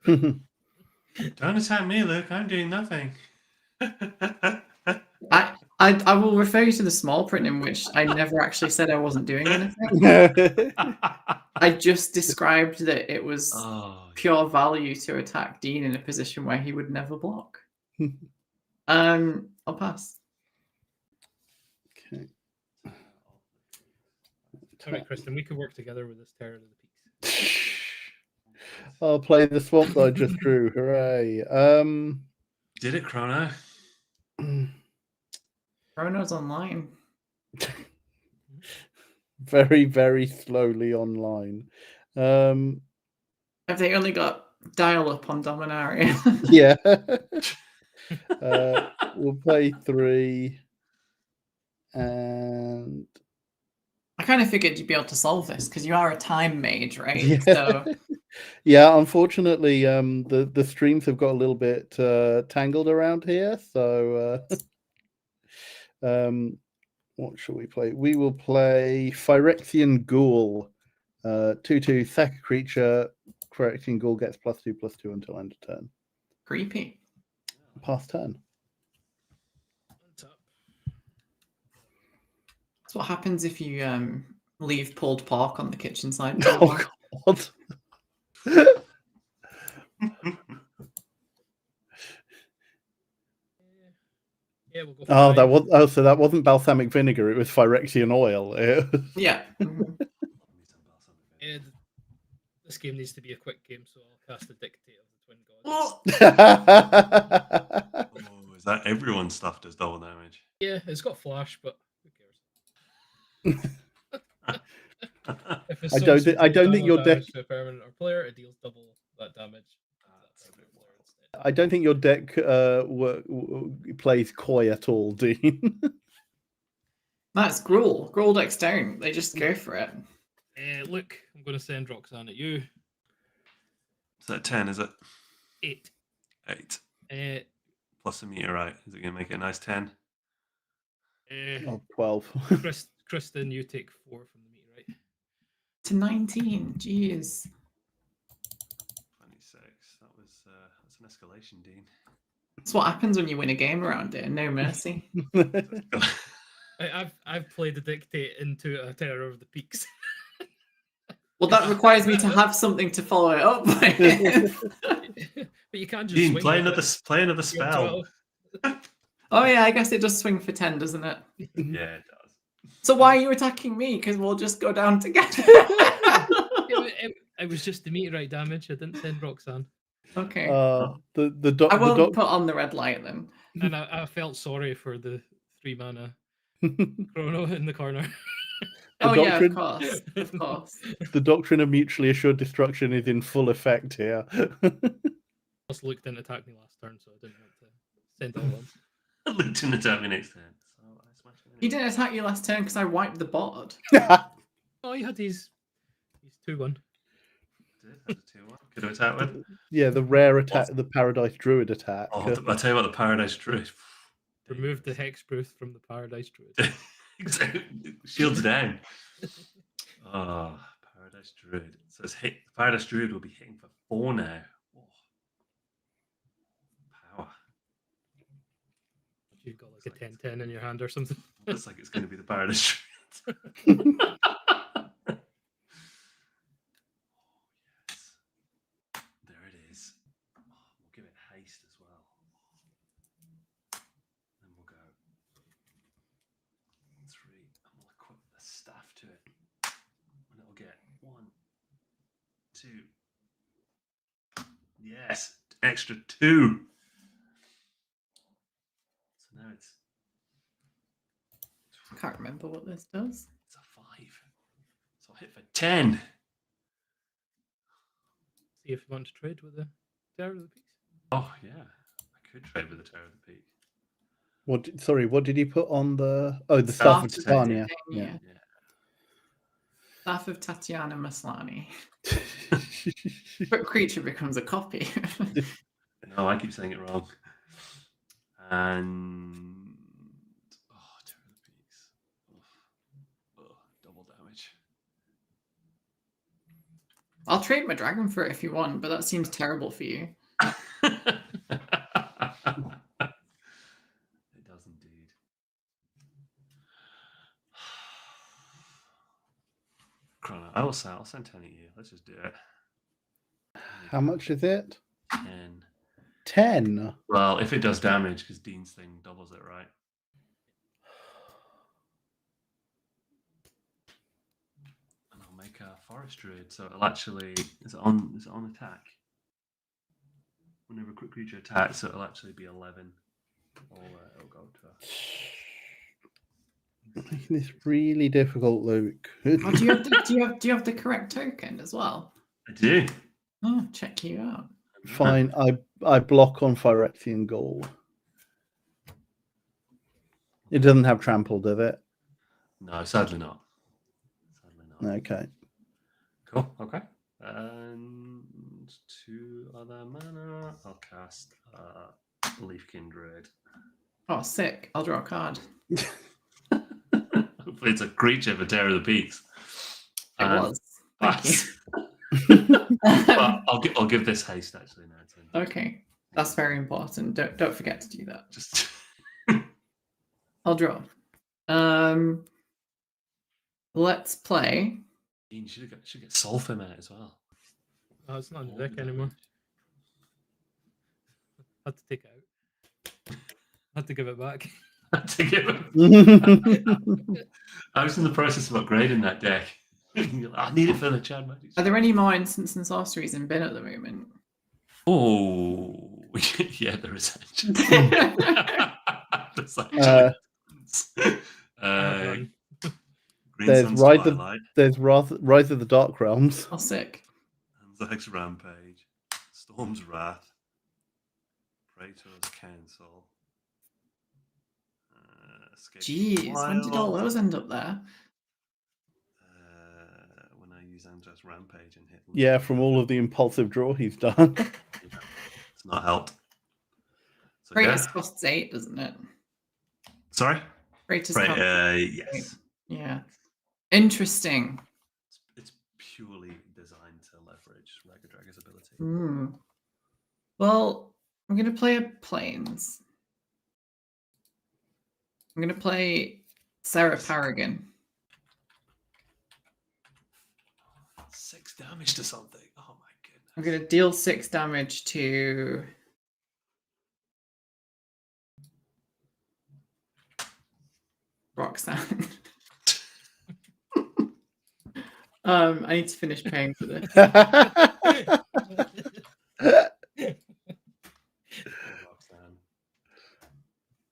Don't attack me, Luke. I'm doing nothing.
I will refer you to the small print in which I never actually said I wasn't doing anything. I just described that it was pure value to attack Dean in a position where he would never block. I'll pass.
Okay.
All right, Kristen, we could work together with this Terror of the Peaks.
I'll play the swamp that I just drew. Hooray.
Did it, Chrono?
Chrono's online.
Very, very slowly online.
Have they only got dial-up on Dominaria?
Yeah. We'll play 3. And
I kind of figured you'd be able to solve this because you are a time mage, right?
yeah,
So
yeah. Unfortunately, the streams have got a little bit tangled around here. So, what shall we play? We will play Phyrexian Ghoul. 2/2 sack a creature. Phyrexian Ghoul gets +2/+2 until end of turn.
creepy.
Pass turn.
That's what happens if you leave pulled pork on the kitchen side.
Oh God.
Yeah, we'll go for
Oh,
5.
that was so that wasn't balsamic vinegar. It was Phyrexian oil.
Yeah. Mhm.
This game needs to be a quick game, so I'll cast the Dictate of the Twin Gods.
Oh,
Oh, is that everyone's stuff does double damage?
Yeah, it's got flash, but who cares? If it's
I don't think your deck.
to a permanent or player, it deals double that damage.
I don't think your deck plays coy at all, Dean.
that's Gruul. Gruul decks don't. They just go for it.
Look, I'm going to send Roxanne at you.
Is that 10? Is it
8.
8 plus a meteorite? Is it going to make it a nice 10?
12.
Kristen, you take 4 from the meteorite.
To 19. Jeez.
26. That's an escalation, Dean.
That's what happens when you win a game around here. No mercy.
I've played the Dictate into a Terror of the Peaks.
Well, that requires me to have something to follow it up with.
But you can't just
Dean,
swing
play
it.
another spell.
Oh yeah, I guess it does swing for 10, doesn't it?
Yeah, it does.
So why are you attacking me? Because we'll just go down together.
It was just the meteorite damage. I didn't send Roxanne.
Okay.
I
I won't put on the red light then.
And I felt sorry for the 3 mana Chrono in the corner.
Oh yeah, of
doctrine-
course, of course.
The doctrine of mutually assured destruction is in full effect here.
Just Luke didn't attack me last turn, so I didn't want to send it all on.
Luke didn't attack me next turn. So I smashed him.
He didn't attack you last turn because I wiped the board.
Oh, he had his 2-1.
Did a 2-1. Could have attacked with.
Yeah, the rare attack, the Paradise Druid attack.
Oh, I'll tell you what, the Paradise Druid.
Removed the hexproof from the Paradise Druid.
Exactly. Shields down. Oh, Paradise Druid. So it's hit. Paradise Druid will be hitting for 4 now. Oh. Power.
You've got like a 10-10 in your hand or something.
Looks like it's going to be the Paradise Druid. Yes. There it is. Oh, we'll give it haste as well. Then we'll go 3, and we'll equip the staff to it. And it'll get 1, 2. Yes, extra 2. So now it's
I can't remember what this does.
a 5. So I'll hit for 10.
See if you want to trade with the Terror of the Peaks.
Oh yeah, I could trade with the Terror of the Peak.
What did you put on the? Oh, the Staff of Titania. Yeah.
Staff of Tatiana Maslany. But creature becomes a copy.
No, I keep saying it wrong. And Terror of the Peaks. Double damage.
I'll trade my dragon for it if you want, but that seems terrible for you.
It does indeed. Chrono, I'll send 10 at you. Let's just do it.
How much is it?
10.
10.
Well, if it does damage, because Dean's thing doubles it, right? And I'll make a Forest Druid, so it'll actually is it on attack? Whenever a quick creature attacks, so it'll actually be 11. It'll go to
Making this really difficult, Luke.
Oh, do you have the correct token as well?
I do.
Oh, check you out.
Fine. I block on Phyrexian Ghoul. It doesn't have trample, does it?
No, sadly not.
Okay.
Cool. Okay. And 2 other mana. I'll cast Leaf Kindred.
Oh, sick. I'll draw a card.
Hopefully it's a creature for Terror of the Peaks.
It was. Thank you.
But I'll give this haste actually now.
Okay. That's very important. Don't forget to do that.
Just
I'll draw. Let's play.
you should get Sulfim out as well.
Oh, it's not in the deck anymore. Had to take it out. Had to give it back.
To give it. I was in the process of upgrading that deck. I need it for the Chad Magic.
Are there any more instants and sorceries in bin at the moment?
Oh, yeah, there is actually. There's actually Green
There's
Sun's
Rise of,
Twilight,
there's Rise of the Dark Realms.
Oh, sick.
Anzacs Rampage, Storm's Wrath, Praetor's Council. Escape
Jeez, when did all
Wild.
those end up there?
When I use Anzacs Rampage and hit.
Yeah, from all of the impulsive draw he's done.
It's not helped. So,
Kratos
yeah.
costs 8, doesn't it?
Sorry?
Kratos
Right,
costs
yes.
Yeah. Interesting.
It's purely designed to leverage Raggadragga's ability.
Well, I'm going to play a Plains. I'm going to play Sarah Paragon.
6 damage to something. Oh my goodness.
I'm going to deal 6 damage to... Roxanne. I need to finish paying for this.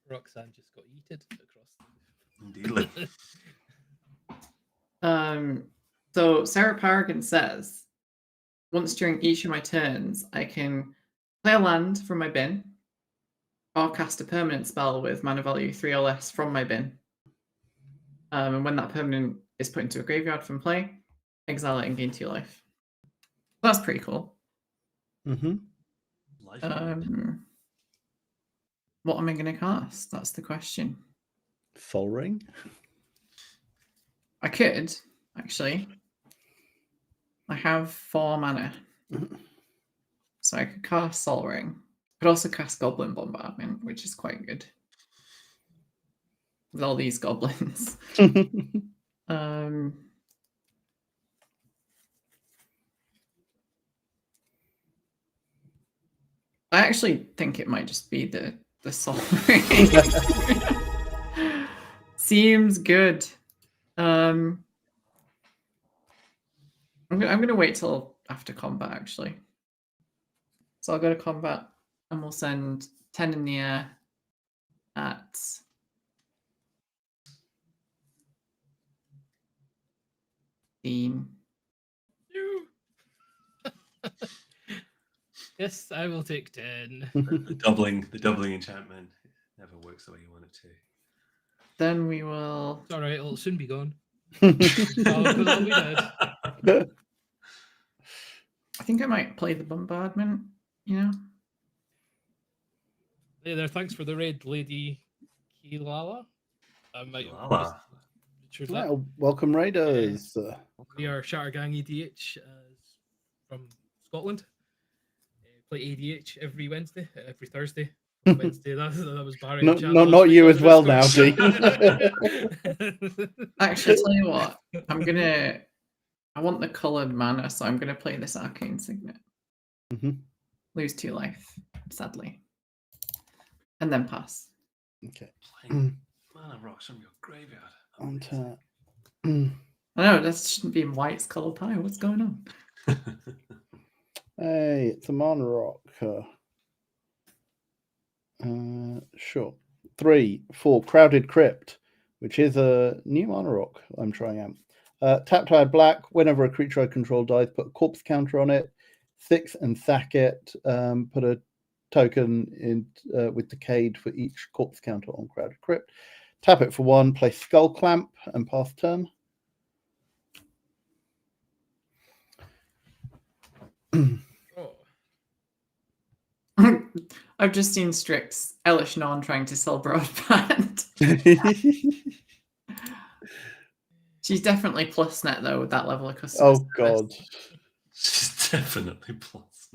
Roxanne just got yeeted across.
Indeedly.
So Sarah Paragon says, once during each of my turns, I can play a land from my bin or cast a permanent spell with mana value 3 or less from my bin. And when that permanent is put into a graveyard from play, exile it and gain 2 life. That's pretty cool.
Mm-hmm.
Life
What am I going to cast? That's the question.
Sol Ring.
I could, actually. I have 4 mana. So I could cast Sol Ring. I could also cast Goblin Bombardment, which is quite good. With all these goblins. I actually think it might just be the Sol Ring. Seems good. I'm going to wait till after combat, actually. So I'll go to combat and we'll send 10 in the air at Dean.
Yes, I will take 10.
the doubling enchantment never works the way you want it to.
Then we will.
It's all right. It'll soon be gone. I'll be dead.
I think I might play the bombardment. You know.
Hey there, thanks for the raid, Lady Kilala. I might have
Lala.
butchered that.
Well, welcome, Raiders.
We are ShattergangEDH from Scotland. Play ADH every Wednesday, every Thursday. Wednesday, that was Barry.
Not you as well now, Dean.
Actually, tell you what, I want the coloured mana, so I'm gonna play this Arcane Signet. Lose 2 life, sadly, and then pass.
Okay.
Playing mana rocks from your graveyard.
On tap.
I know that shouldn't be in White's colour pie. What's going on?
Hey, it's a mana rock. Sure. 3/4 Crowded Crypt, which is a new mana rock I'm trying out. Tap tide black. Whenever a creature I control dies, put a corpse counter on it. 6 and sack it. Put a token in with Decayed for each corpse counter on Crowded Crypt. Tap it for 1. Play Skull Clamp and pass turn.
I've just seen Strix Elish Non trying to sell broadband. She's definitely plus net though with that level of customer
Oh
service.
God.
She's definitely plus.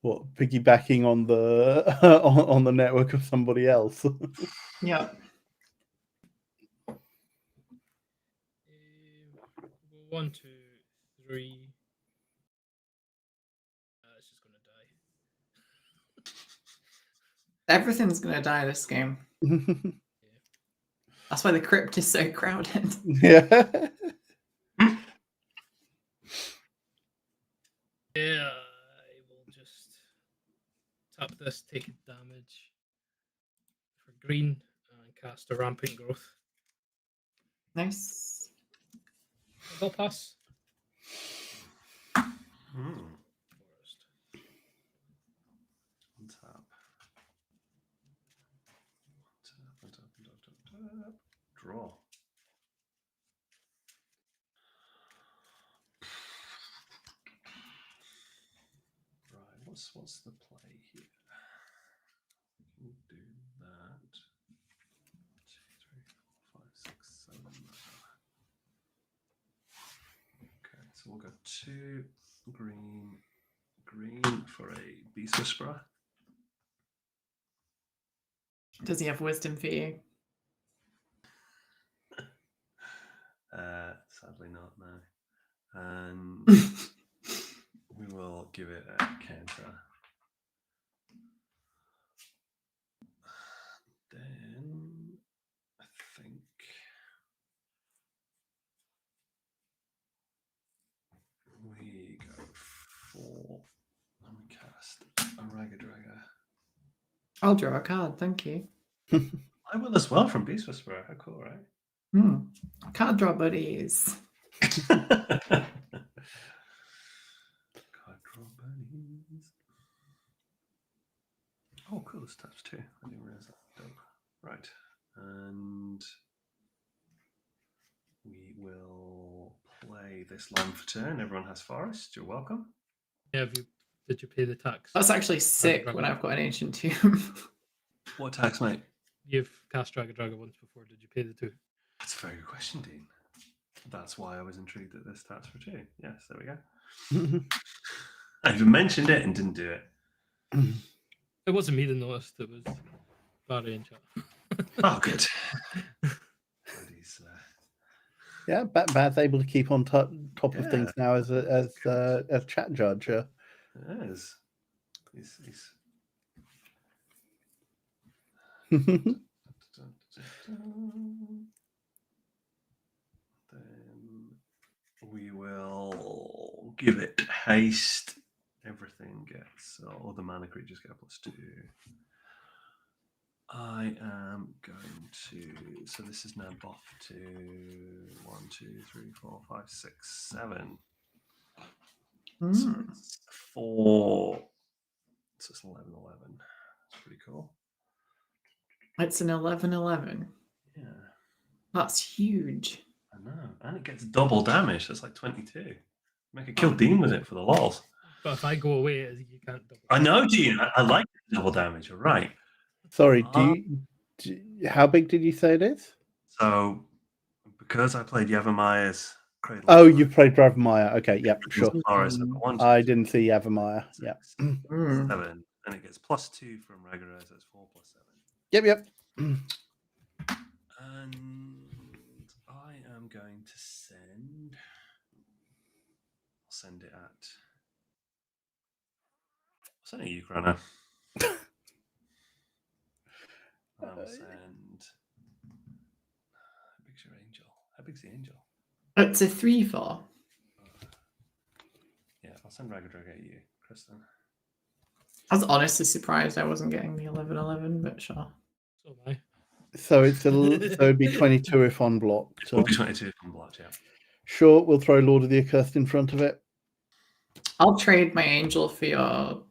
What, piggybacking on the on the network of somebody else?
Yeah.
1, 2, 3. It's just gonna die.
Everything's gonna die this game. That's why the crypt is so crowded.
Yeah.
Yeah, I will just tap this, take damage for green, and cast a Rampant Growth.
Nice.
I'll pass.
Forest. Untap. Untap. Draw. Right, what's the play here? We can do that. 2, 3, 4, 5, 6, 7. Okay, so we'll go 2 green for a Beast Whisperer.
Does he have wisdom for you?
Sadly not, no. And we will give it a counter. Then I think we go for, and we cast a Raggadragga.
I'll draw a card, thank you.
I will as well from Beast Whisperer. How cool, right?
Card draw buddies.
Card draw bunnies. Oh, cool. This taps too. I didn't realize that. Dope. Right. And we will play this land for turn. Everyone has forest. You're welcome.
Yeah, did you pay the tax?
That's actually sick when I've got an ancient tomb.
What tax, mate?
You've cast Raggadragga once before. Did you pay the 2?
That's a very good question, Dean. That's why I was intrigued that this taps for 2. Yes, there we go. I even mentioned it and didn't do it.
It wasn't me that noticed. It was Barry in chat.
Oh, good.
Yeah, Bad's able to keep on top of things now as chat judge.
It is. He's... Then we will give it haste. Everything gets all the mana creatures get +2. I am going to. So this is now buff to 1, 2, 3, 4, 5, 6, 7. So it's 4. So it's 11, 11. That's pretty cool.
It's an 11/11.
Yeah.
That's huge.
I know. And it gets double damage. That's like 22. Make a kill Dean with it for the lols.
But if I go away, you can't double.
I know, Dean. I like double damage. You're right.
Sorry, how big did you say it is?
So, because I played Yavimai's Cradle.
Oh, you played Bravamaya. Okay, yep, sure. I didn't see Yavimaya. Yeah.
7, and it gets +2 from Raggadragga, so it's 4 + 7.
Yep.
And I am going to send. I'll send it at. I'll send it at Ukraine. And I'll send. How big's your angel? How big's the angel?
It's a 3/4.
Yeah, I'll send Raggadragga at you, Kristen.
I was honestly surprised I wasn't getting the 11/11, but sure.
So am I.
So it'd be 22 if unblocked.
It will be 22 if unblocked, yeah.
Sure, we'll throw Lord of the Accursed in front of it.
I'll trade my angel for your.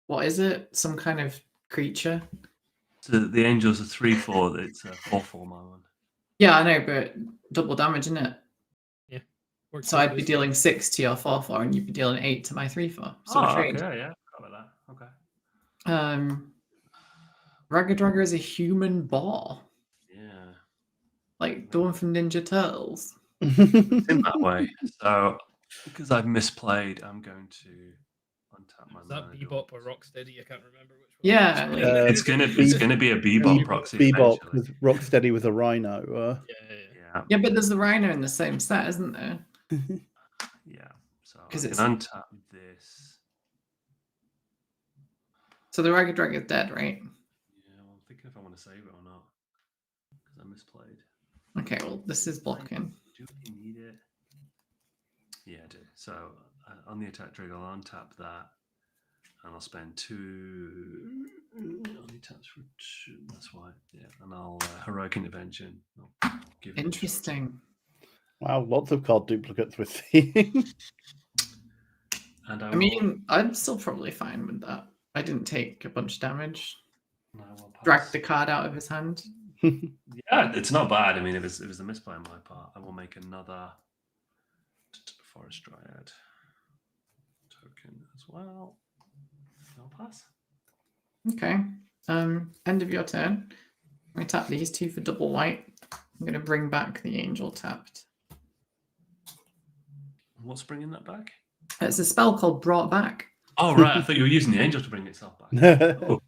What is it? Some kind of creature?
So the angel's a 3/4. It's a 4/4 my one.
Yeah, I know, but double damage, isn't it?
Yeah.
So I'd be dealing 6 to your 4/4, and you'd be dealing 8 to my 3/4. So trade.
Okay, yeah, got about that. Okay.
Raggadragga is a human ball,
Yeah.
like the one from Ninja Turtles.
It's in that way. So because I've misplayed, I'm going to untap my.
Is that Bebop or Rocksteady? I can't remember which one.
Yeah,
it's gonna be a Bebop proxy.
Bebop
eventually.
with Rocksteady with a rhino.
Yeah, but there's the rhino in the same set, isn't there?
Yeah. So I
'Cause
can
it's-
untap this.
So the Raggadragga is dead, right?
Yeah, well, I'm thinking if I want to save it or not because I misplayed.
Okay, well, this is blocking.
Do you need it? Yeah, I do. So on the attack trigger, I'll untap that, and I'll spend 2. Only taps for 2. That's why. Yeah, and I'll heroic intervention. I'll give it
Interesting.
Wow, lots of card duplicates we're seeing.
And
I mean, I'm still probably fine with that. I didn't take a bunch of damage. Dragged the card out of his hand.
Yeah, it's not bad. I mean, it was a misplay on my part. I will make another Forest Dryad token as well. I'll pass.
Okay. End of your turn. I'm going to tap these 2 for double white. I'm going to bring back the angel tapped.
What's bringing that back?
It's a spell called Brought Back.
Oh, right. I thought you were using the angel to bring itself back. Oh.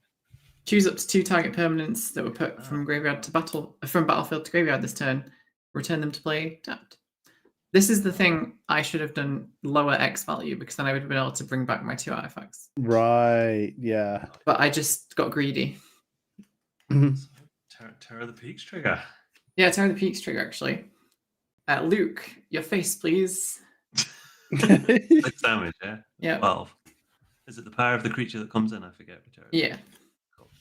Choose up to 2 target permanents that were put from graveyard to battlefield to graveyard this turn. Return them to play tapped. This is the thing I should have done lower X value because then I would have been able to bring back my 2 artifacts.
Right, yeah.
But I just got greedy.
Terror the Peaks trigger.
Yeah, Terror the Peaks trigger, actually. Luke, your face, please.
6 damage, yeah?
Yeah.
12. Is it the power of the creature that comes in? I forget.
Yeah.
Cool.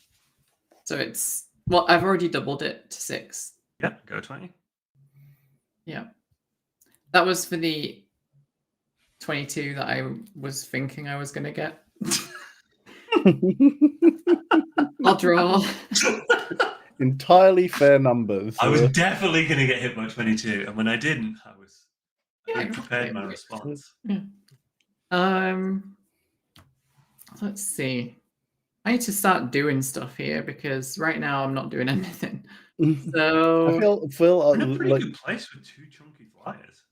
So it's... Well, I've already doubled it to 6.
Yeah, go 20.
Yeah. That was for the 22 that I was thinking I was going to get. I'll draw.
Entirely fair numbers.
I was definitely going to get hit by 22, and when I didn't, I prepared my response.
Yeah. Let's see. I need to start doing stuff here because right now I'm not doing anything. So
I feel
I'm in a pretty good place with 2 chunky flyers.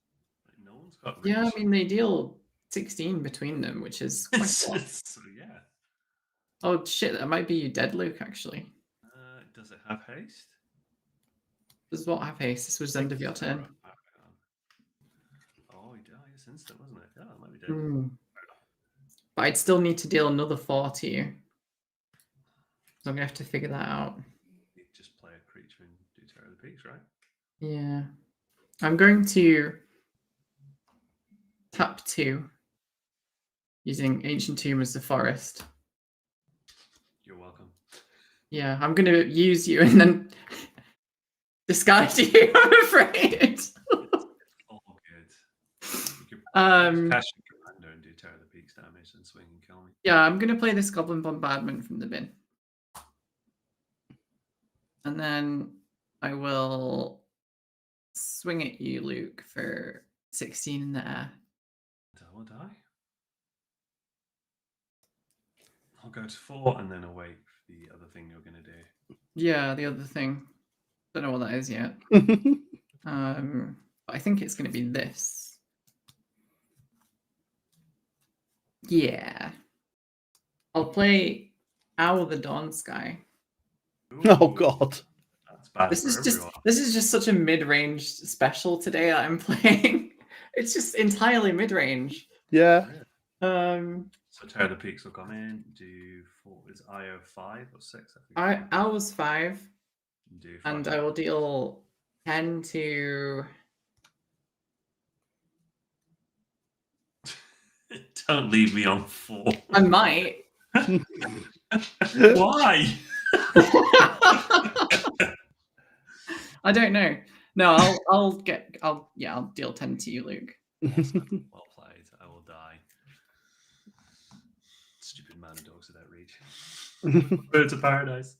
Like, no one's got.
Yeah, I mean they deal 16 between them, which is quite a lot.
So yeah.
Oh shit, that might be you dead, Luke. Actually,
does it have haste?
Does what have haste? This was the end of your turn.
Oh, it's instant, wasn't it? Yeah, it might be dead.
But I'd still need to deal another 4 to you. So I'm gonna have to figure that out.
You just play a creature and do Terror of the Peaks, right?
Yeah. I'm going to tap 2 using Ancient Tomb as the forest.
You're welcome.
Yeah, I'm going to use you and then discard you, I'm afraid.
It's all good. You could cash your commander and do Terror of the Peaks damage and swing and kill me.
Yeah, I'm going to play this Goblin Bombardment from the bin. And then I will swing at you, Luke, for 16 in the air.
Double die. I'll go to 4 and then await for the other thing you're going to do.
Yeah, the other thing. Don't know what that is yet. But I think it's going to be this. Yeah. I'll play Owl the Dawn Sky.
Oh god.
That's bad.
This is just such a mid-range special today that I'm playing. It's just entirely mid-range.
Yeah.
So Terror of the Peaks will come in. Do 4. Is IO 5 or 6? I think.
Owl's 5.
Do 5.
And I will deal 10 to.
Don't leave me on 4.
I might.
Why?
I don't know. No, I'll deal 10 to you, Luke.
Well played. I will die. Stupid man dogs without reach. Birds of paradise.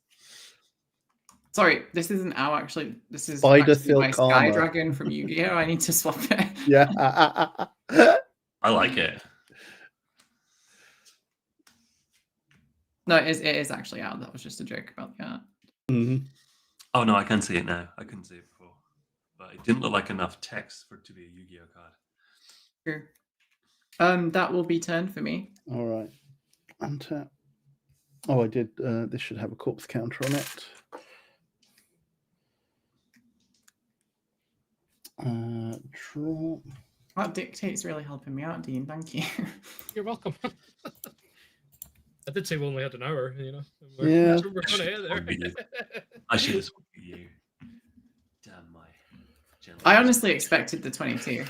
Sorry, this isn't Owl actually. This is
Spider
actually my
Silk
Sky
Armor.
Dragon from Yu-Gi-Oh! I need to swap it.
Yeah.
I like it.
No, it is actually out. That was just a joke about the art.
Mm-hmm.
Oh no, I can see it now. I couldn't see it before, but it didn't look like enough text for it to be a Yu-Gi-Oh card.
True. That will be turn for me.
All right. Untap. Oh, I did. This should have a corpse counter on it. Draw.
That dictate's really helping me out, Dean. Thank you.
You're welcome. I did say we only had an hour, you know.
Yeah.
We're going to hit there.
I should have spoken to you. Damn my.
I honestly expected the 22.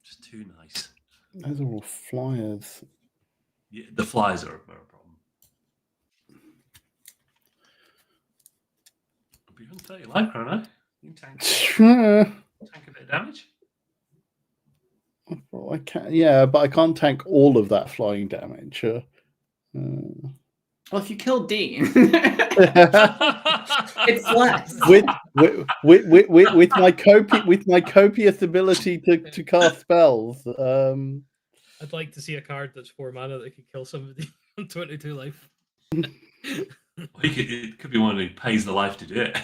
Just too nice.
Those are all flyers.
Yeah, the flies are a problem. But you're on 30 life, Chrono. You can tank a bit of damage.
Well, I can, yeah, but I can't tank all of that flying damage.
Well, if you kill Dean, it's less.
with my copious ability to cast spells.
I'd like to see a card that's 4 mana that could kill somebody on 22 life.
It could be one who pays the life to do it.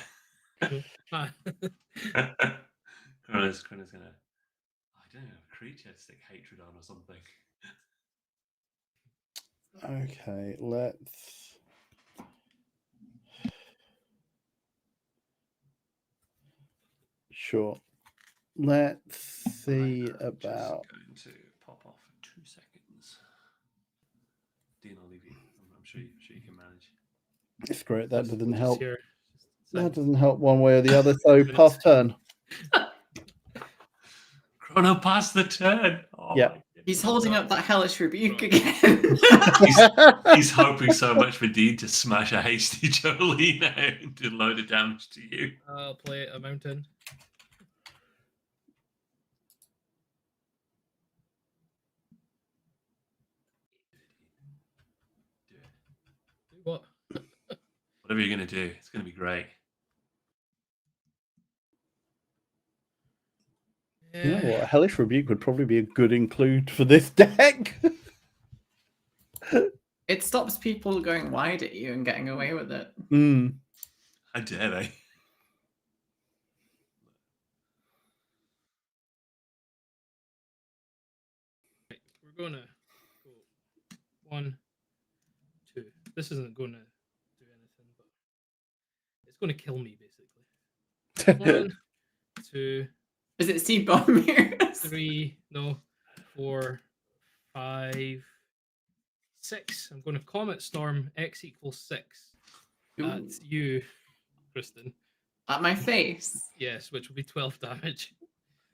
Chrono's gonna, I don't know, creature stick hatred on or something.
Okay, let's. Sure. Let's see about.
I'm just going to pop off for 2 seconds. Dean, I'll leave you. I'm sure you can manage.
It's great. That doesn't help.
Here.
That doesn't help one way or the other. So pass turn.
Chrono, pass the turn. Oh,
yeah.
He's holding up that hellish rebuke again.
He's hoping so much for Dean to smash a hasty Jolene out and do a load of damage to you.
I'll play a mountain. Do what?
Whatever you're going to do, it's going to be great.
You know what? Hellish Rebuke would probably be a good include for this deck.
It stops people going wide at you and getting away with it.
Mm.
How dare they?
We're going to go 1, 2. This isn't going to do anything, but it's going to kill me, basically. 1, 2.
Is it Seed Bomb here?
3, no, 4, 5, 6. I'm going to Comet Storm X equals 6. That's you, Kristen.
At my face?
Yes, which will be 12 damage.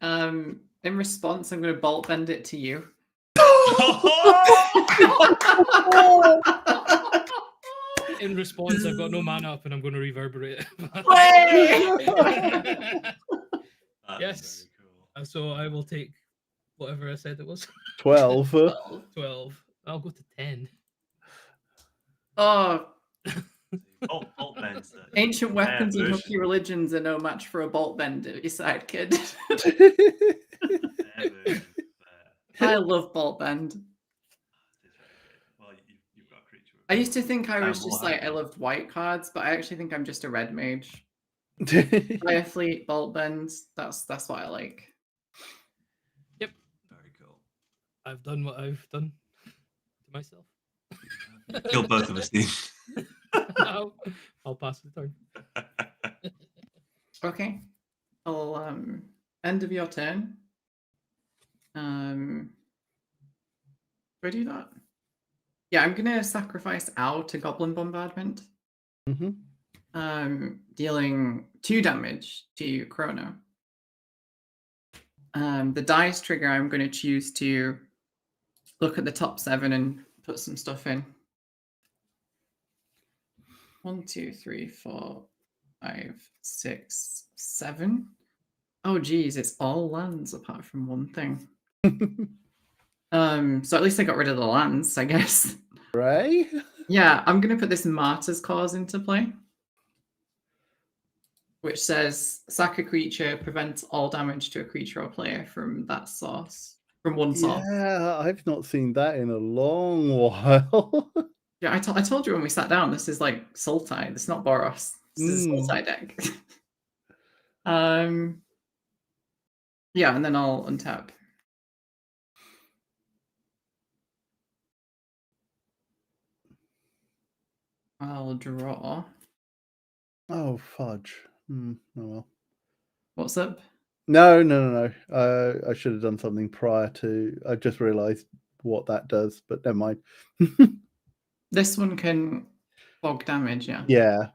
In response, I'm going to bolt bend it to you.
In response, I've got no mana up and I'm going to reverberate
Wait!
Yes.
Very cool.
So I will take whatever I said it was.
12.
12. I'll go to 10.
Oh,
Bolt bends the
ancient weapons and
bush.
hooky religions are no match for a bolt bend at your side, kid. I love bolt bend.
Well, you've got a creature.
I used to think I was just
What?
like, I loved white cards, but I actually think I'm just a red mage. Fire Fleet, bolt bends, that's what I like.
Yep.
Very cool.
I've done what I've done to myself.
Kill both of us, Dean.
I'll pass the turn.
Okay. I'll end of your turn. Do I do that? Yeah, I'm gonna sacrifice Owl to Goblin Bombardment.
Mm-hmm.
Dealing 2 damage to Chrono. The dice trigger, I'm going to choose to look at the top 7 and put some stuff in. 1, 2, 3, 4, 5, 6, 7. Oh, geez, it's all lands apart from one thing. So at least I got rid of the lands, I guess.
Right?
Yeah, I'm going to put this Martyr's Cause into play, which says sack a creature, prevents all damage to a creature or player from that source, from one source.
Yeah, I've not seen that in a long while.
Yeah, I told you when we sat down, this is like Sultai. This is not Boros. This is a Sultai deck. Yeah, and then I'll untap. I'll draw.
Oh, fudge. Oh, well.
What's up?
No. I should have done something prior to. I just realised what that does, but never mind.
This one can bog damage, yeah.
Yeah.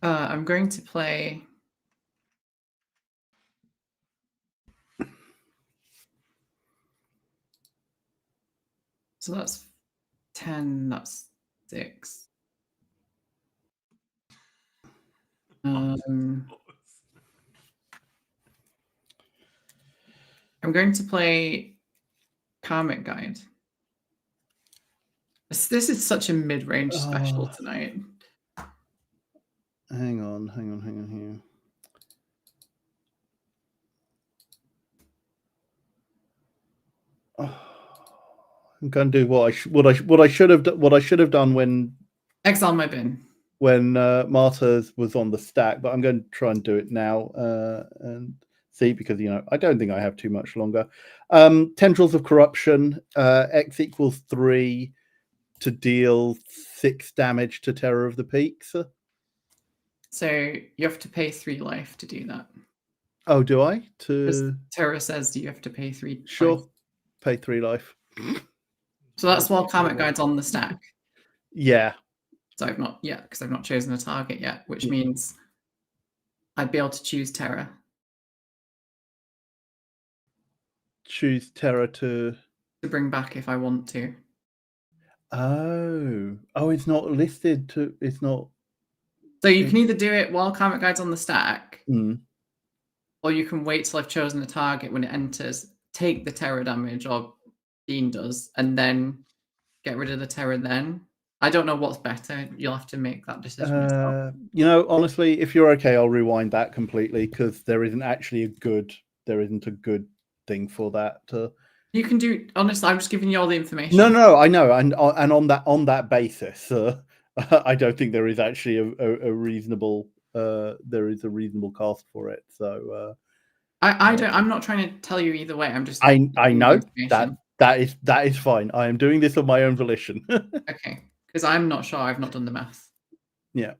I'm going to play. So that's 10, that's 6. I'm going to play Karmic Guide. This is such a mid-range special tonight.
Hang on here. I'm going to do what I should have done when
Exile my bin.
When Martyrs was on the stack, but I'm going to try and do it now and see, because I don't think I have too much longer. Tendrils of Corruption, X equals 3 to deal 6 damage to Terror of the Peaks.
So you have to pay 3 life to do that.
Oh, do I?
Because Terror says you have to pay 3.
Sure,
life.
pay 3 life.
So that's while Karmic Guide's on the stack.
Yeah.
So I've not yet, because I've not chosen a target yet, which means I'd be able to choose Terror.
choose Terra to
bring back if I want to.
Oh, it's not listed to. It's not.
So you can either do it while Karmic Guide's on the stack,
Mm.
or you can wait till I've chosen a target when it enters, take the terror damage, or Dean does, and then get rid of the terror then. I don't know what's better. You'll have to make that decision yourself.
You know, honestly, if you're okay, I'll rewind that completely because there isn't actually a good thing for that.
You can do. Honestly, I'm just giving you all the information.
No, I know, and on that basis, I don't think there is actually a reasonable cast for it. So
I'm not trying to tell you either way. I'm just.
I know
information.
that is fine. I am doing this on my own volition.
Okay, because I'm not sure. I've not done the math.
Yeah.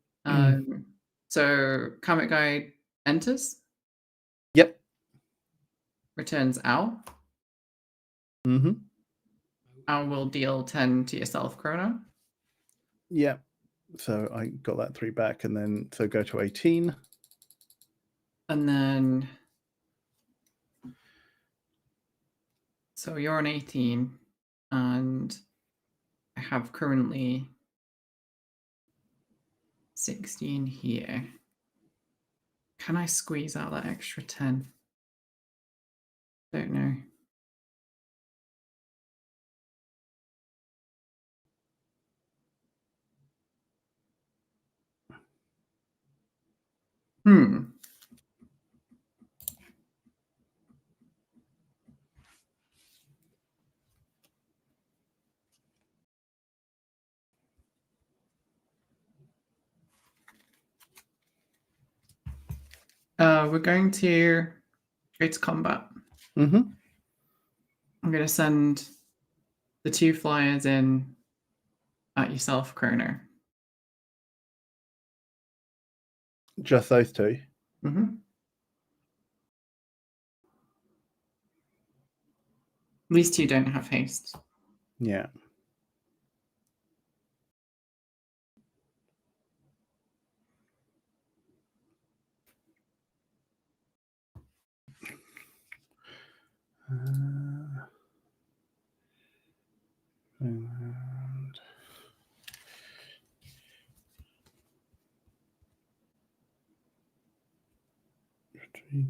So Karmic Guide enters.
Yep.
Returns Owl.
Mm-hmm.
Owl will deal 10 to yourself, Chrono.
Yeah. So I got that 3 back, and then so go to 18.
And then so you're on 18, and I have currently 16 here. Can I squeeze out that extra 10? Don't know. We're going to go to combat.
Mm-hmm.
I'm going to send the 2 flyers in at yourself, Chrono.
Just those 2.
Mm-hmm. These 2 don't have haste.
Yeah.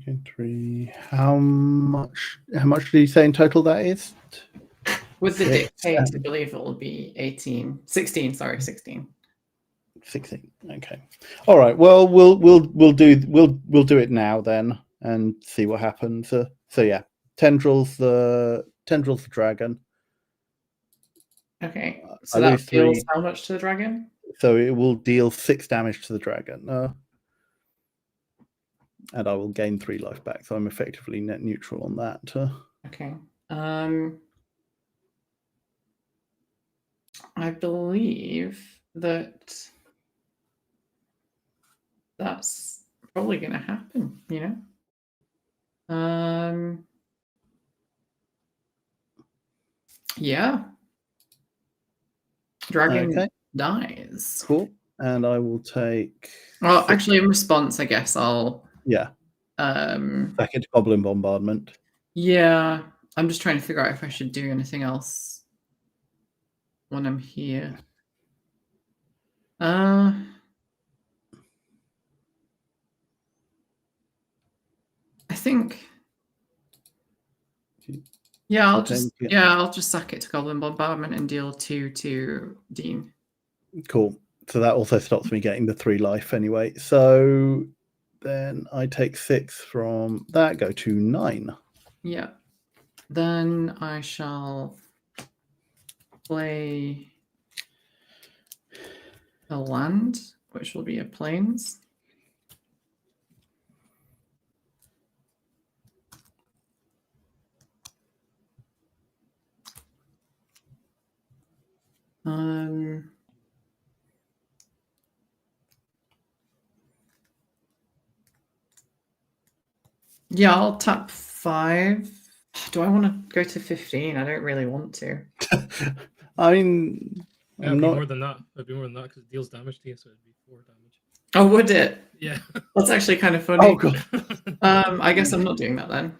And three. How much did you say in total that is?
With the dictate, I believe it will be 16. Sorry, 16.
16. Okay. All right. Well, we'll do it now then and see what happens. So yeah, tendrils the dragon.
Okay.
I
So that
lose
deals
3.
how much to the dragon?
So it will deal 6 damage to the dragon. And I will gain 3 life back. So I'm effectively net neutral on that.
Okay. I believe that that's probably going to happen, you know? Yeah. Dragon dies.
Cool. And I will take...
Well,
6.
actually, in response, I guess I'll...
Yeah. Second Goblin Bombardment.
Yeah. I'm just trying to figure out if I should do anything else when I'm here. I think... Yeah, I'll just sack it to Goblin Bombardment and deal 2 to Dean.
Cool. So that also stops me getting the 3 life anyway. So then I take 6 from that, go to 9.
Yeah. Then I shall play a land, which will be a plains. Yeah, I'll tap 5. Do I want to go to 15? I don't really want to.
I mean,
it'd be more than that. It'd be more than that because it deals damage to you, so it'd be 4 damage.
Oh, would it?
Yeah.
That's actually kind of funny.
Oh, God.
I guess I'm not doing that then.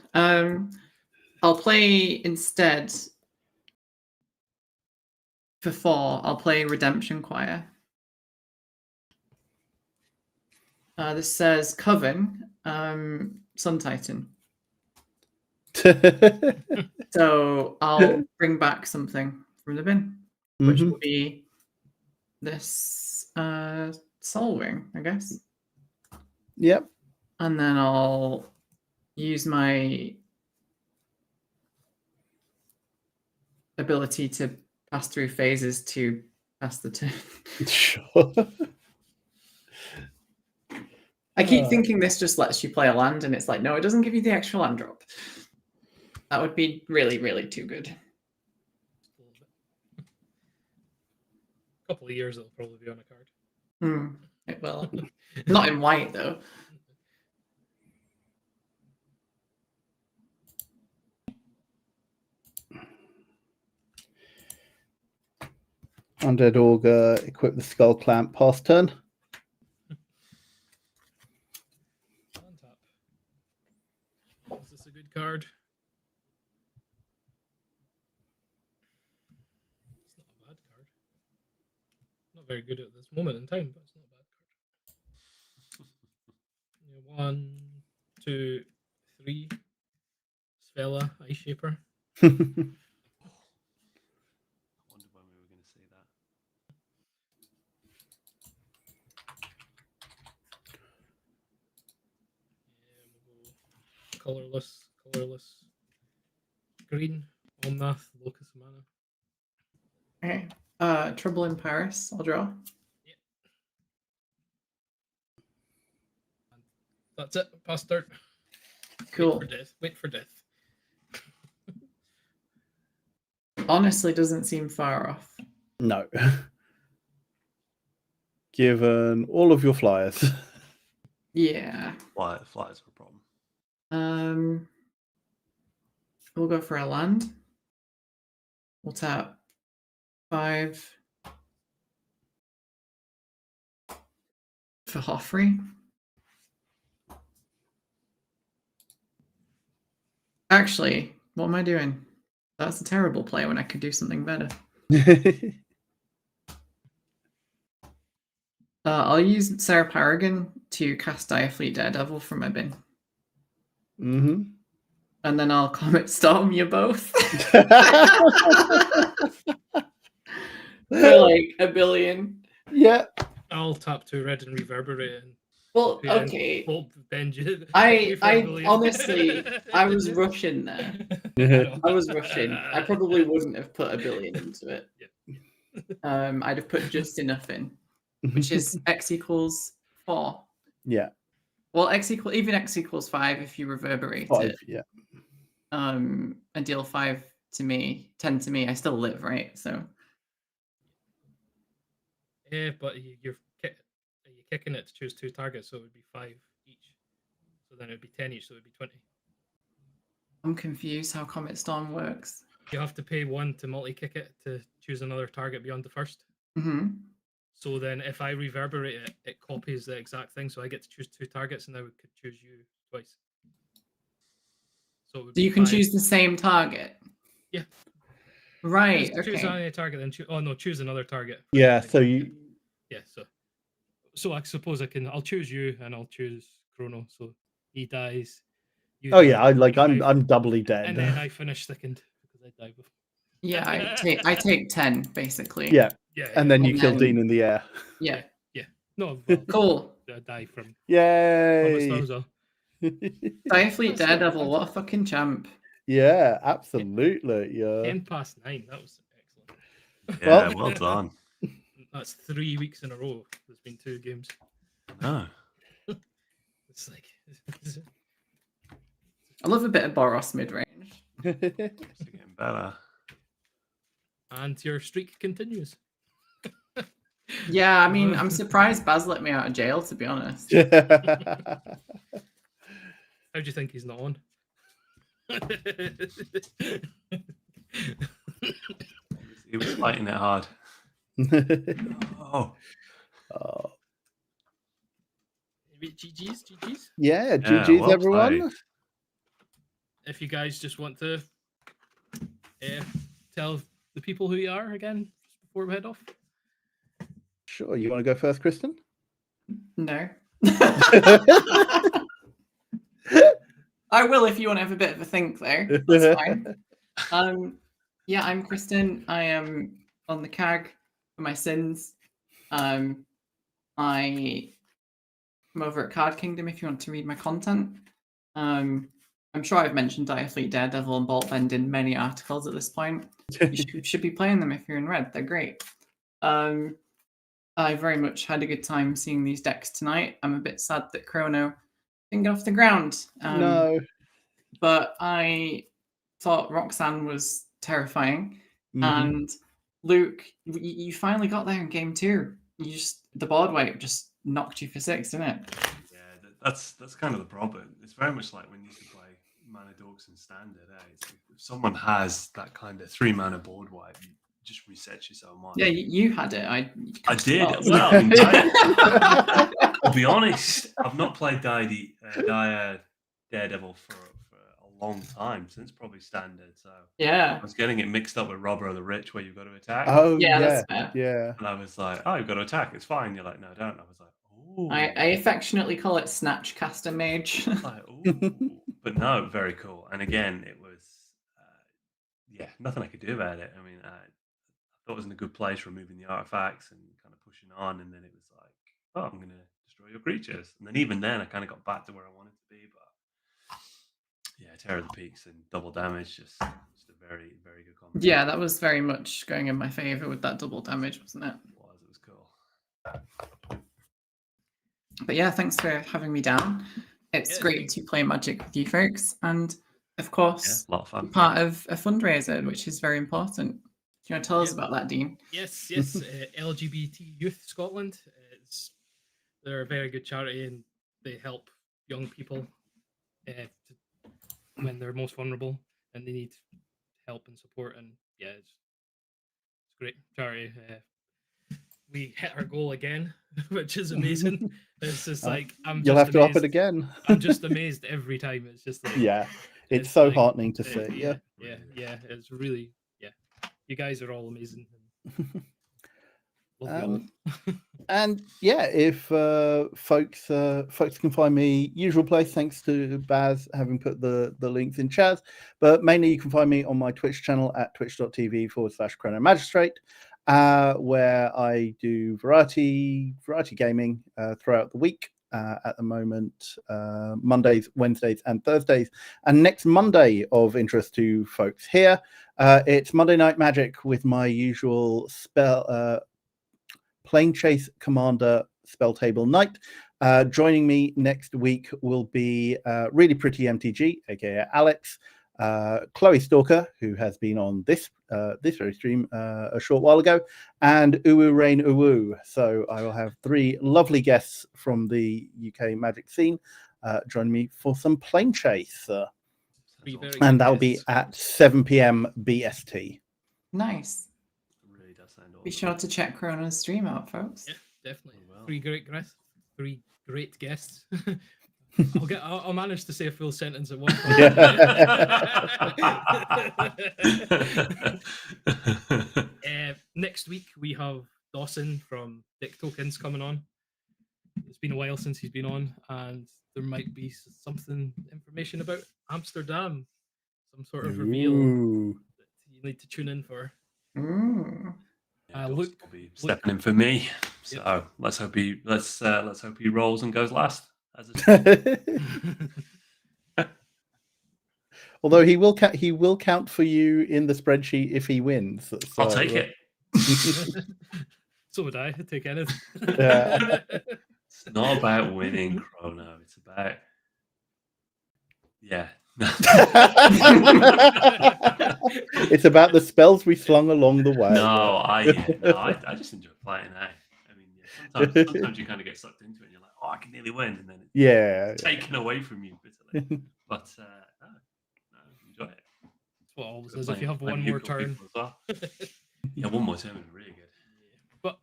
I'll play instead for 4. I'll play Redemption Choir. This says Coven, Sun Titan. So I'll bring back something from the bin, which will be this Soul Ring, I guess.
Yep.
And then I'll use my ability to pass through phases to pass the turn.
Sure.
I keep thinking this just lets you play a land, and it's like, no, it doesn't give you the extra land drop. That would be really, really too good.
A couple of years it'll probably be on a card.
It will. Not in white, though.
Undead Augur, equip the Skull Clamp, pass turn.
Untap. Is this a good card? It's not a bad card. Not very good at this moment in time, but it's not a bad card. 1, 2, 3. Svella, Ice Shaper.
I wondered when we were going to see that.
We'll go colorless. Green, Omnath, Locus Mana.
Okay. Trouble in Paris, I'll draw.
Yeah. That's it. Pass turn.
Cool.
Wait for death.
Honestly, doesn't seem far off.
No. Given all of your flyers.
Yeah.
Flyers are a problem.
We'll go for a land. We'll tap 5 for Hoffrey. Actually, what am I doing? That's a terrible play when I could do something better. I'll use Sarah Paragon to cast Direfleet Daredevil from my bin. And then I'll Comet Storm you both. For like 1 billion.
Yeah.
I'll tap 2 red and reverberate.
Well, okay. I honestly, I was rushing there. I was rushing. I probably wouldn't have put 1 billion into it.
Yeah.
I'd have put just enough in, which is X equals 4.
Yeah.
Well, even X equals 5 if you reverberate
5,
it.
yeah.
And deal 5 to me, 10 to me. I still live, right? So.
Yeah, but you're kicking it to choose 2 targets, so it would be 5 each. So then it would be 10 each, so it would be 20.
I'm confused how Comet Storm works.
You have to pay 1 to multi-kick it to choose another target beyond the first. So then if I reverberate it, it copies the exact thing, so I get to choose 2 targets, and I could choose you twice. So
you can choose the same target?
Yeah.
Right,
choose any target, then choose another target.
Yeah, so you...
Yeah, so I suppose I'll choose you, and I'll choose Chrono, so he dies.
I'm doubly dead.
And then I finish second, because I die before.
Yeah, I take 10, basically.
Yeah.
Yeah,
and then you kill Dean in the air.
Yeah.
No, well,
cool.
I die from...
Yay!
Direfleet Daredevil, what a fucking champ.
Yeah, absolutely. Yeah.
10 past 9, that was excellent.
Yeah, well done.
That's 3 weeks in a row. There's been 2 games.
No.
It's like...
I love a bit of Boros mid-range.
It's getting better.
And your streak continues.
Yeah, I mean, I'm surprised Baz let me out of jail, to be honest.
How do you think he's not on?
He was fighting it hard.
GG's.
Yeah, GG's
well
everyone.
played.
If you guys just want to tell the people who you are again before we head off.
Sure. You want to go first, Kristen?
No. I will if you want to have a bit of a think, though. That's fine. Yeah, I'm Kristen. I am on the CAG for my sins. I'm over at Card Kingdom if you want to read my content. I'm sure I've mentioned Direfleet, Daredevil, and Bolt Bend in many articles at this point. You should be playing them if you're in red. They're great. I very much had a good time seeing these decks tonight. I'm a bit sad that Chrono didn't get off the ground.
No.
But I thought Roxanne was terrifying.
Mhm.
And Luke, you finally got there in game 2. The board weight just knocked you for 6, didn't it?
Yeah, that's kind of the problem. It's very much like when you used to play Mana Dorks in Standard. If someone has that kind of 3-mana board wipe, you just resets you so much.
Yeah, you had it. I
did.
well.
Well, I mean, I'll be honest. I've not played Daredevil for a long time, since probably Standard. So
yeah,
I was getting it mixed up with Robber of the Rich, where you've got to attack.
Oh,
Yeah,
yeah.
that's fair.
Yeah.
And I was like, oh, you've got to attack. It's fine. You're like, no, I don't. I was like, oh.
I affectionately call it Snatch Caster Mage.
Like, ooh. But no, very cool. And again, it was, nothing I could do about it. I mean, I thought it was in a good place, removing the artifacts and kind of pushing on. And then it was like, oh, I'm going to destroy your creatures. And then even then, I kind of got back to where I wanted to be. But yeah, Terror of the Peaks and double damage, just a very, very good combo.
Yeah, that was very much going in my favor with that double damage, wasn't it?
It was cool.
But yeah, thanks for having me down. It's great to play Magic with you folks, and of course,
A lot of fun.
part of a fundraiser, which is very important. Do you want to tell us about that, Dean?
Yes. LGBT Youth Scotland. They're a very good charity, and they help young people when they're most vulnerable and they need help and support. And yeah, it's great charity. We hit our goal again, which is amazing. It's just like
You'll have to up it again.
I'm just amazed every time. It's just like,
Yeah, it's so
like,
heartening to see.
Yeah. It's really, you guys are all amazing. Love you all.
And yeah, if folks can find me usual place, thanks to Baz having put the links in chat, but mainly you can find me on my Twitch channel at twitch.tv/Chrono Magistrate, where I do variety gaming throughout the week. At the moment, Mondays, Wednesdays, and Thursdays. And next Monday, of interest to folks here, it's Monday Night Magic with my usual Plane Chase Commander spell table night. Joining me next week will be Really Pretty MTG, aka Alex, Chloe Stalker, who has been on this very stream a short while ago, and Uwu Rain Uwu. So I will have 3 lovely guests from the UK Magic scene join me for some Plane Chase, and that'll be at 7 p.m. BST.
Nice.
Really does sound awesome.
Be sure to check Chrono's stream out, folks.
Yeah, definitely.
Well.
3 great guests. I'll manage to say a full sentence at one point. Next week we have Dawson from Dick Tokens coming on. It's been a while since he's been on, and there might be information about Amsterdam, some sort of reveal that you need to tune in for.
Luke will be stepping in for me, so let's hope he rolls and goes last.
Although he will count for you in the spreadsheet if he wins. So,
I'll take it.
So would I. I'd take anything.
It's not about winning, Chrono. It's about
it's about the spells we slung along the way.
No, I just enjoy playing. I mean, sometimes you kind of get sucked into it and you're like, oh, I can nearly win, and then it's taken away from you bitterly. But no, enjoy it.
That's what always is. If you have one more turn.
Yeah, one more turn would be really good.
But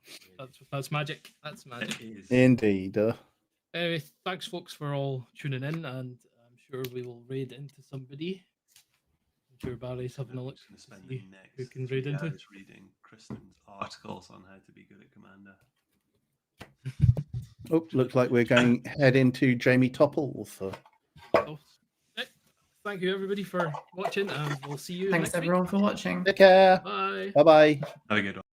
that's magic. That's magic.
Indeed.
Anyway, thanks, folks, for all tuning in, and I'm sure we will raid into somebody. I'm Sure, Barry's having a
I'm
look.
just going to spend
See
the
who
next
can
3
raid into.
hours reading Kristen's articles on how to be good at Commander.
Oh, looks like we're going head into Jamie Topple. So.
Oh, thank you everybody for watching, and we'll see you
Thanks
next
everyone for watching.
Take care.
week. Bye.
Bye bye.
Have a good one.